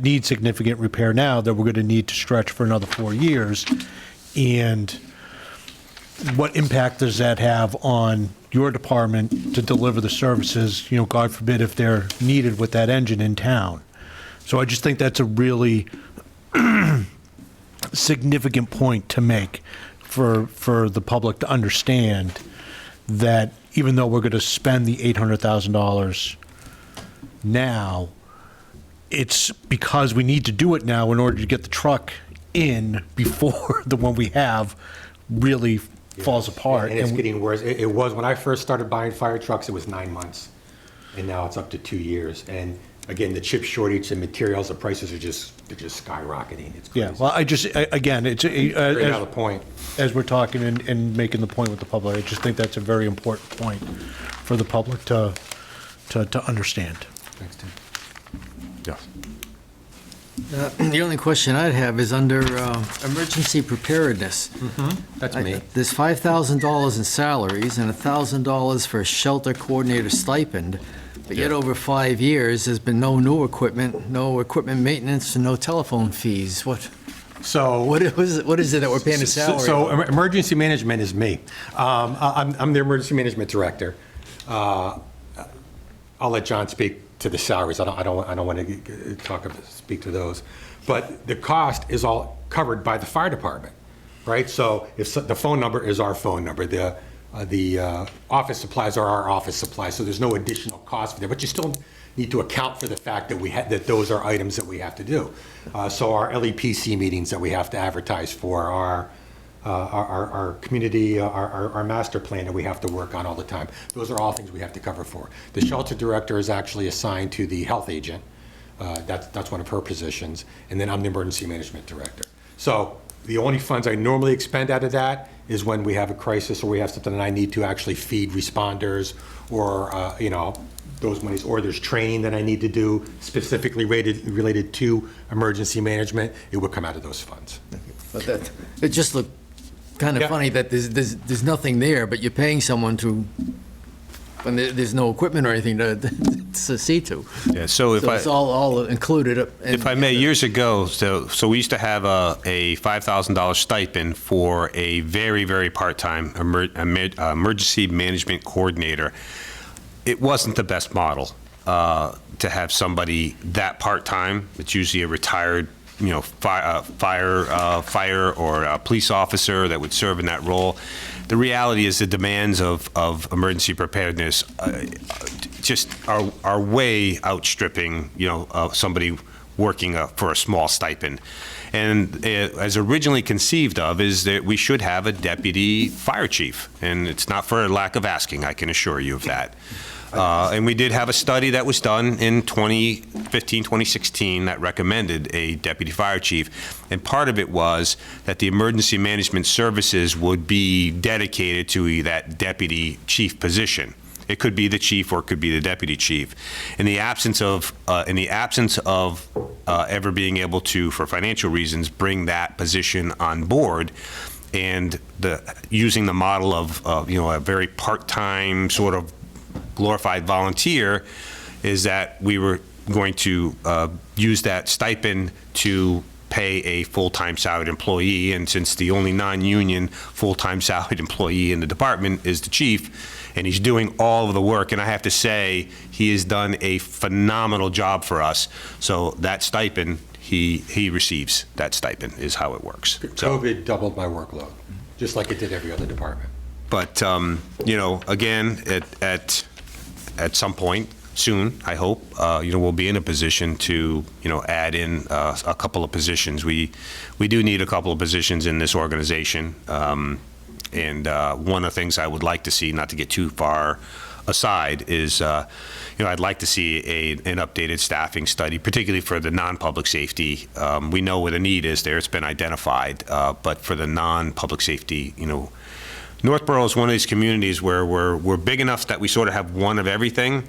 needs significant repair now, that we're going to need to stretch for another 4 years. And what impact does that have on your department to deliver the services, God forbid, if they're needed with that engine in town? So I just think that's a really significant point to make for the public to understand, that even though we're going to spend the $800,000 now, it's because we need to do it now in order to get the truck in before the one we have really falls apart. And it's getting worse. It was, when I first started buying fire trucks, it was 9 months. And now it's up to 2 years. And again, the chip shortage and materials, the prices are just skyrocketing. It's crazy. Yeah, well, again, it's, Very valid point. as we're talking and making the point with the public, I just think that's a very important point for the public to understand. Thanks, Tim. Yeah. The only question I'd have is under emergency preparedness. That's me. There's $5,000 in salaries and $1,000 for a shelter coordinator stipend, but yet over 5 years, there's been no new equipment, no equipment maintenance, and no telephone fees. What is it that we're paying a salary? So emergency management is me. I'm the emergency management director. I'll let John speak to the salaries. I don't want to speak to those. But the cost is all covered by the fire department, right? So if the phone number is our phone number, the office supplies are our office supplies, so there's no additional cost for them. But you still need to account for the fact that that those are items that we have to do. So our LEPC meetings that we have to advertise for, our community, our master plan that we have to work on all the time. Those are all things we have to cover for. The shelter director is actually assigned to the health agent. That's one of her positions. And then I'm the emergency management director. So the only funds I normally expend out of that is when we have a crisis or we have something that I need to actually feed responders or, those monies, or there's training that I need to do specifically related to emergency management, it would come out of those funds. But it just looked kind of Yeah. funny that there's nothing there, but you're paying someone to, when there's no equipment or anything to see to. Yeah, so if So it's all included. If I may, years ago, so we used to have a $5,000 stipend for a very, very part-time emergency management coordinator. It wasn't the best model to have somebody that part-time. It's usually a retired, fire or a police officer that would serve in that role. The reality is the demands of emergency preparedness just are way outstripping, somebody working for a small stipend. And as originally conceived of is that we should have a deputy fire chief. And it's not for a lack of asking, I can assure you of that. And we did have a study that was done in 2015, 2016 that recommended a deputy fire chief. And part of it was that the emergency management services would be dedicated to that deputy chief position. It could be the chief or it could be the deputy chief. In the absence of ever being able to, for financial reasons, bring that position on board, and using the model of a very part-time sort of glorified volunteer, is that we were going to use that stipend to pay a full-time salaried employee. And since the only non-union full-time salaried employee in the department is the chief, and he's doing all of the work, and I have to say, he has done a phenomenal job for us. So that stipend, he receives that stipend, is how it works. So, COVID doubled my workload, just like it did every other department. but, again, at some point soon, I hope, we'll be in a position to, add in a couple of positions. We do need a couple of positions in this organization. And one of the things I would like to see, not to get too far aside, is, I'd like to see an updated staffing study, particularly for the non-public safety. We know where the need is there, it's been identified, but for the non-public safety, Northborough is one of these communities where we're big enough that we sort of have one of everything,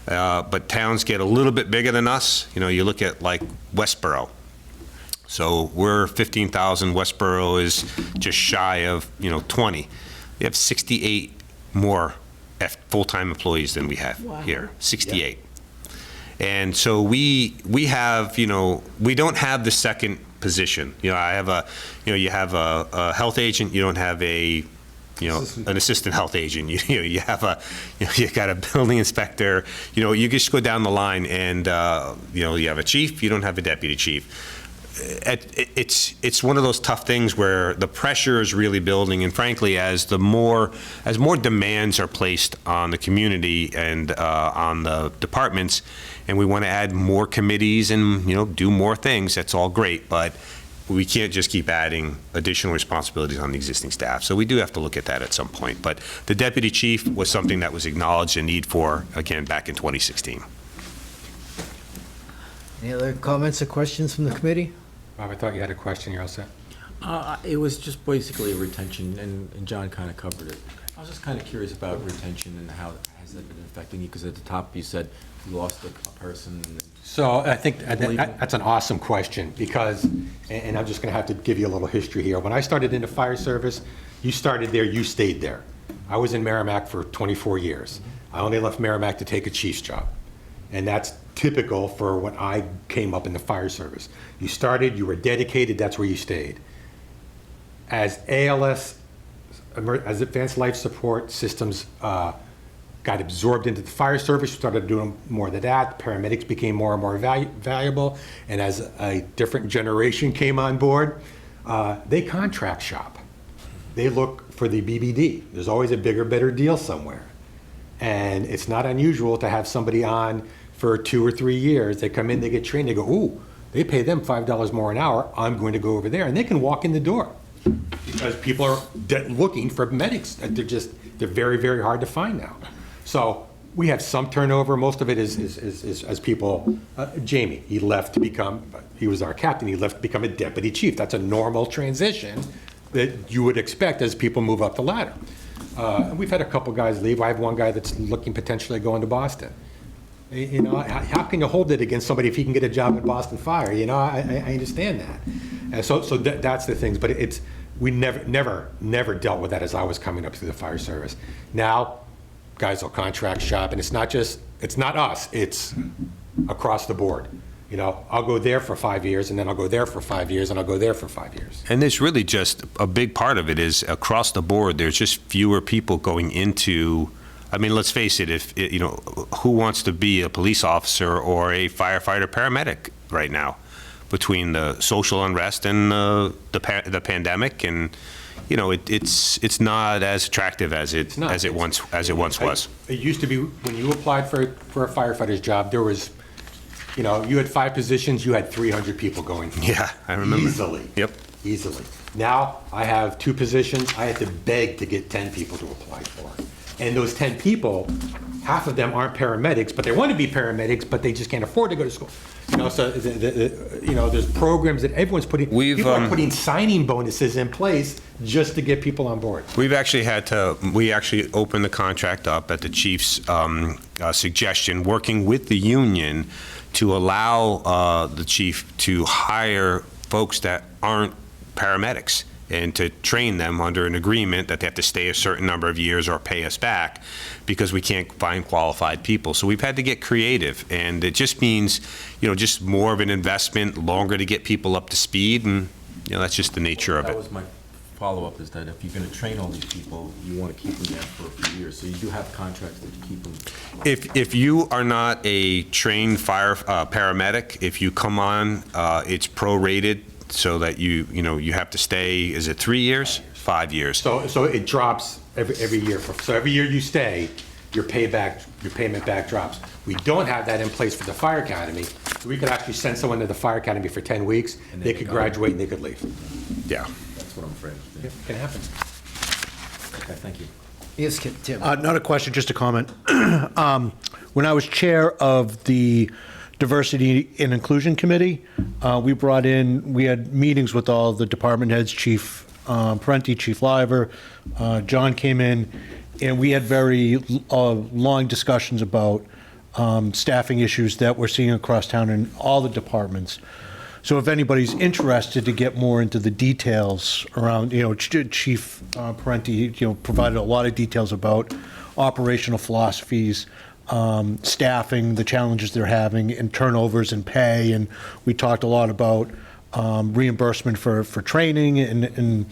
but towns get a little bit bigger than us. You look at like Westboro. So we're 15,000, Westboro is just shy of, 20. We have 68 more full-time employees than we have here, 68. And so we have, we don't have the second position. I have you have a health agent, you don't have an assistant health agent. You have you got a building inspector. You just go down the line, and you have a chief. You don't have a deputy chief. It's one of those tough things where the pressure is really building, and frankly, as more demands are placed on the community and on the departments, and we want to add more committees and do more things. That's all great, but we can't just keep adding additional responsibilities on the existing staff. So we do have to look at that at some point. But the deputy chief was something that was acknowledged a need for, again, back in 2016. Any other comments or questions from the committee? Bob, I thought you had a question. You're all set. It was just basically retention, and John kind of covered it. I was just kind of curious about retention and how has that been affecting you, because at the top you said you lost a person. So I think that's an awesome question, because, and I'm just going to have to give you a little history here. When I started in the fire service, you started there, you stayed there. I was in Merrimack for 24 years. I only left Merrimack to take a chief's job. And that's typical for when I came up in the fire service. You started, you were dedicated, that's where you stayed. As ALS, as Advanced Life Support Systems, got absorbed into the fire service, we started doing more of that. Paramedics became more and more valuable. And as a different generation came on board, they contract shop. They look for the BBD. There's always a bigger, better deal somewhere. And it's not unusual to have somebody on for 2 or 3 years. They come in, they get trained, they go, ooh, they pay them $5 more an hour, I'm going to go over there. And they can walk in the door. Because people are looking for medics. They're very, very hard to find now. So we have some turnover. Most of it is as people, Jamie, he left to become, he was our captain, he left to become a deputy chief. That's a normal transition that you would expect as people move up the ladder. We've had a couple guys leave. I have one guy that's looking potentially going to Boston. You know, how can you hold it against somebody if he can get a job at Boston Fire? You know, I understand that. And so that's the things, but we never dealt with that as I was coming up through the fire service. Now, guys will contract shop, and it's not us, it's across the board. You know, I'll go there for 5 years, and then I'll go there for 5 years, and I'll go there for 5 years. And there's really just a big part of it is across the board, there's just fewer people going into, I mean, let's face it, who wants to be a police officer or a firefighter paramedic right now between the social unrest and the pandemic, and it's not as attractive as it once was. It used to be when you applied for a firefighter's job, there was, you had 5 positions, you had 300 people going for it. Yeah, I remember. Easily. Yep. Easily. Now I have 2 positions. I have to beg to get 10 people to apply for. And those 10 people, half of them aren't paramedics, but they want to be paramedics, but they just can't afford to go to school. So there's programs that everyone's putting. People are putting signing bonuses in place just to get people on board. We actually opened the contract up at the chief's suggestion, working with the union to allow the chief to hire folks that aren't paramedics and to train them under an agreement that they have to stay a certain number of years or pay us back because we can't find qualified people. So we've had to get creative, and it just means, just more of an investment, longer to get people up to speed, and, that's just the nature of it. That was my follow-up, is that if you're going to train all these people, you want to keep them there for a few years. So you do have contracts that you keep them. If you are not a trained paramedic, if you come on, it's prorated, so that you have to stay, is it 3 years? 5 years. So it drops every year. So every year you stay, your payment back drops. We don't have that in place for the fire academy. So we could actually send someone to the fire academy for 10 weeks, they could graduate and they could leave. Yeah. That's what I'm afraid of. Yeah, it can happen. Okay, thank you. Yes, Tim. Not a question, just a comment. When I was chair of the Diversity and Inclusion Committee, we had meetings with all the department heads, Chief Parenti, Chief Liver, John came in, and we had very long discussions about staffing issues that we're seeing across town in all the departments. So if anybody's interested to get more into the details around, Chief Parenti, provided a lot of details about operational philosophies, staffing, the challenges they're having, and turnovers and pay, and we talked a lot about reimbursement for training and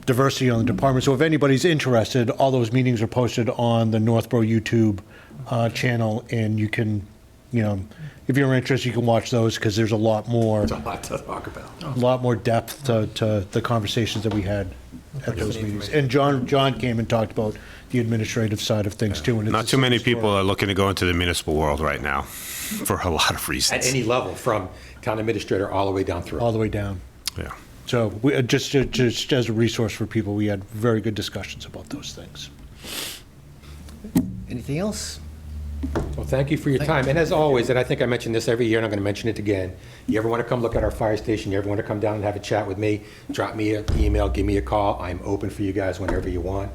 diversity on the department. So if anybody's interested, all those meetings are posted on the Northborough YouTube channel, and you can, if you're interested, you can watch those, because there's a lot more. There's a lot to talk about. A lot more depth to the conversations that we had at those meetings. And John came and talked about the administrative side of things too. And Not too many people are looking to go into the municipal world right now, for a lot of reasons. At any level, from town administrator all the way down through. All the way down. Yeah. So just as a resource for people, we had very good discussions about those things. Anything else? Well, thank you for your time. And as always, and I think I mention this every year, and I'm going to mention it again, you ever want to come look at our fire station, you ever want to come down and have a chat with me, drop me an email, give me a call. I'm open for you guys whenever you want.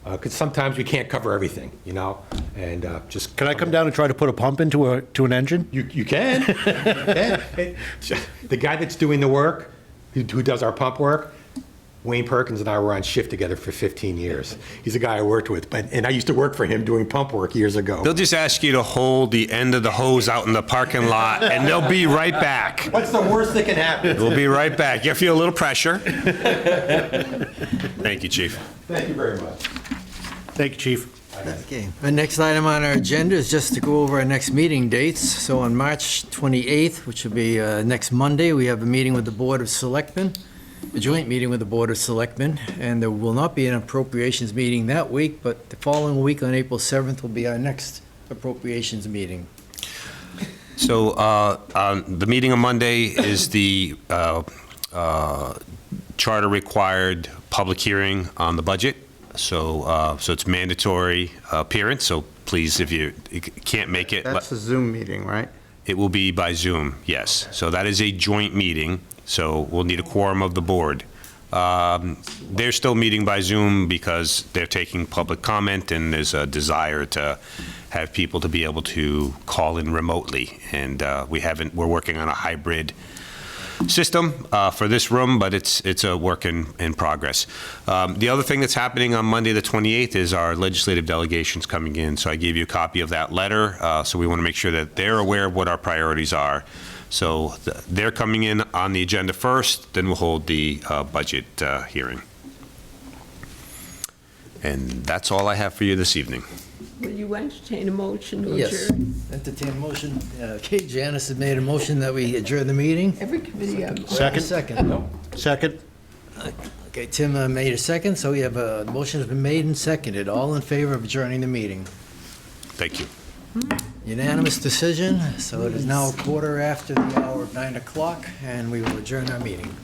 Because sometimes we can't cover everything, and just... Can I come down and try to put a pump into an engine? You can. You can. The guy that's doing the work, who does our pump work, Wayne Perkins and I were on shift together for 15 years. He's a guy I worked with, and I used to work for him doing pump work years ago. They'll just ask you to hold the end of the hose out in the parking lot, and they'll be right back. What's the worst that can happen? We'll be right back. You feel a little pressure. Thank you, Chief. Thank you very much. Thank you, Chief. Okay. The next item on our agenda is just to go over our next meeting dates. So on March 28th, which will be next Monday, we have a meeting with the Board of Selectmen, a joint meeting with the Board of Selectmen, and there will not be an appropriations meeting that week, but the following week on April 7th will be our next appropriations meeting. So the meeting on Monday is the charter-required public hearing on the budget. So it's mandatory appearance, so please, if you can't make it. That's a Zoom meeting, right? It will be by Zoom, yes. So that is a joint meeting, so we'll need a quorum of the board. They're still meeting by Zoom because they're taking public comment, and there's a desire to have people to be able to call in remotely. And we're working on a hybrid system for this room, but it's a work in progress. The other thing that's happening on Monday, the 28th, is our legislative delegations coming in. So I gave you a copy of that letter. So we want to make sure that they're aware of what our priorities are. So they're coming in on the agenda first, then we'll hold the budget hearing. And that's all I have for you this evening. Will you entertain a motion to Yes. adjourn? Entertain a motion. Okay, Janice has made a motion that we adjourn the meeting. Every committee Second? Second. Second? Okay, Tim made a second, so we have a motion has been made and seconded. All in favor of adjourning the meeting? Thank you. Unanimous decision, so it is now a quarter after the hour of 9 o'clock, and we will adjourn our meeting.